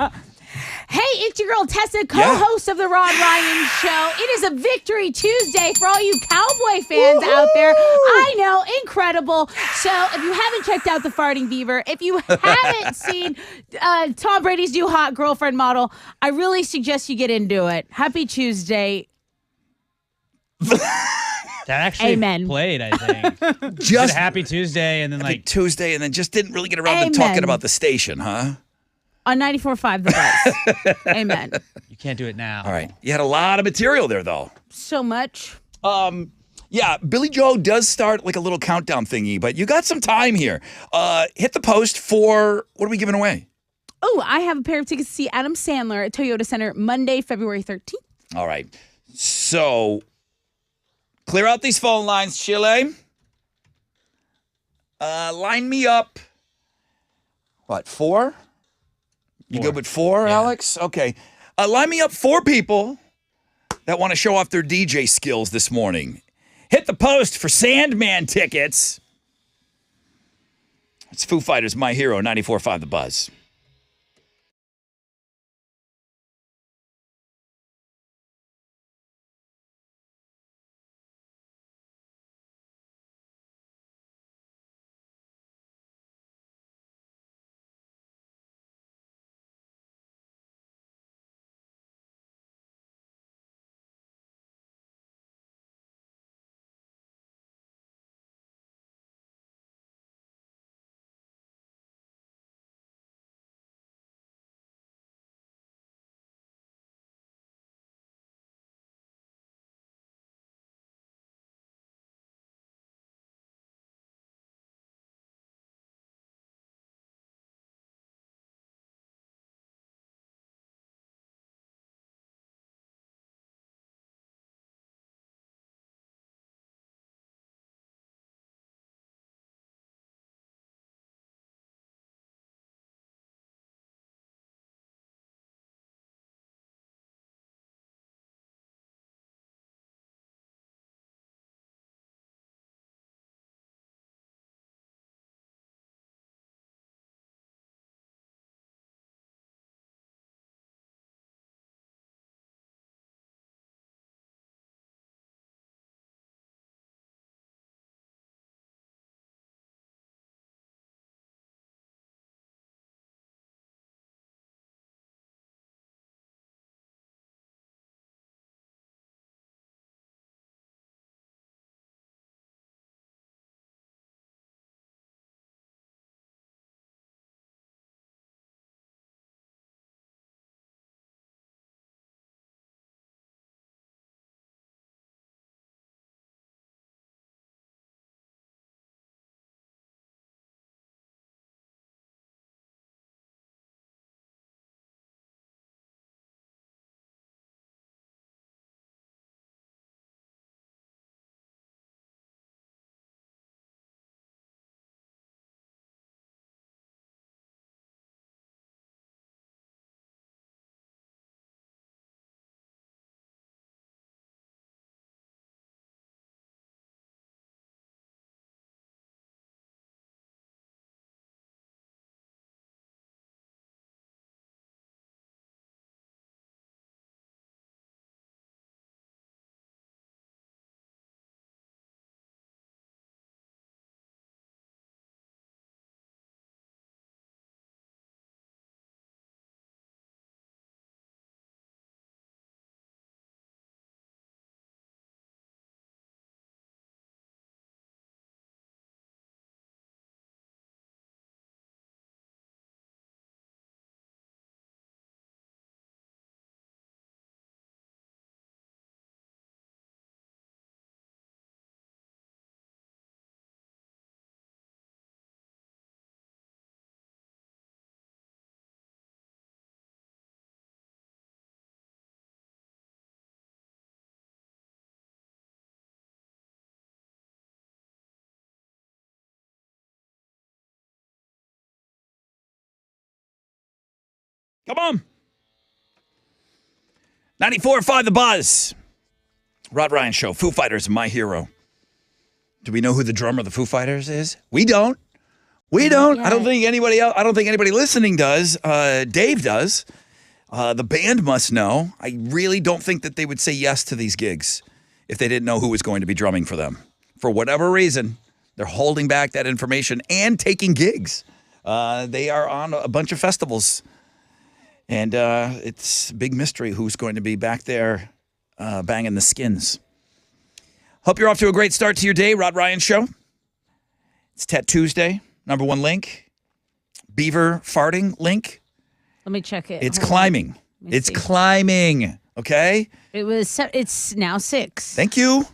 Hey, it's your girl Tessa, co-host of the Rod Ryan Show. It is a Victory Tuesday for all you Cowboy fans out there. I know, incredible. So if you haven't checked out The Farting Beaver, if you haven't seen Tom Brady's new hot girlfriend model, I really suggest you get into it. Happy Tuesday. That actually Amen. played, I think. Just Happy Tuesday, and then like Tuesday, and then just didn't really get around to Amen. talking about the station, huh? On 94.5 The Buzz. Amen. you can't do it now. All right. You had a lot of material there, though. So much. Yeah, Billy Joe does start like a little countdown thingy, but you got some time here. Hit the post for, what are we giving away? Oh, I have a pair of tickets to see Adam Sandler at Toyota Center Monday, February 13th. All right. So, clear out these phone lines, Chile. Line me up. What, 4? You good with 4, Alex? Okay. Line me up 4 people that want to show off their DJ skills this morning. Hit the post for Sandman tickets. It's Foo Fighters, My Hero, 94.5 The Buzz. Come on. 94.5 The Buzz. Rod Ryan Show. Foo Fighters, My Hero. Do we know who the drummer of the Foo Fighters is? We don't. We don't. I don't think anybody else. I don't think anybody listening does. Dave does. The band must know. I really don't think that they would say yes to these gigs if they didn't know who was going to be drumming for them. For whatever reason, they're holding back that information and taking gigs. They are on a bunch of festivals, and it's a big mystery who's going to be back there banging the skins. Hope you're off to a great start to your day. Rod Ryan Show. It's Tat Tuesday. Number one link. Beaver farting link. Let me check it. It's Hold on. climbing. Let me It's see. climbing. Okay? It's now 6. Thank you.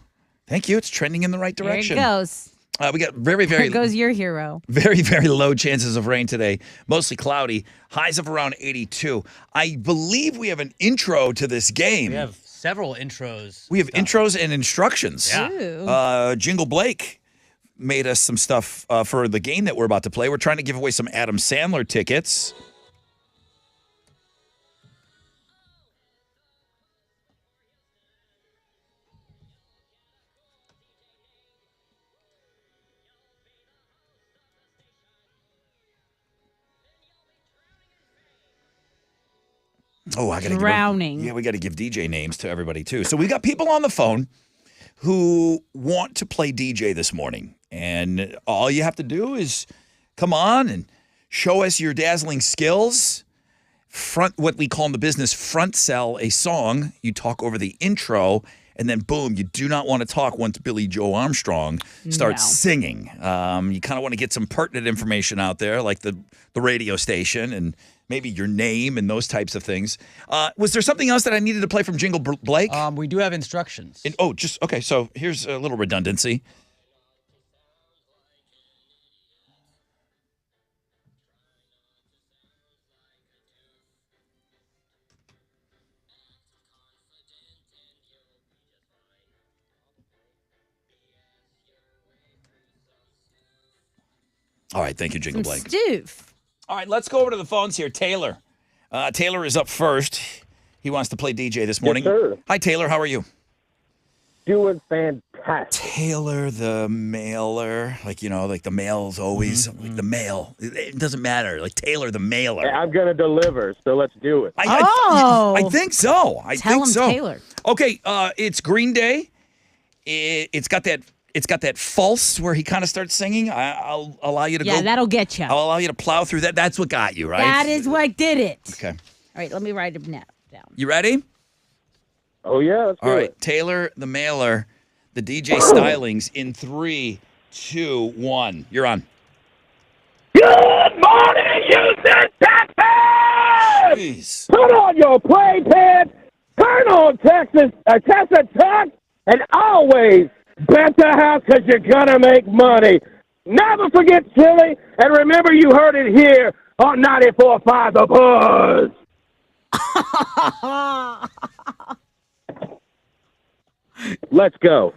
Thank you. It's trending in the right There direction. it goes. We got very, There very, goes your hero. very, very low chances of rain today. Mostly cloudy. Highs of around 82. I believe we have an intro to this game. We have several intros. We have intros and instructions. Yeah. Ooh. Jingle Blake made us some stuff for the game that we're about to play. We're trying to give away some Adam Sandler tickets. Oh, I gotta Drowning. we got to give DJ names to everybody too. So we got people on the phone who want to play DJ this morning, and all you have to do is come on and show us your dazzling skills. Front what we call in the business front sell a song. You talk over the intro, and then boom, you do not want to talk once Billy Joe Armstrong starts No. singing. You kind of want to get some pertinent information out there, like the radio station and maybe your name and those types of things. Was there something else that I needed to play from Jingle Blake? We do have instructions. Okay. So here's a little redundancy. All right, thank you, Jingle Some Blake. stoof. All right, let's go over to the phones here. Taylor. Taylor is up first. He wants to play DJ this morning. sir. Hi, Taylor. How are you? Doing fantastic. Taylor the mailer. Like the mail's always like the mail. It doesn't matter. Like Taylor the mailer. I'm going to deliver, so let's do it. I think so. I Tell think him so. Taylor. Okay, it's Green Day. It's got that false where he kind of starts singing. I'll allow you to go. Yeah, that'll get you. I'll allow you to plow through that. That's what got you, right? That is what did it. Okay. All right, let me write it down. You ready? Oh, yeah, let's do All it. right, Taylor the mailer, the DJ stylings in 3, 2, 1. You're on. Good morning, Houston Texans! Jeez. Put on your play pants, turn on Texas Talk, and always bet the house because you're going to make money. Never forget Chili, and remember you heard it here on 94.5 The Buzz. Let's go.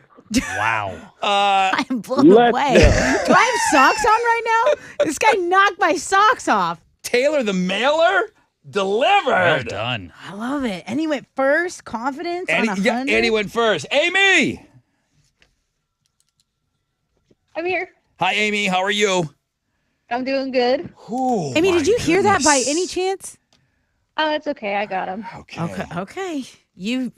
Wow. I'm blown Let's away. go. Do I have socks on right now? This guy knocked my socks off. Taylor the mailer delivered. Well done. I love it. And he went first, confidence on 100. And he went first. Amy. I'm here. Hi, Amy. How are you? I'm doing good. Oh, Amy, my did you hear that by goodness. any chance? Oh, it's okay. I got him. Okay. You.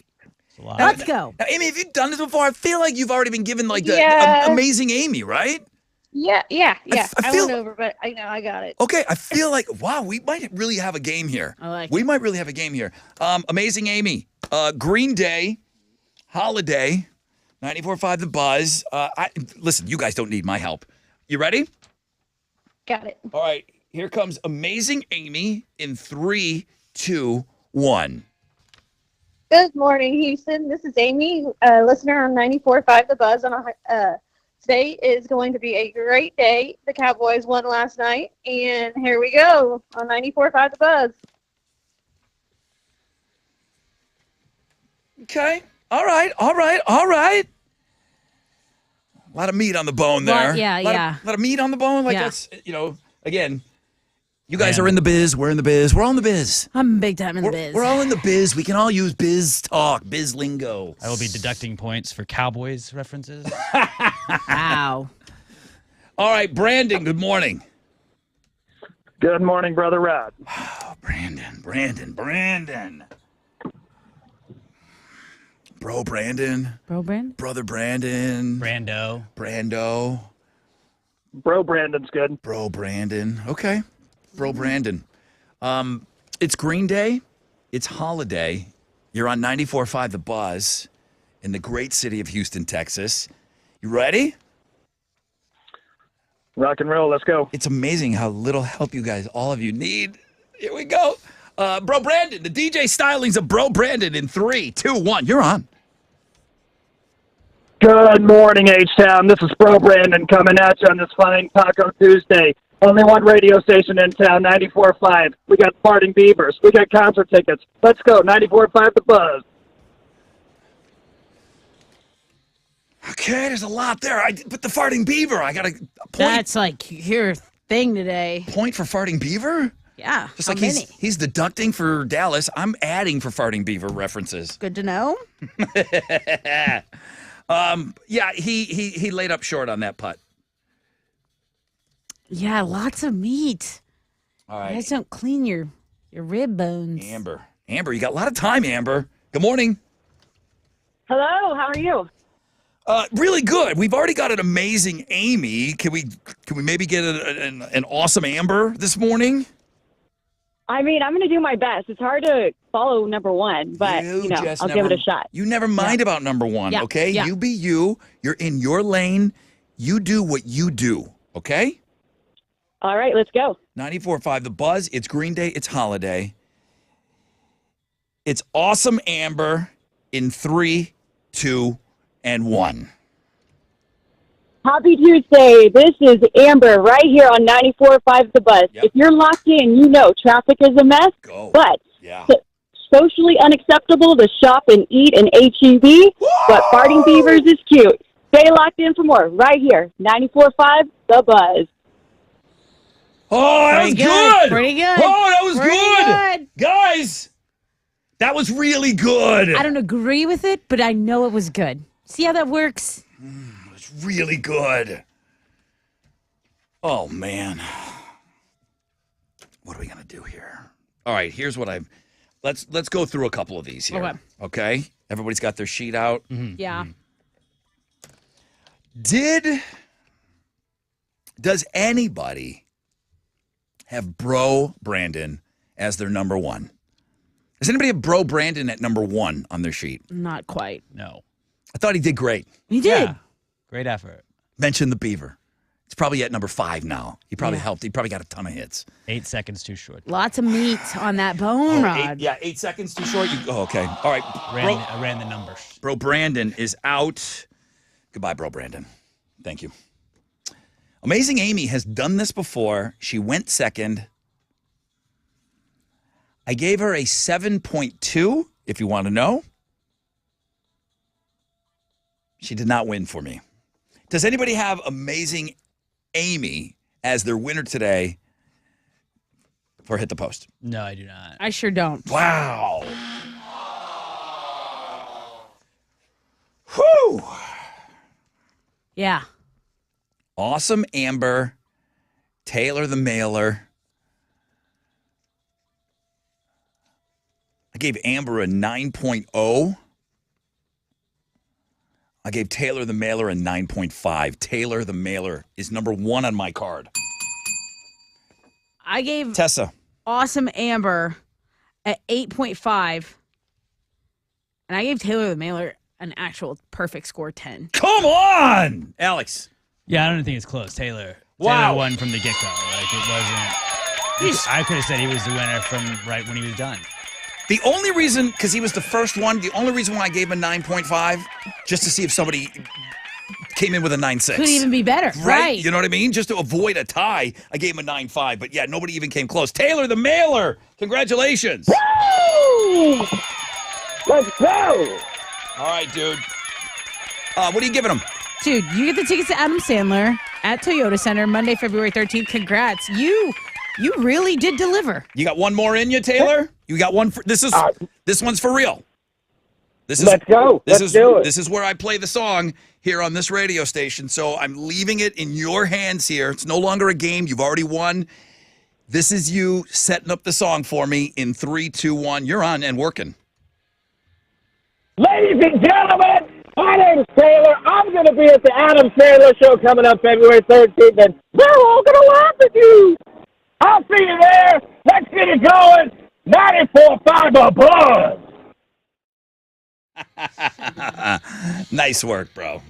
Wow. Let's go. Now, Amy, have you done this before? I feel like you've already been given like the Yeah. amazing Amy, right? Yeah. I I feel- went over, but I know I got it. Okay, I feel like, wow, we might really have a game here. I like We might really have a game here. Amazing Amy. Green Day, Holiday, 94.5 The Buzz. Listen, you guys don't need my help. You ready? Got it. All right, here comes Amazing Amy in 3, 2, 1. Good morning, Houston. This is Amy, listener on 94.5 The Buzz. Today is going to be a great day. The Cowboys won last night, and here we go on 94.5 The Buzz. Okay. All right. A lot of meat on the bone there. Well, yeah, A lot of meat on the bone. Like Yeah. that's, again, you guys are in the biz. We're in the biz. We're all in the biz. I'm big time in the biz. We're all in the biz. We can all use biz talk, biz lingo. I will be deducting points for Cowboys references. Wow. All right, Brandon, good morning. Good morning, Brother Rod. Oh, Brandon. Brandon. Bro Brandon. Bro Brandon? Brother Brandon. Brando. Bro, Brandon's good. Bro Brandon. Okay. Bro Brandon. It's Green Day. It's holiday. You're on 94.5 The Buzz in the great city of Houston, Texas. You ready? Rock and roll. Let's go. It's amazing how little help you guys, all of you, need. Here we go. Bro Brandon, the DJ stylings of Bro Brandon in 3, 2, 1. You're on. Good morning, H-Town. This is Bro Brandon coming at you on this fine Taco Tuesday. Only one radio station in town, 94.5. We got Farting Beavers. We got concert tickets. Let's go, 94.5 The Buzz. Okay, there's a lot there. But the Farting Beaver, I got a point. That's like your thing today. Point for Farting Beaver? Yeah. Just how like many? he's deducting for Dallas. I'm adding for Farting Beaver references. Good to know. Yeah, he laid up short on that putt. Yeah, lots of meat. All You right. guys don't clean your rib bones. Amber, you got a lot of time, Amber. Good morning. Hello, how are you? Really good. We've already got an amazing Amy. Can we maybe get an awesome Amber this morning? I mean, I'm going to do my best. It's hard to follow number one, but, I'll give it a shot. You never mind about number one, Yeah, okay? yeah. You be you. You're in your lane. You do what you do, okay? All right, let's go. 94.5 The Buzz. It's Green Day. It's holiday. It's awesome Amber in 3, 2, and 1. Happy Tuesday. This is Amber right here on 94.5 The Buzz. Yep. If you're locked in, traffic is a mess, Go. but Yeah. socially unacceptable to shop and eat in HEB, but Farting Beavers is cute. Stay locked in for more right here, 94.5 The Buzz. Oh, that was good. Pretty good. Oh, that was Pretty good. Guys, that was really good. I don't agree with it, but I know it was good. See how that works? It's really good. Oh, man. What are we going to do here? All right, here's what let's go through a couple of these here. Okay? Everybody's got their sheet out. Yeah. Does anybody have Bro Brandon as their number one? Does anybody have Bro Brandon at number 1 on their sheet? Not quite. No. I thought he did great. He did. Yeah. Great effort. Mention the Beaver. It's probably at number 5 now. He probably helped. He probably got a ton of hits. 8 seconds too short. Lots of meat on that bone rod. 8 seconds too short. Okay. All right. I ran the numbers. Bro Brandon is out. Goodbye, Bro Brandon. Thank you. Amazing Amy has done this before. She went second. I gave her a 7.2, if you want to know. She did not win for me. Does anybody have Amazing Amy as their winner today for Hit the Post? No, I do not. I sure don't. Wow. Whew. Yeah. Awesome Amber, Taylor the Mailer. I gave Amber a 9.0. I gave Taylor the Mailer a 9.5. Taylor the Mailer is number 1 on my card. I gave Tessa. Awesome Amber at 8.5. And I gave Taylor the Mailer an actual perfect score 10. Come on, Alex. Yeah, I don't think it's close. Taylor Wow. won from the get-go. Like, it wasn't... I could have said he was the winner from right when he was done. The only reason, because he was the first one, the only reason why I gave him a 9.5, just to see if somebody came in with a 9.6. Could even be better. Right. You know what I mean? Just to avoid a tie, I gave him a 9.5. But yeah, nobody even came close. Taylor the Mailer, congratulations. Woo! Let's go! All right, dude. What are you giving him? Dude, you get the tickets to Adam Sandler at Toyota Center Monday, February 13th. Congrats. You really did deliver. You got one more in you, Taylor? You got one for this one's for real. Let's go. Let's do it. This is where I play the song here on this radio station. So I'm leaving it in your hands here. It's no longer a game. You've already won. This is you setting up the song for me in 3, 2, 1. You're on and working. Ladies and gentlemen, my name's Taylor. I'm going to be at the Adam Sandler Show coming up February 13th, and we're all going to laugh at you. I'll see you there. Let's get it going. 94.5 The Buzz. Nice work, bro.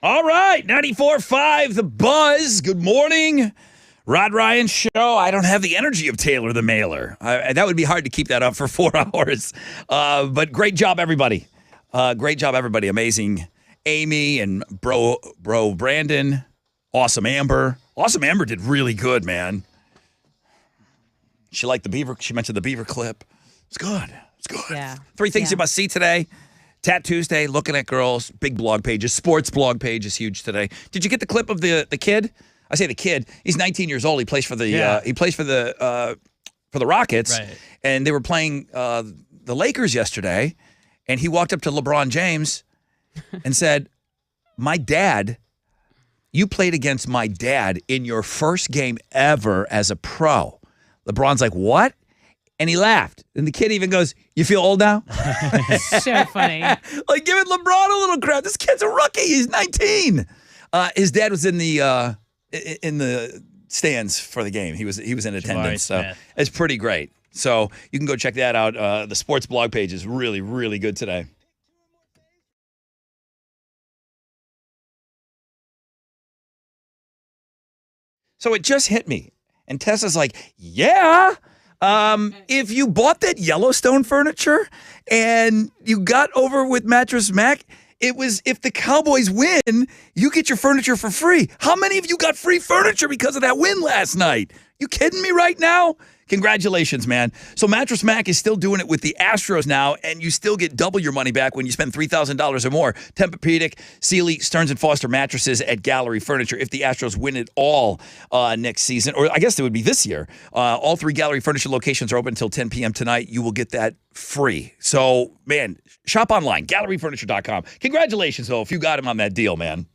All right, 94.5 The Buzz. Good morning. Rod Ryan Show. I don't have the energy of Taylor the Mailer. That would be hard to keep that up for 4 hours. But great job, everybody. Great job, everybody. Amazing. Amy and bro Brandon. Awesome Amber. Awesome Amber did really good, man. She liked the Beaver. She mentioned the Beaver clip. It's good. It's good. Yeah. 3 things you must see today. Tat Tuesday, looking at girls, big blog pages. Sports blog page is huge today. Did you get the clip of the kid? I say the kid. He's 19 years old. He plays for the Rockets, Right. and they were playing the Lakers yesterday. And he walked up to LeBron James and said, "My dad, you played against my dad in your first game ever as a pro." LeBron's like, "What?" And he laughed. And the kid even goes, "You feel old now?" So funny. Like giving LeBron a little credit. This kid's a rookie. He's 19. His dad was in the stands for the game. He was in attendance, so Smith. it's pretty great. So you can go check that out. The sports blog page is really, really good today. So it just hit me, and Tessa's like, "Yeah, if you bought that Yellowstone furniture and you got over with Mattress Mac, it was if the Cowboys win, you get your furniture for free. How many of you got free furniture because of that win last night? You kidding me right now? Congratulations, man. So Mattress Mac is still doing it with the Astros now, and you still get double your money back when you spend $3,000 or more. Tempur-Pedic, Sealy, Stearns & Foster mattresses at Gallery Furniture. If the Astros win it all next season, or I guess it would be this year, all 3 Gallery Furniture locations are open until 10 p.m. tonight. You will get that free. So, man, shop online, galleryfurniture.com. Congratulations, though, if you got him on that deal, man.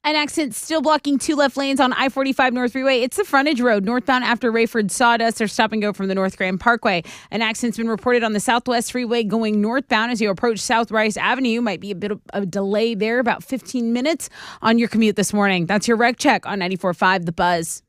An accident still blocking 2 left lanes on I-45 North Freeway. It's the frontage road northbound after Rayford Sawdust. They're stop and go from the North Grand Parkway. An accident's been reported on the Southwest Freeway going northbound as you approach South Rice Avenue. Might be a bit of a delay there, about 15 minutes on your commute this morning. That's your wreck check on 94.5 The Buzz.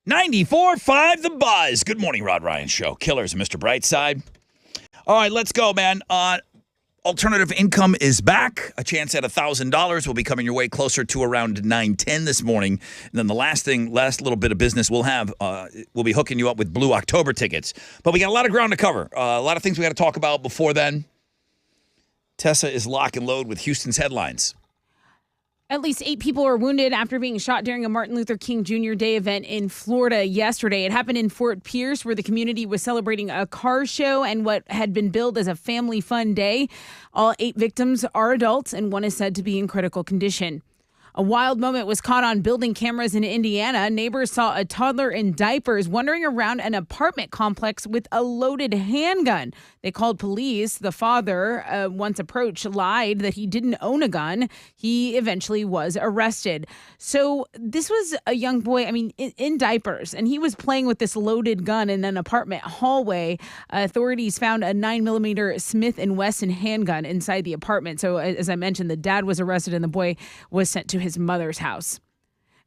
.94.5 The Buzz. Good morning, Rod Ryan Show. Killers, Mr. Brightside. All right, let's go, man. Alternative income is back. A chance at $1,000 will be coming your way closer to around 9:10 this morning. And then the last little bit of business we'll have, we'll be hooking you up with Blue October tickets. But we got a lot of ground to cover. A lot of things we got to talk about before then. Tessa is lock and load with Houston's headlines. At least 8 people were wounded after being shot during a Martin Luther King Jr. Day event in Florida yesterday. It happened in Fort Pierce, where the community was celebrating a car show and what had been billed as a family fun day. All 8 victims are adults, and one is said to be in critical condition. A wild moment was caught on building cameras in Indiana. Neighbors saw a toddler in diapers wandering around an apartment complex with a loaded handgun. They called police. The father, once approached, lied that he didn't own a gun. He eventually was arrested. So this was a young boy, in diapers, and he was playing with this loaded gun in an apartment hallway. Authorities found a 9mm Smith & Wesson handgun inside the apartment. So as I mentioned, the dad was arrested and the boy was sent to his mother's house.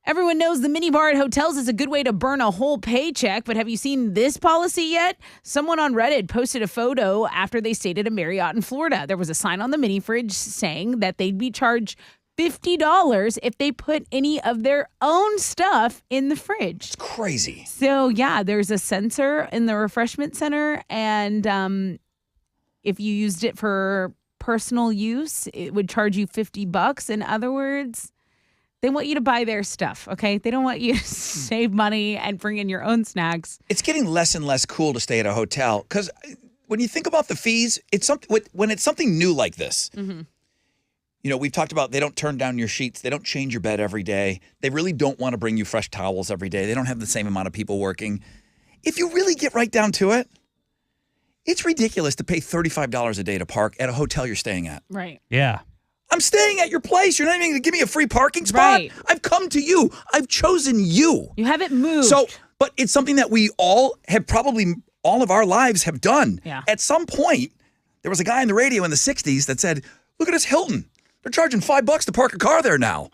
Everyone knows the minibar at hotels is a good way to burn a whole paycheck, but have you seen this policy yet? Someone on Reddit posted a photo after they stayed at a Marriott in Florida. There was a sign on the mini fridge saying that they'd be charged $50 if they put any of their own stuff in the fridge. It's crazy. So, yeah, there's a sensor in the refreshment center, and if you used it for personal use, it would charge you $50. In other words, they want you to buy their stuff, okay? They don't want you to save money and bring in your own snacks. It's getting less and less cool to stay at a hotel because when you think about the fees, when it's something new like this. Mm-hmm. We've talked about they don't turn down your sheets. They don't change your bed every day. They really don't want to bring you fresh towels every day. They don't have the same amount of people working. If you really get right down to it, it's ridiculous to pay $35 a day to park at a hotel you're staying at. Right. Yeah. I'm staying at your place. You're not even going to give me a free parking spot? Right. I've come to you. I've chosen you. You haven't moved. So, but it's something that we all have probably all of our lives have done. Yeah. At some point, there was a guy on the radio in the 60s that said, look at this Hilton. They're charging $5 to park a car there now.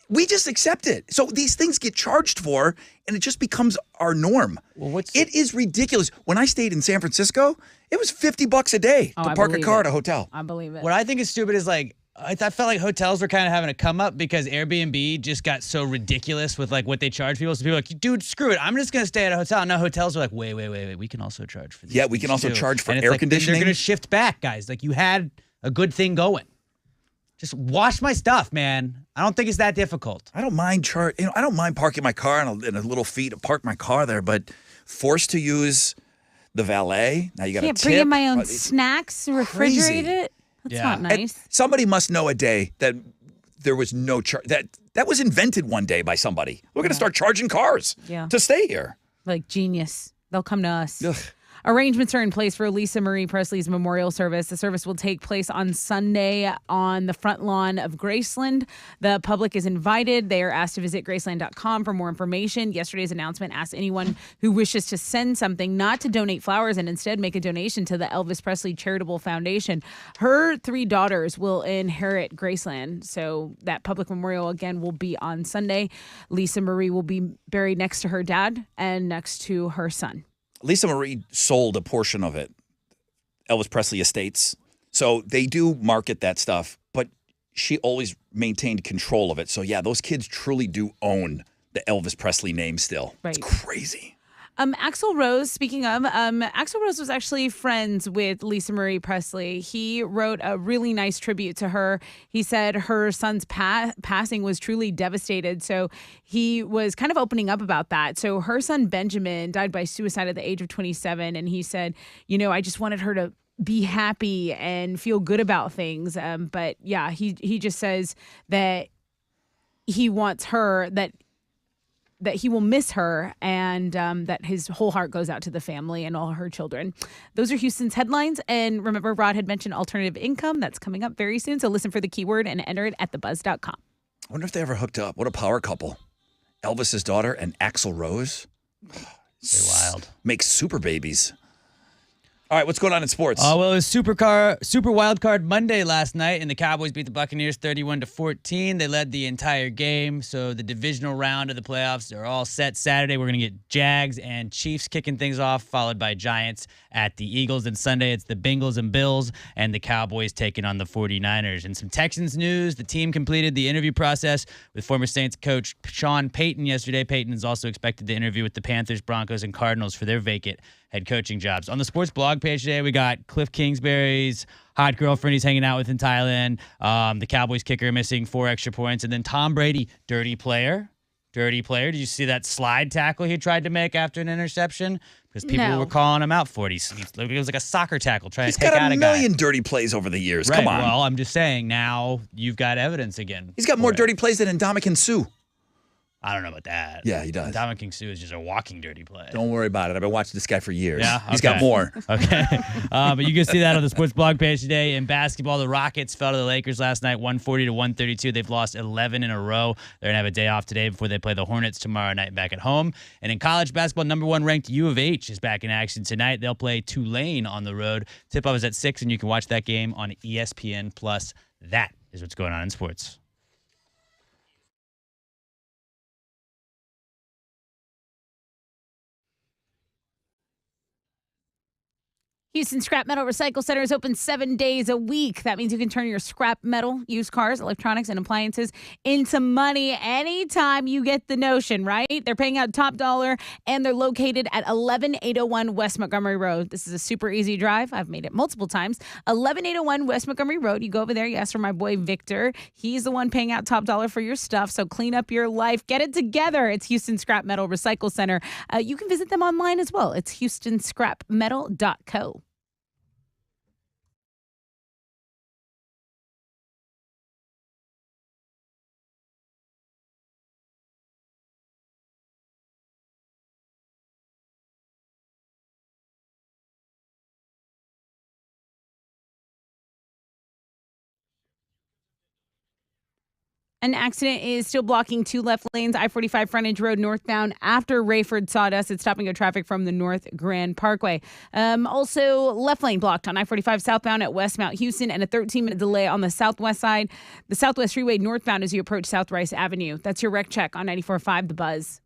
We just accept it. So these things get charged for, and it just becomes our norm. Well, it is ridiculous. When I stayed in San Francisco, it was $50 a day to park a car at a hotel. I believe it. What I think is stupid is I felt like hotels were kind of having a come up because Airbnb just got so ridiculous with what they charge people. So people are like, dude, screw it. I'm just going to stay at a hotel. Now hotels are like, wait. We can also charge for this. Yeah, we can also charge for and it's air like, conditioning. They're going to shift back, guys. You had a good thing going. Just wash my stuff, man. I don't think it's that difficult. I don't mind I don't mind parking my car in a little fee to park my car there, but forced to use the valet. Now you got to tip. Can't bring in my own snacks, refrigerate it. That's not nice. And somebody must know a day that there was no charge. That was invented one day by somebody. We're going to start charging cars to stay here. Like genius. They'll come to us. Ugh. Arrangements are in place for Lisa Marie Presley's memorial service. The service will take place on Sunday on the front lawn of Graceland. The public is invited. They are asked to visit Graceland.com for more information. Yesterday's announcement asked anyone who wishes to send something not to donate flowers and instead make a donation to the Elvis Presley Charitable Foundation. Her 3 daughters will inherit Graceland. So that public memorial, again, will be on Sunday. Lisa Marie will be buried next to her dad and next to her son. Lisa Marie sold a portion of it, Elvis Presley Estates. So they do market that stuff, but she always maintained control of it. So yeah, those kids truly do own the Elvis Presley name still. Right. It's crazy. Axl Rose, speaking of, Axl Rose was actually friends with Lisa Marie Presley. He wrote a really nice tribute to her. He said her son's passing was truly devastated. So he was kind of opening up about that. So her son, Benjamin, died by suicide at the age of 27. And he said, I just wanted her to be happy and feel good about things. But yeah, he just says that he wants her, that he will miss her, and that his whole heart goes out to the family and all her children. Those are Houston's headlines. And remember, Rod had mentioned alternative income. That's coming up very soon. So listen for the keyword and enter it at thebuzz.com. I wonder if they ever hooked up. What a power couple. Elvis's daughter and Axl Rose. They're wild. Make super babies. All right, what's going on in sports? Well, it was Super Wild Card Monday last night, and the Cowboys beat the Buccaneers 31-14. They led the entire game, so the divisional round of the playoffs are all set. Saturday, we're going to get Jags and Chiefs kicking things off, followed by Giants at the Eagles. And Sunday, it's the Bengals and Bills, and the Cowboys taking on the 49ers. And some Texans news, the team completed the interview process with former Saints coach Sean Payton yesterday. Payton is also expected to interview with the Panthers, Broncos, and Cardinals for their vacant head coaching jobs. On the sports blog page today, we got Cliff Kingsbury's hot girlfriend he's hanging out with in Thailand, the Cowboys kicker missing 4 extra points, and then Tom Brady, dirty player, dirty player. Did you see that slide tackle he tried to make after an interception? Because people No. were calling him out for it. It was like a soccer tackle trying He's to take got out a a guy. million dirty plays over the years. Right. Come on. Well, I'm just saying now you've got evidence again. He's got more dirty plays than Ndamukong Suh. I don't know about that. Yeah, he does. Ndamukong Suh is just a walking dirty play. Don't worry about it. I've been watching this guy for years. Yeah, He's got okay. more. Okay. But you can see that on the sports blog page today. In basketball, the Rockets fell to the Lakers last night, 140 to 132. They've lost 11 in a row. They're going to have a day off today before they play the Hornets tomorrow night back at home. And in college basketball, number 1 ranked U of H is back in action tonight. They'll play Tulane on the road. Tip-off is at 6, and you can watch that game on ESPN+. That is what's going on in sports. Houston Scrap Metal Recycle Center is open 7 days a week. That means you can turn your scrap metal, used cars, electronics, and appliances into money anytime you get the notion, right? They're paying out top dollar, and they're located at 11801 West Montgomery Road. This is a super easy drive. I've made it multiple times. 11801 West Montgomery Road. You go over there, you ask for my boy Victor. He's the one paying out top dollar for your stuff, so clean up your life. Get it together. It's Houston Scrap Metal Recycle Center. You can visit them online as well. It's houstonscrapmetal.co. An accident is still blocking 2 left lanes, I-45 frontage road northbound after Rayford Sawdust. It's stopping your traffic from the North Grand Parkway. Also, left lane blocked on I-45 southbound at West Mount Houston, and a 13-minute delay on the southwest side. The Southwest Freeway northbound as you approach South Rice Avenue. That's your wreck check on 94.5 The Buzz.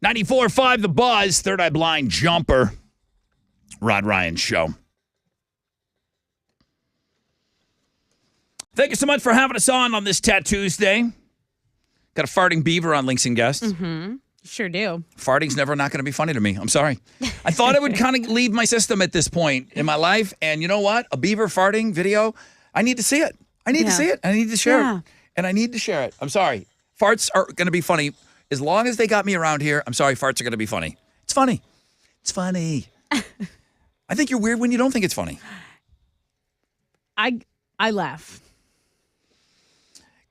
94.5 The Buzz, Third Eye Blind Jumper. Rod Ryan Show. Thank you so much for having us on this Tattoos Day. Got a farting beaver on Links and Guest. Mm-hmm. Sure do. Farting's never not going to be funny to me. I'm sorry. I thought it would kind of leave my system at this point in my life. And you know what? A beaver farting video, I need to see it. I need to see it. I need to share it. And I need to share it. I'm sorry. Farts are going to be funny. As long as they got me around here, I'm sorry, farts are going to be funny. It's funny. It's funny. I think you're weird when you don't think it's funny. I laugh.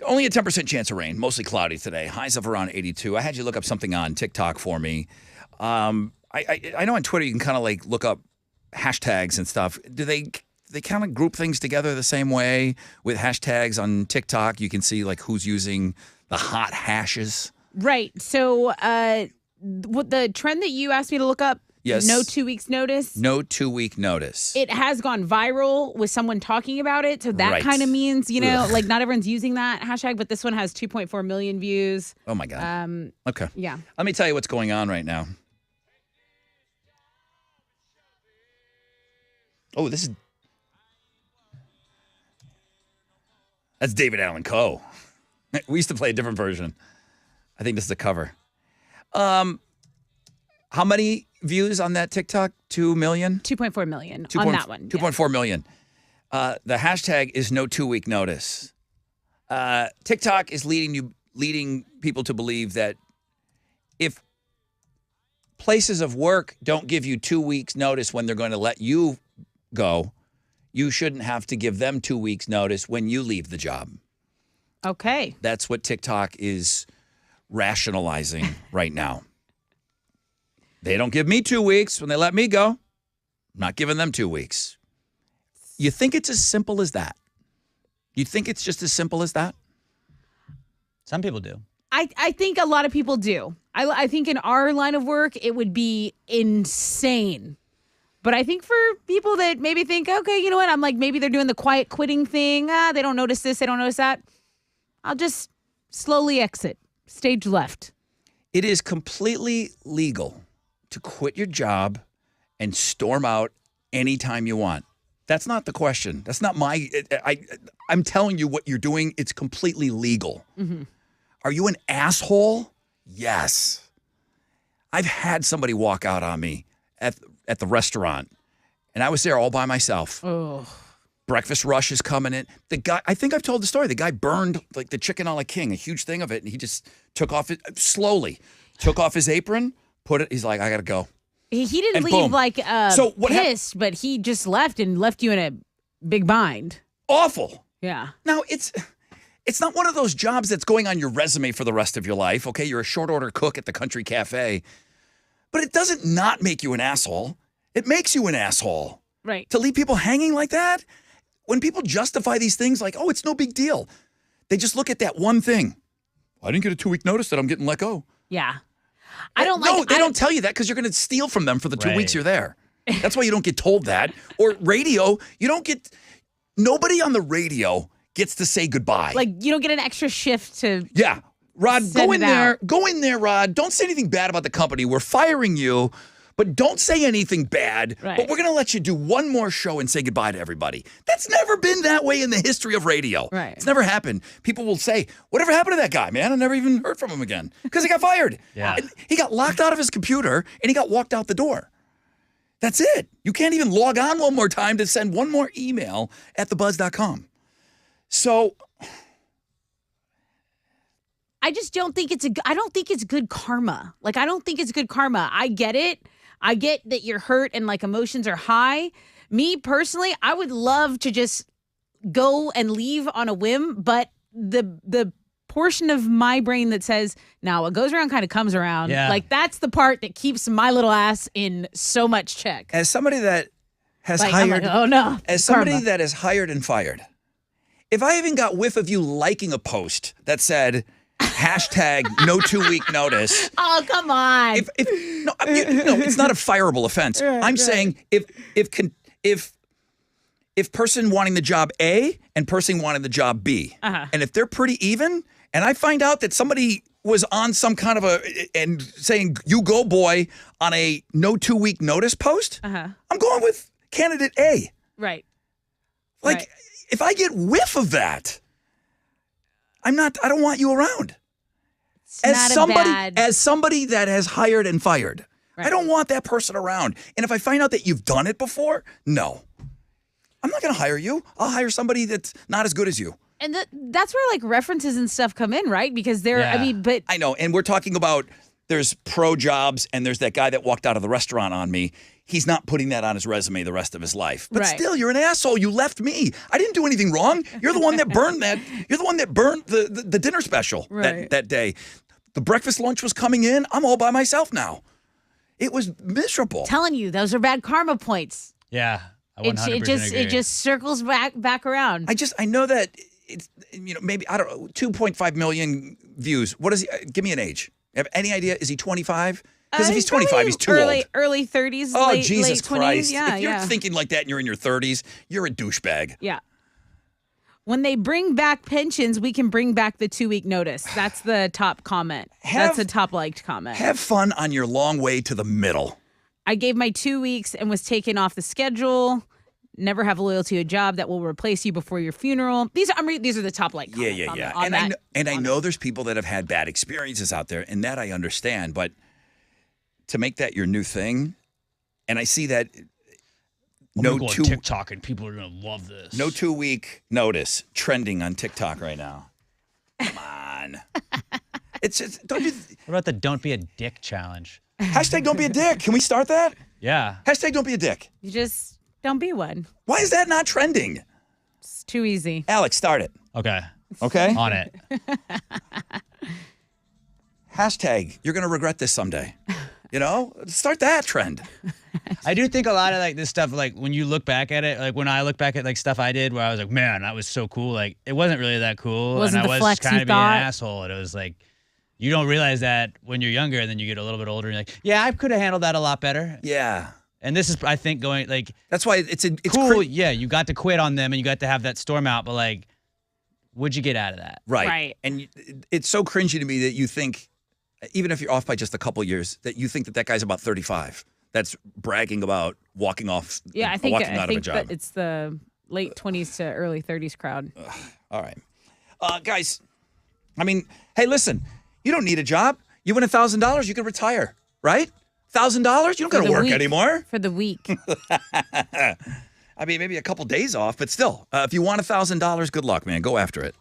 Only a 10% chance of rain. Mostly cloudy today. Highs of around 82. I had you look up something on TikTok for me. I know on Twitter you can kind of like look up hashtags and stuff. Do they kind of group things together the same way with hashtags on TikTok? You can see like who's using the hot hashes. Right. So what the trend that you asked me to look up, yes. No 2 weeks notice. No 2 week notice. It has gone viral with someone talking about it. So that Right. kind of means, Ugh. like not everyone's using that hashtag, but this one has 2.4 million views. Oh my God. Okay. Yeah. Let me tell you what's going on right now. Oh, that's David Allan Coe. We used to play a different version. I think this is a cover. How many views on that TikTok? 2 million? 2.4 million on that one. 2.4 million. The hashtag is no 2 week notice. TikTok is leading people to believe that if places of work don't give you 2 weeks notice when they're going to let you go, you shouldn't have to give them 2 weeks notice when you leave the job. Okay. That's what TikTok is rationalizing right now. They don't give me 2 weeks when they let me go. I'm not giving them 2 weeks. You think it's as simple as that? You think it's just as simple as that? Some people do. I think a lot of people do. I think in our line of work, it would be insane. But I think for people that maybe think, okay, you know what? I'm like, maybe they're doing the quiet quitting thing. They don't notice this. They don't notice that. I'll just slowly exit. Stage left. It is completely legal to quit your job and storm out anytime you want. That's not the question. That's not I'm telling you what you're doing. It's completely legal. Mm-hmm. Are you an asshole? Yes. I've had somebody walk out on me at the restaurant, and I was there all by myself. Oh. Breakfast rush is coming in. The guy, I think I've told the story. The guy burned like the chicken a la king, a huge thing of it, and he just took off took off his apron, put it. He's like, I gotta go. He didn't And leave boom. like So what pissed, but he just left and left you in a big bind. Awful. Yeah. Now it's not one of those jobs that's going on your resume for the rest of your life. Okay, you're a short order cook at the country cafe, but it doesn't not make you an asshole. It makes you an asshole. Right. To leave people hanging like that. When people justify these things like, oh, it's no big deal, they just look at that one thing. I didn't get a 2 week notice that I'm getting let go. Yeah. I don't No, like. they don't tell you that because you're going to steal from them for the 2 Right. weeks you're there. That's why you don't get told that. Or radio, nobody on the radio gets to say goodbye. Like you don't get an extra shift to. Yeah. Rod, Send go in it there. out. Go in there, Rod. Don't say anything bad about the company. We're firing you, but don't say anything bad. Right. But we're going to let you do one more show and say goodbye to everybody. That's never been that way in the history of radio. Right. It's never happened. People will say, whatever happened to that guy, man? I never even heard from him again because he got fired. Yeah. And he got locked out of his computer and he got walked out the door. That's it. You can't even log on one more time to send one more email at thebuzz.com. So I just don't think I don't think it's good karma. Like I don't think it's good karma. I get it. I get that you're hurt and like emotions are high. Me personally, I would love to just go and leave on a whim, but the portion of my brain that says, now what goes around kind of comes around. Yeah. Like that's the part that keeps my little ass in so much check. as somebody that has Like, I'm hired like, oh no. as somebody karma. that is hired and fired, if I even got whiff of you liking a post that said hashtag no 2 week notice, Oh, come on. no, it's not a fireable offense. I'm saying if person wanting the job A and person wanting the job B, Uh-huh. and if they're pretty even, and I find out that somebody was on some kind of and saying, you go, boy, on a no 2-week notice post, I'm going with candidate A. Right. Like, Right. if I get whiff of that, I don't want you around. As somebody that has hired and fired, I don't want that person around. And if I find out that you've done it before, no. I'm not going to hire you. I'll hire somebody that's not as good as you. And that's where like references and stuff come in, right? Because but I know. And we're talking about there's pro jobs and there's that guy that walked out of the restaurant on me. He's not putting that on his resume the rest of his life. But still, you're an asshole. You left me. I didn't do anything wrong. You're the one that burned that. You're the one that burned the dinner special that day. The breakfast lunch was coming in. I'm all by myself now. It was miserable. Telling you, those are bad karma points. Yeah. I 100% agree. It just circles back around. I know that it's, maybe, I don't know, 2.5 million views. What is he? Give me an age. Have any idea? Is he 25? Because if he's 25, he's too old. Early 30s, Oh, late, Jesus late 20s. Christ. Yeah, if you're thinking like that and you're in your 30s, you're a douchebag. Yeah. When they bring back pensions, we can bring back the 2-week notice. That's the top comment. That's a top liked comment. Have fun on your long way to the middle. I gave my 2 weeks and was taken off the schedule. Never have loyalty to a job that will replace you before your funeral. These are the top liked comments. Yeah. I know there's people that have had bad experiences out there, and that I understand. But to make that your new thing, and I see that on TikTok, and people are gonna love this. No 2-week notice trending on TikTok right now. Come on, it's just, don't you? What about the "Don't be a dick" challenge? Hashtag don't be a dick. Can we start that? Yeah. Hashtag don't be a dick. You just don't be one. Why is that not trending? It's too easy. Alex, start it. Okay. On it. Hashtag you're gonna regret this someday. Start that trend. I do think a lot of like this stuff, like when you look back at it, like when I look back at like stuff I did where I was like, man, that was so cool. Like it wasn't really that cool. Wasn't and the I was flex kind you of being thought? an asshole. And it was like, you don't realize that when you're younger, and then you get a little bit older and you're like, yeah, I could have handled that a lot better. Yeah. And this is, I think, going like, that's why it's cool. Yeah. You got to quit on them and you got to have that storm out, but like, what'd you get out of that? Right. And it's so cringy to me that you think, even if you're off by just a couple years, that you think that guy's about 35. That's bragging about walking off. Yeah, I think out of a job. that it's the late 20s to early 30s crowd. All right, guys. I mean, hey, listen. You don't need a job. You win $1,000, you can retire, right? $1,000, you don't got to work anymore. For the week. I mean, maybe a couple days off, but still, if you want $1,000, good luck, man. Go after it.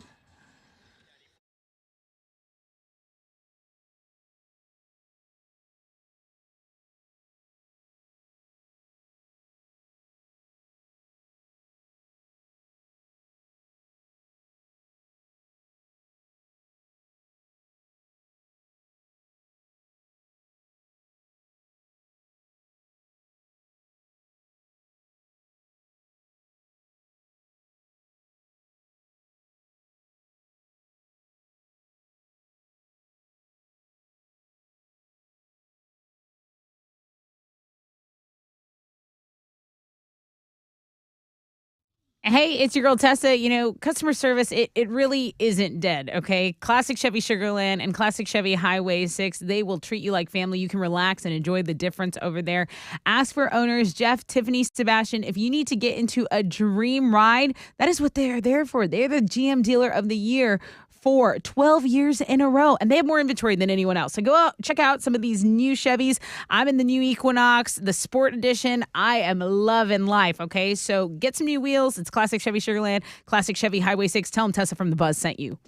Hey, it's your girl Tessa. Customer service, it really isn't dead, okay? Classic Chevy Sugarland and Classic Chevy Highway 6, they will treat you like family. You can relax and enjoy the difference over there. Ask for owners Jeff, Tiffany, Sebastian. If you need to get into a dream ride, that is what they're there for. They're the GM Dealer of the Year for 12 years in a row. And they have more inventory than anyone else. So go out, check out some of these new Chevys. I'm in the new Equinox, the Sport Edition. I am loving life, okay? So get some new wheels. It's Classic Chevy Sugarland, Classic Chevy Highway 6. Tell them Tessa from The Buzz sent you.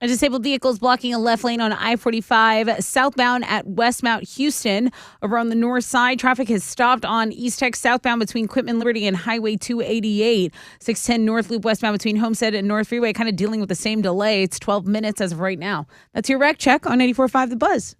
A disabled vehicle is blocking a left lane on I-45 southbound at Westmount Houston. Over on the north side, traffic has stopped on East Tech southbound between Quitman Liberty and Highway 288. 610 North Loop westbound between Homestead and North Freeway, kind of dealing with the same delay. It's 12 minutes as of right now. That's your wreck check on 94.5 The Buzz.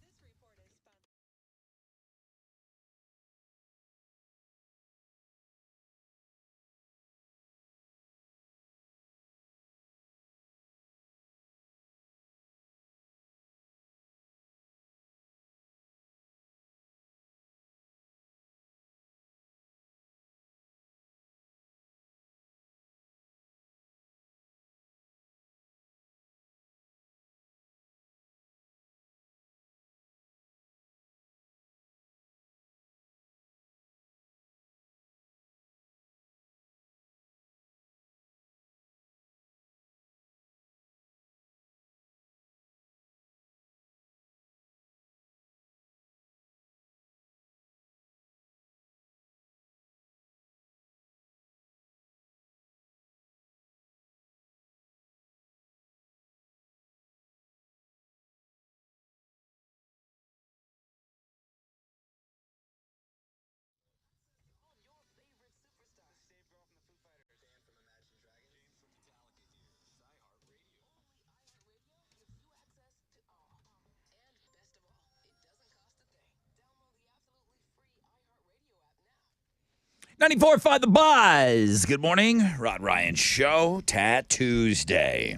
.94.5 The Buzz. Good morning. Rod Ryan Show. Tuesday.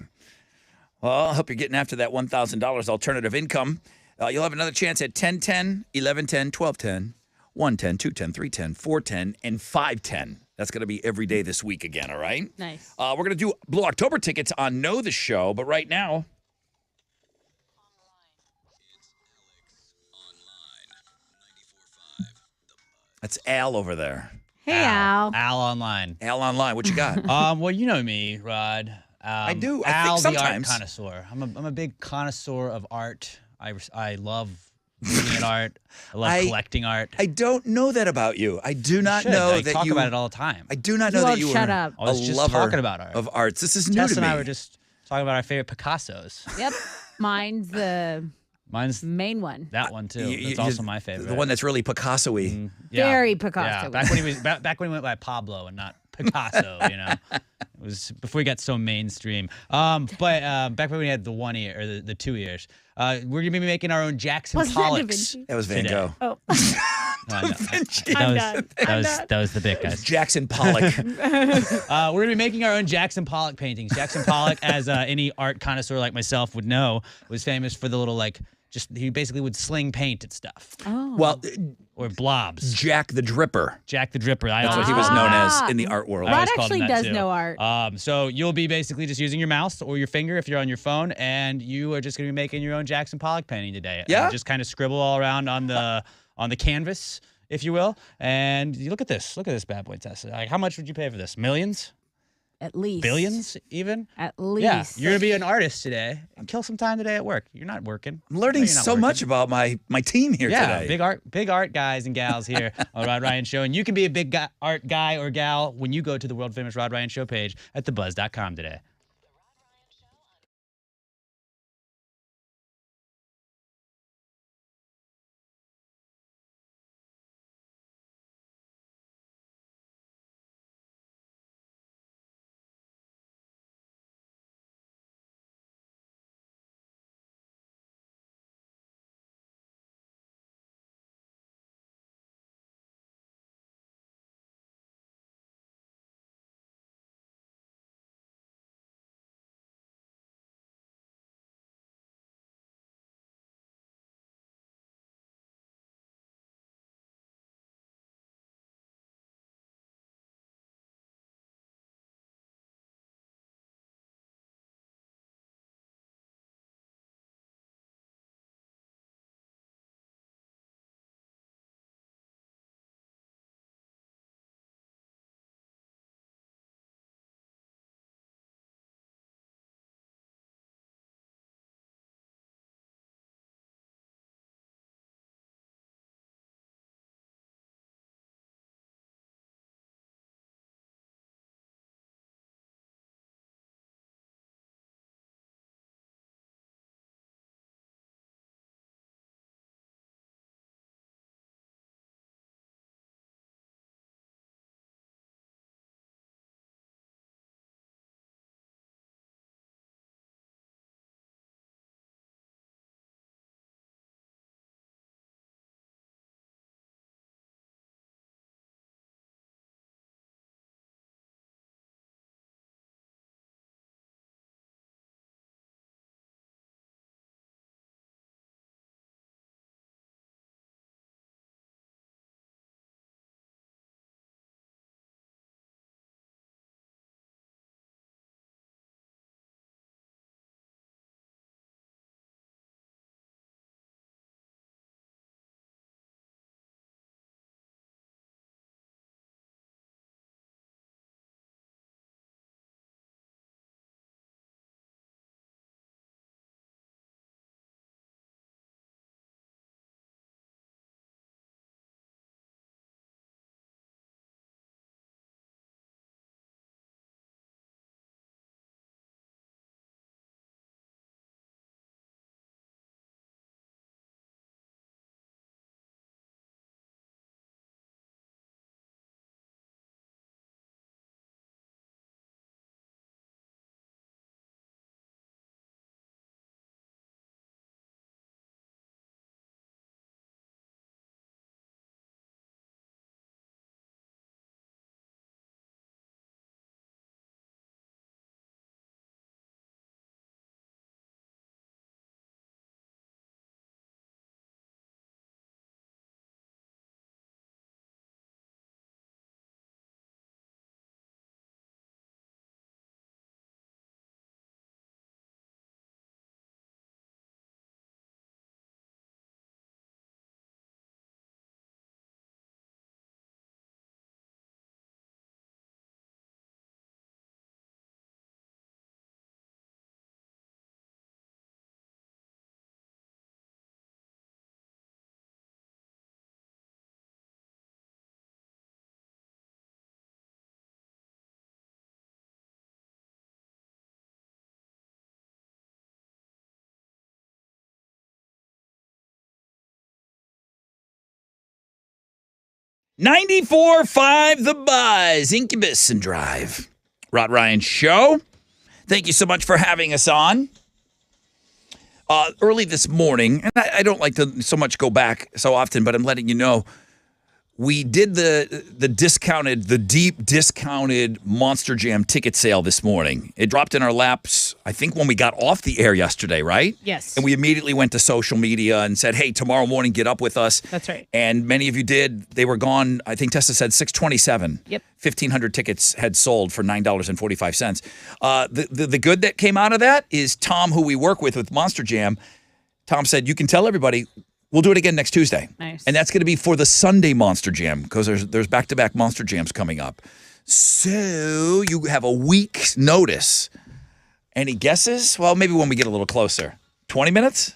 Well, I hope you're getting after that $1,000 alternative income. You'll have another chance at 10-10, 11-10, 12-10, 1-10, 2-10, 3-10, 4-10, and 5-10. That's going to be every day this week again, all right? Nice. We're going to do Blue October tickets on Know the Show, but right now... That's Al over there. Hey, Al. Al Online. Al Online, what you got? Well, you know me, Rod. I do. I Al, think the art sometimes. connoisseur. I'm a big connoisseur of art. I love looking at art. I love collecting art. I don't know that about you. I do not should. know I that talk you about it all the time. I do not know You that won't you shut were up. I was a just lover talking about art. of arts. This is new Tess to and me. I were just talking about our favorite Picassos. Yep. Mine's the Mine's main one. that one too. You- That's you- also my favorite. The one that's really Picasso-y. Very Yeah, Picasso-y. back when he was back when he went by Pablo and not Picasso. It was before he got so mainstream. But back when we had the 1 ear or the 2 ears, we're gonna be making our own Jackson Was that Da Pollocks. Vinci? That was Van today. Gogh. Oh. No, Vinci. that was the bit, guys. Jackson Pollock. We're gonna be making our own Jackson Pollock paintings. Jackson Pollock, as any art connoisseur like myself would know, was famous for the little he basically would sling paint at stuff. Oh. Well, or blobs. Jack the Dripper. Jack the Dripper. That's what he was known as in the art world. I Rod always called him actually that, does too. know art. So you'll be basically just using your mouse or your finger if you're on your phone, and you are just going to be making your own Jackson Pollock painting today. Yeah? Just kind of scribble all around on the canvas, if you will. And you look at this. Look at this bad boy, Tessa. Like, how much would you pay for this? Millions? At least. Billions, even? At least. Yeah, you're gonna be an artist today and kill some time today at work. You're not working. I'm learning No, you're not so working. much about my team here Yeah, today. big art guys and gals here on Rod Ryan Show, and you can be a big art guy or gal when you go to the world famous Rod Ryan Show page at thebuzz.com today. 94.5 The Buzz, Incubus and Drive. Rod Ryan Show. Thank you so much for having us on. Early this morning, and I don't like to so much go back so often, but I'm letting you know, we did the deep discounted Monster Jam ticket sale this morning. It dropped in our laps, I think, when we got off the air yesterday, right? Yes. And we immediately went to social media and said, hey, tomorrow morning, get up with us. That's right. And many of you did. They were gone, I think Tessa said 6:27. Yep. 1,500 tickets had sold for $9.45. The good that came out of that is Tom, who we work with Monster Jam, Tom said, you can tell everybody, we'll do it again next Tuesday. Nice. And that's going to be for the Sunday Monster Jam because there's back-to-back Monster Jams coming up. So you have a week's notice. Any guesses? Well, maybe when we get a little closer. 20 minutes?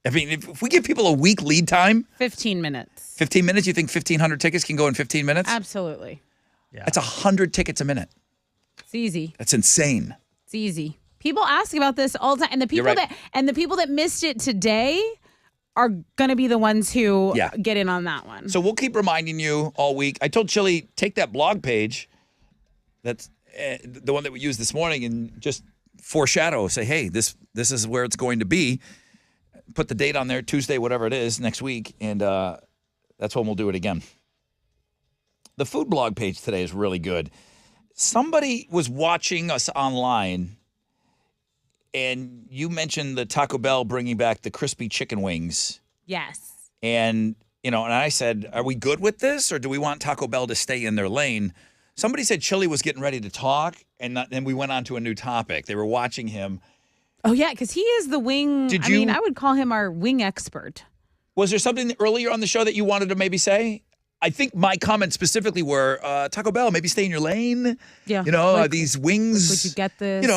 I mean, if we give people a week lead time. 15 minutes. 15 minutes? You think 1,500 tickets can go in 15 minutes? Absolutely. Yeah. That's 100 tickets a minute. It's easy. That's insane. It's easy. People ask about this all the time, and the people You're right. the people that missed it today are going to be the ones who Yeah. get in on that one. So we'll keep reminding you all week. I told Chili, take that blog page, that's the one that we used this morning, and just foreshadow, say, hey, this is where it's going to be. Put the date on there, Tuesday, whatever it is, next week, and that's when we'll do it again. The food blog page today is really good. Somebody was watching us online, and you mentioned the Taco Bell bringing back the crispy chicken wings. Yes. And, and I said, are we good with this, or do we want Taco Bell to stay in their lane? Somebody said Chili was getting ready to talk, and then we went on to a new topic. They were watching him. Oh, yeah, because he is the wing. I would call him our wing expert. Was there something earlier on the show that you wanted to maybe say? I think my comments specifically were, Taco Bell, maybe stay in your lane. Yeah. These wings. Would you get this? Is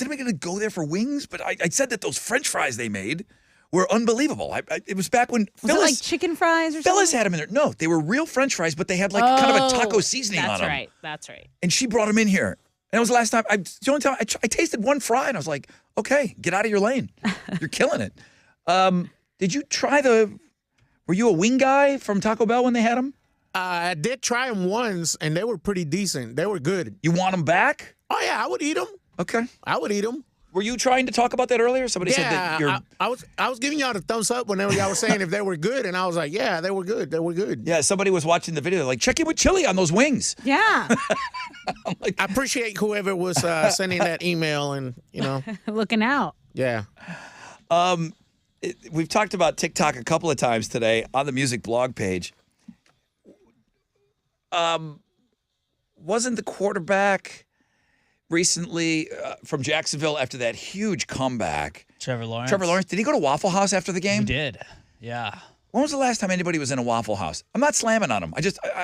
anybody going to go there for wings? But I said that those French fries they made were unbelievable. It was back when Was it like chicken fries or Phyllis something? had them in there. No, they were real French fries, but they had kind of a taco seasoning on them. That's right. And she brought them in here. And it was the last time, the only time I tasted one fry, and I was like, okay, get out of your lane. You're killing it. Did you try were you a wing guy from Taco Bell when they had them? I did try them once, and they were pretty decent. They were good. You want them back? Oh, yeah, I would eat them. Okay. I would eat them. Were you trying to talk about that earlier? Somebody said that you're... I was giving y'all the thumbs up whenever y'all were saying if they were good, and I was like, yeah, they were good. They were good. Yeah, somebody was watching the video. Like, check in with Chili on those wings. Yeah. I appreciate whoever was sending that email and, Looking out. Yeah. We've talked about TikTok a couple of times today on the music blog page. Wasn't the quarterback recently from Jacksonville after that huge comeback? Trevor Lawrence. Did he go to Waffle House after the game? He did. Yeah. When was the last time anybody was in a Waffle House? I'm not slamming on them.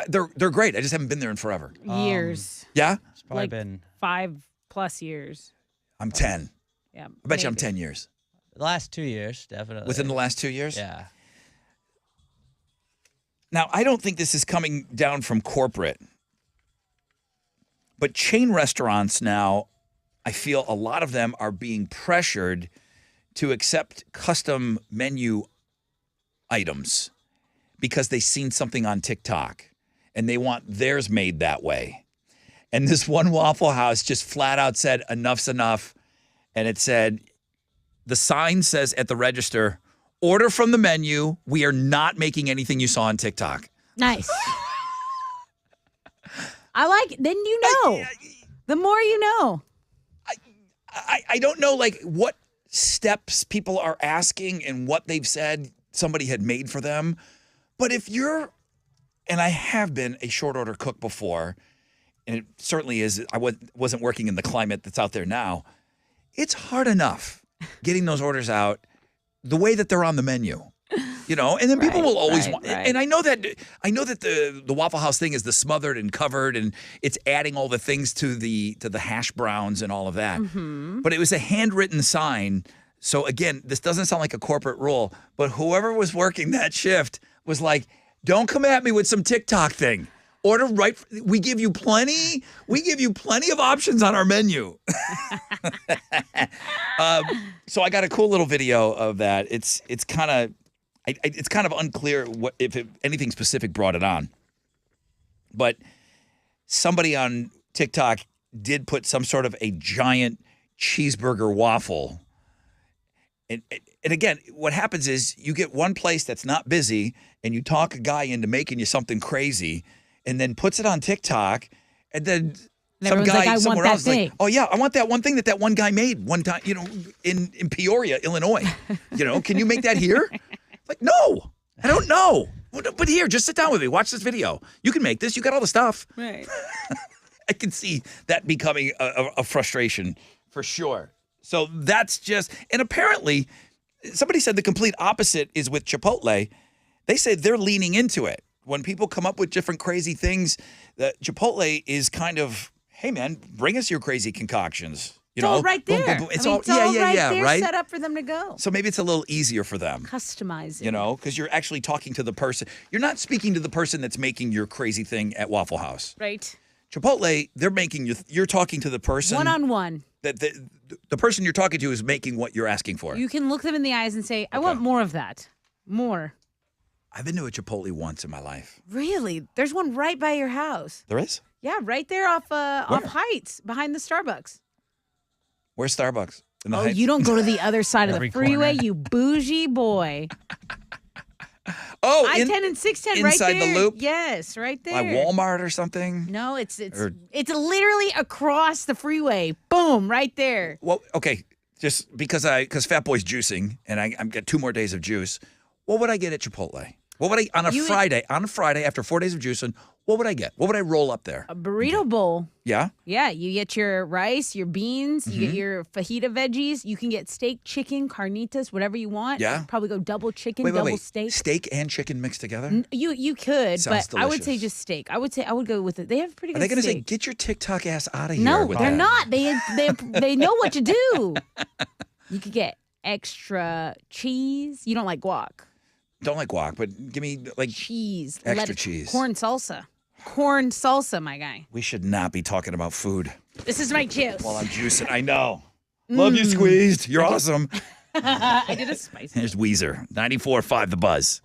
They're great. I just haven't been there in forever. Years. Yeah? It's probably been 5+ years. I'm 10. Yeah. I bet you I'm 10 years. the last 2 years, definitely. Within the last 2 years? Yeah. Now, I don't think this is coming down from corporate, but chain restaurants now, I feel a lot of them are being pressured to accept custom menu items because they've seen something on TikTok and they want theirs made that way. And this one Waffle House just flat out said, enough's enough. And it said, the sign says at the register, order from the menu. We are not making anything you saw on TikTok. Nice. I like, then you know. The more you know. I don't know, like, what steps people are asking and what they've said somebody had made for them. But if you're, and I have been a short order cook before, and it certainly is, I wasn't working in the climate that's out there now, it's hard enough getting those orders out the way that they're on the menu. You know, and then people will always want, and I know that the Waffle House thing is the smothered and covered, and it's adding all the things to the hash browns and all of that. Mm-hmm. But it was a handwritten sign. So again, this doesn't sound like a corporate rule, but whoever was working that shift was like, "Don't come at me with some TikTok thing. Order right. We give you plenty. We give you plenty of options on our menu." So I got a cool little video of that. It's kind of unclear if anything specific brought it on. But somebody on TikTok did put some sort of a giant cheeseburger waffle. And again, what happens is you get one place that's not busy and you talk a guy into making you something crazy and then puts it on TikTok and then some everyone's guy like, "I want somewhere that else is like, thing." oh yeah, I want that one thing that one guy made one time, in Peoria, Illinois. Can you make that here? Like, no, I don't know. But here, just sit down with me. Watch this video. You can make this. You got all the stuff. Right. I can see that becoming a frustration for sure. So that's just, and apparently somebody said the complete opposite is with Chipotle. They say they're leaning into it. When people come up with different crazy things, Chipotle is kind of, hey man, bring us your crazy concoctions. It's all right there. Boom, boom, boom. It's all right there, right? set up for them to go. So maybe it's a little easier for them. Customize it. Because you're actually talking to the person. You're not speaking to the person that's making your crazy thing at Waffle House. Right. Chipotle, they're making you're talking to the person. One-on-one. That the person you're talking to is making what you're asking for. You can look them in the eyes and say, I want more of that. More. I've been to a Chipotle once in my life. Really? There's one right by your house. There is? Yeah, right there off Heights, behind the Starbucks. Where's Starbucks? In the Oh, Heights? you don't go to the other side of Every the freeway, corner. you bougie boy. Oh, I-10 and 610 right inside there. the loop? Yes, right there. Like Walmart or something? No, it's Or- literally across the freeway. Boom, right there. Well, okay, just because Fat Boy's juicing and I'm got 2 more days of juice. What would I get at Chipotle? What would I on a Friday after 4 days of juicing? What would I get? What would I roll up there? A burrito bowl. Yeah. Yeah, you get your rice, your beans, you get Mm-hmm. your fajita veggies. You can get steak, chicken, carnitas, whatever you want. Yeah. Probably go double chicken, Wait, double steak. steak. Steak and chicken mixed together? You could, Sounds but I would say delicious. just steak. I would go with it. They have pretty Are good they going to say, steak. get your TikTok ass out of here? No, with they're that? not. They know what to do. You could get extra cheese. You don't like guac. Don't like guac, but give me like Cheese. extra lettuce, cheese. Corn salsa. Corn salsa, my guy. We should not be talking about food This is my juice. while I'm juicing. I know. Love you, Squeezed. You're awesome. I did a spicy. Here's Weezer, 94.5 The Buzz.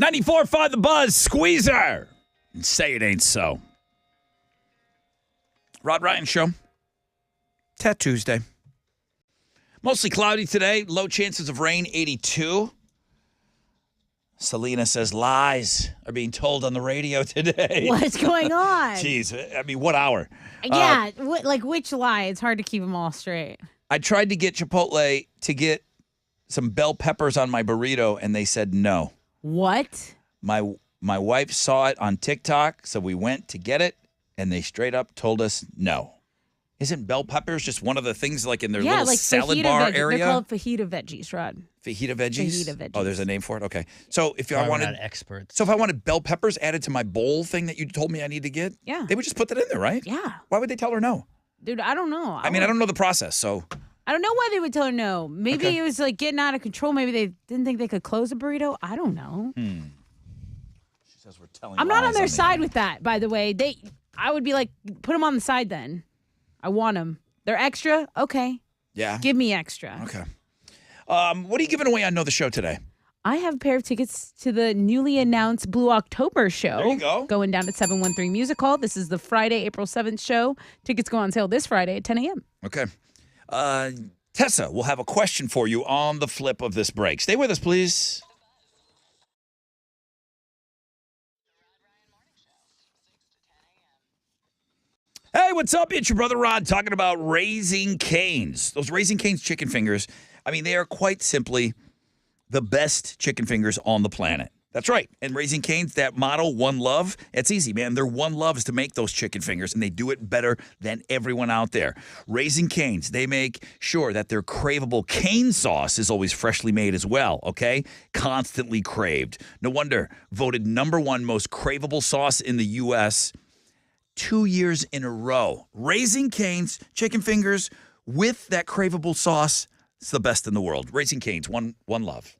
94.5 The Buzz, Squeezer. And say it ain't so. Rod Ryan Show. Tuesday. Mostly cloudy today. Low chances of rain, 82. Selena says lies are being told on the radio today. What's going on? Jeez, I mean, what hour? Yeah, which lie? It's hard to keep them all straight. I tried to get Chipotle to get some bell peppers on my burrito, and they said no. What? My wife saw it on TikTok, so we went to get it, and they straight up told us no. Isn't bell peppers just one of the things like in their little like salad bar area? They're called fajita veggies, Rod. Fajita veggies? Fajita veggies. Oh, there's a name for it? Okay. So if I wanted experts. So if I wanted bell peppers added to my bowl thing that you told me I need to get, they would just put that in there, right? Yeah. Why would they tell her no? Dude, I don't know. I don't know the process, so. I don't know why they would tell her no. Maybe it was like getting out of control. Maybe they didn't think they could close a burrito. I don't know. She says we're telling I'm not lies on their the side air. with that, by the way. I would be like, put them on the side then. I want them. They're extra? Okay. Yeah. Give me extra. Okay. What are you giving away on Know the Show today? I have a pair of tickets to the newly announced Blue October show. There you go. Going down at 713 Music Hall. This is the Friday, April 7th show. Tickets go on sale this Friday at 10 a.m. Okay. Tessa, we'll have a question for you on the flip of this break. Stay with us, please. Hey, what's up? It's your brother Rod talking about Raising Cane's. Those Raising Cane's chicken fingers, they are quite simply the best chicken fingers on the planet. That's right. And Raising Cane's, that motto, One Love, it's easy, man. Their one love is to make those chicken fingers, and they do it better than everyone out there. Raising Cane's, they make sure that their craveable cane sauce is always freshly made as well, okay? Constantly craved. No wonder, voted #1 most craveable sauce in the U.S. 2 years in a row. Raising Cane's chicken fingers with that craveable sauce, it's the best in the world. Raising Cane's, one love.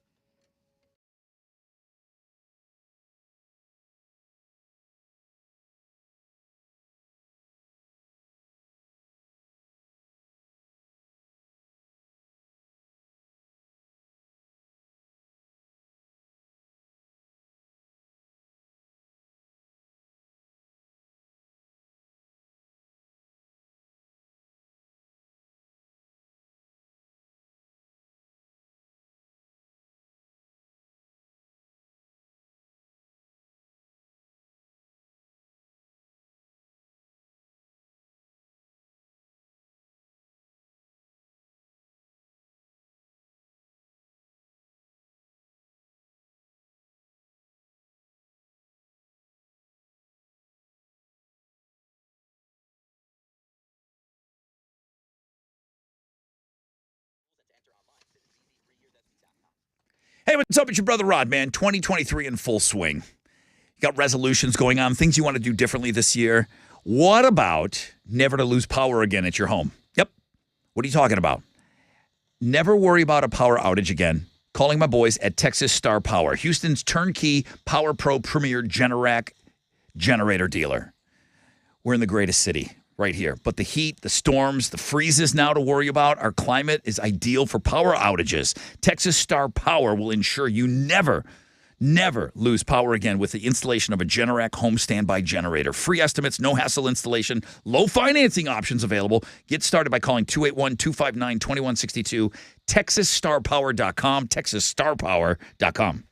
Hey, what's up? It's your brother Rod, man. 2023 in full swing. You got resolutions going on, things you want to do differently this year. What about never to lose power again at your home? Yep. What are you talking about? Never worry about a power outage again. Calling my boys at Texas Star Power, Houston's turnkey Power Pro Premier Generac generator dealer. We're in the greatest city. Right here. But the heat, the storms, the freezes now to worry about. Our climate is ideal for power outages. Texas Star Power will ensure you never lose power again with the installation of a Generac home standby generator. Free estimates, no hassle installation, low financing options available. Get started by calling 281-259-2162, TexasStarPower.com, TexasStarPower.com.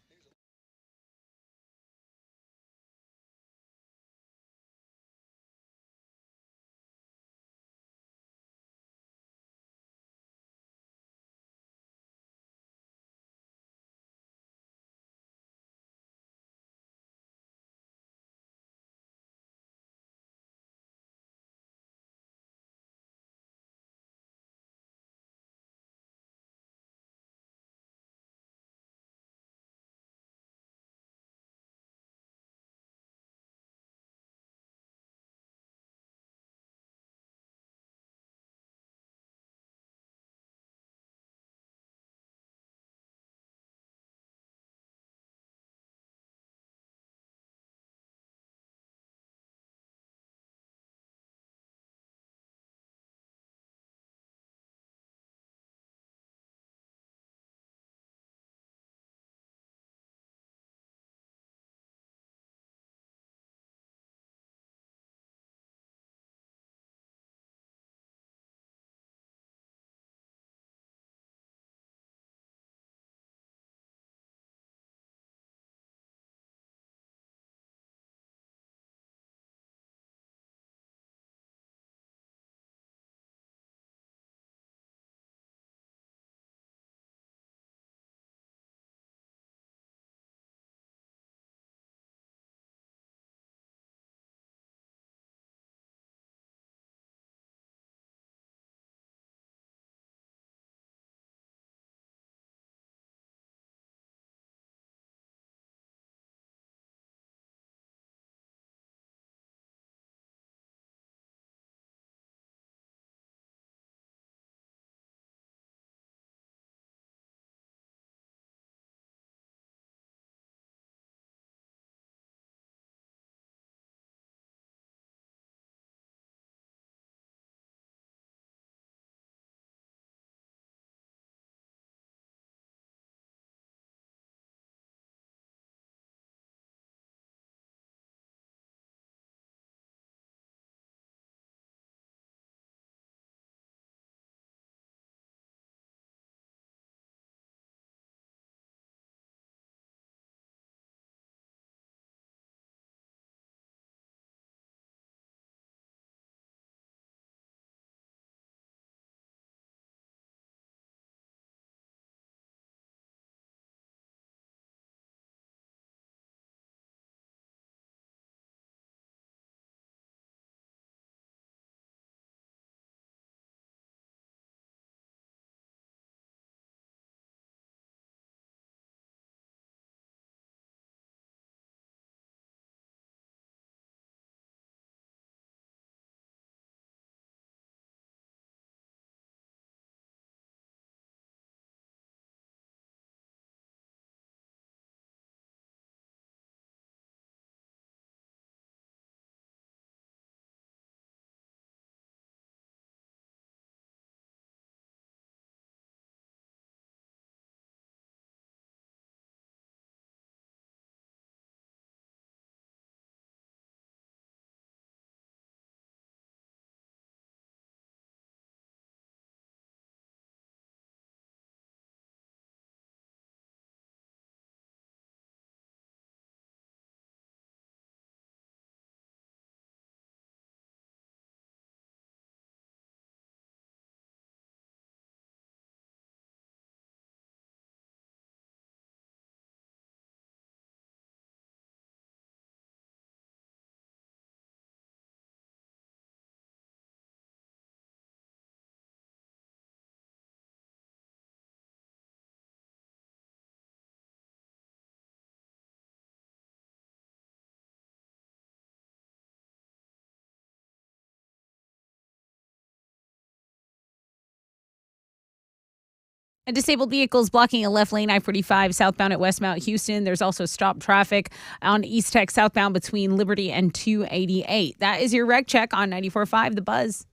And disabled vehicles blocking a left lane I-45 southbound at Westmount Houston. There's also stopped traffic on East Tech southbound between Liberty and 288. That is your reg check on 94.5 The Buzz.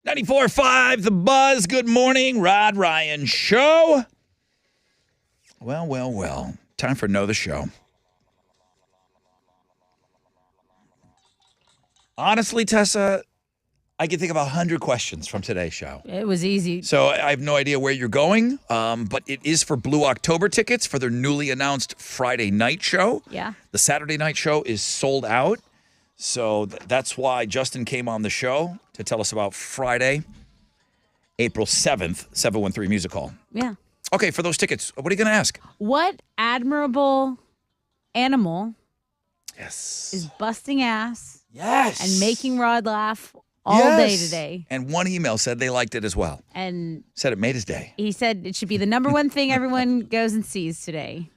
.95 The Buzz. Good morning, Rod Ryan Show. Well. Time for Know the Show. Honestly, Tessa, I can think of 100 questions from today's show. It was easy. So I have no idea where you're going, but it is for Blue October tickets for their newly announced Friday night show. Yeah. The Saturday night show is sold out. So that's why Justin came on the show to tell us about Friday, April 7th, 713 Music Hall. Yeah. Okay, for those tickets, what are you going to ask? What admirable animal is busting ass and making Rod laugh all day today? And one email said they liked it as well. And said it made his day. he said it should be the number one thing everyone goes and sees today.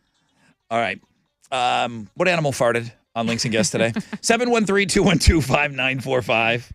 All right. What animal farted on Links and Guests today? 713-212-5945.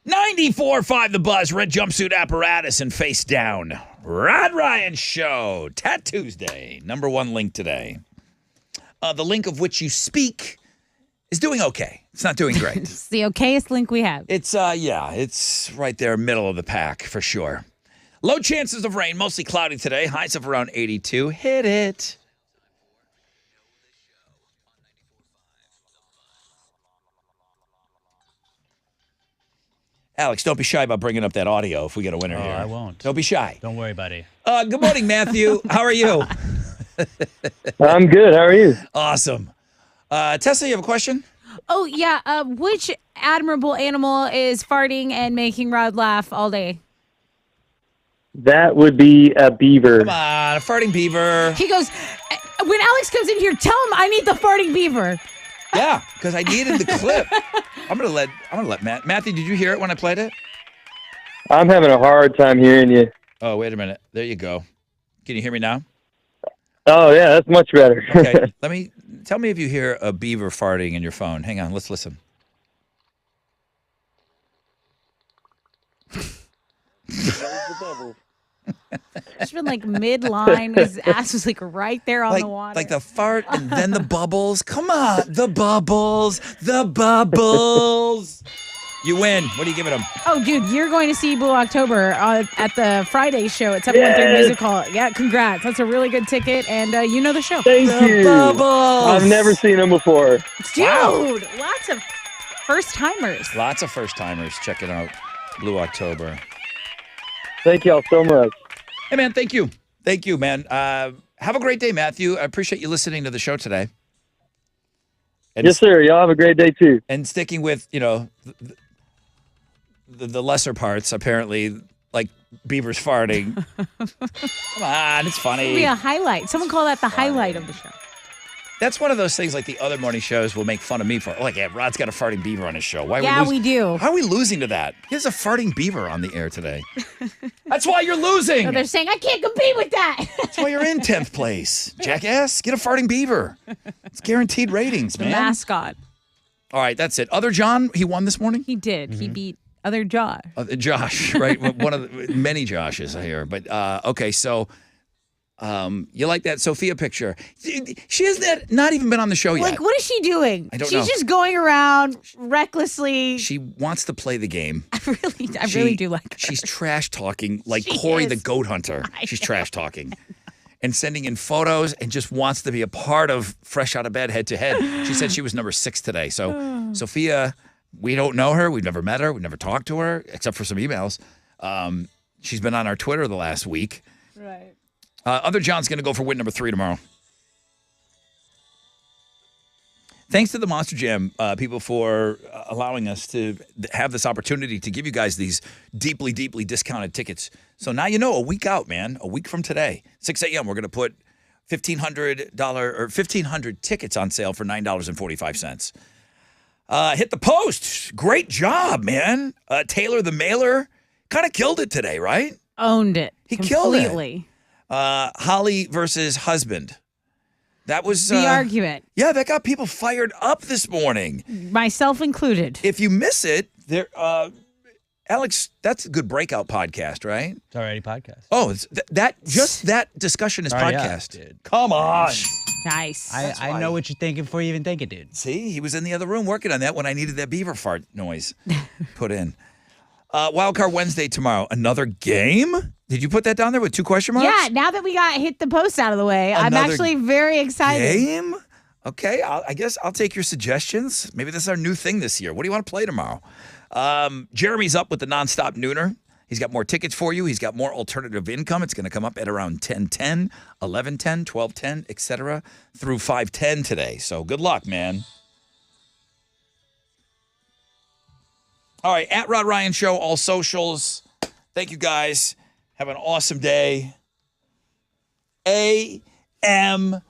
.94.5 The Buzz, red jumpsuit apparatus and face down. Rod Ryan Show, Tuesday. Number one link today. The link of which you speak is doing okay. It's not doing great. It's the okayest link we have. It's right there, middle of the pack for sure. Low chances of rain, mostly cloudy today. Highs of around 82. Hit it. Alex, don't be shy about bringing up that audio if we get a winner here. I won't. Don't be shy. Don't worry, buddy. Good morning, Matthew. How are you? I'm good. How are you? Awesome. Tessa, you have a question? Oh, yeah. Which admirable animal is farting and making Rod laugh all day? That would be a beaver. Come on, a farting beaver. He goes, when Alex comes in here, tell him I need the farting beaver. Yeah, because I needed the clip. I'm gonna let Matthew, did you hear it when I played it? I'm having a hard time hearing you. Oh, wait a minute. There you go. Can you hear me now? Oh, yeah, that's much better. Okay, tell me if you hear a beaver farting in your phone. Hang on, let's listen. It's been like mid-line. His ass was like right there on the water. Like the fart and then the bubbles. Come on, the bubbles. The bubbles. You win. What are you giving them? Oh, dude, you're going to see Blue October at the Friday show at 713 Music Hall. Yeah, congrats. That's a really good ticket, and you know the show. Thank you. Bubbles. I've never seen them before. Dude, Wow. lots of first-timers. Lots of first-timers. Check it out. Blue October. Thank y'all so much. Hey, man, thank you. Thank you, man. Have a great day, Matthew. I appreciate you listening to the show today. And Yes, sir. Y'all have a great day, too. And sticking with, the lesser parts, apparently, like beavers farting. Come on, it's funny. It'll be a highlight. Someone call that the highlight of the show. That's one of those things like the other morning shows will make fun of me for. Like, yeah, Rod's got a farting beaver on his show. Why Yeah, we do. How are we losing to that? He has a farting beaver on the air today. That's why you're losing. So they're saying, I can't compete with that. That's why you're in 10th place. Jackass, get a farting beaver. It's guaranteed ratings, The man. mascot. All right, that's it. Other John, he won this morning? He did. He beat other Josh. Josh, right? One of the many Joshes here. But, okay, so... you like that Sophia picture? She has not even been on the show yet. Like, what is she doing? I don't know. She's just going around recklessly. She wants to play the game. I really do like her. She's trash talking like She Corey is. the goat hunter. She's trash talking and sending in photos and just wants to be a part of Fresh Out of Bed head to head. She said she was number 6 today. So Sophia, we don't know her. We've never met her. We've never talked to her except for some emails. She's been on our Twitter the last week. Right. Other John's going to go for win number 3 tomorrow. Thanks to the Monster Jam people for allowing us to have this opportunity to give you guys these deeply, deeply discounted tickets. So now you know, a week out, man, a week from today, 6 a.m., we're going to put $1,500 tickets on sale for $9.45. Hit the post. Great job, man. Taylor the Mailer kind of killed it today, right? Owned it. He killed it. completely. Holly versus husband. That was The argument. Yeah, that got people fired up this morning, myself included. If you miss it, there, Alex, that's a good breakout podcast, right? It's already podcast. Oh, it's that discussion is Already up, podcast. dude. Come on. Nice. I know what you're thinking before you even think it, dude. See, he was in the other room working on that when I needed that beaver fart noise put in. Wildcard Wednesday tomorrow. Another game? Did you put that down there with 2 question marks? Yeah, now that we got hit the post out of the way, I'm Another actually very excited. Game? Okay, I guess I'll take your suggestions. Maybe this is our new thing this year. What do you want to play tomorrow? Jeremy's up with the nonstop nooner. He's got more tickets for you. He's got more alternative income. It's going to come up at around 10:10, 11:10, 12:10, etc. through 5:10 today. So good luck, man. All right, at Rod Ryan Show, all socials. Thank you, guys. Have an awesome day. AMF.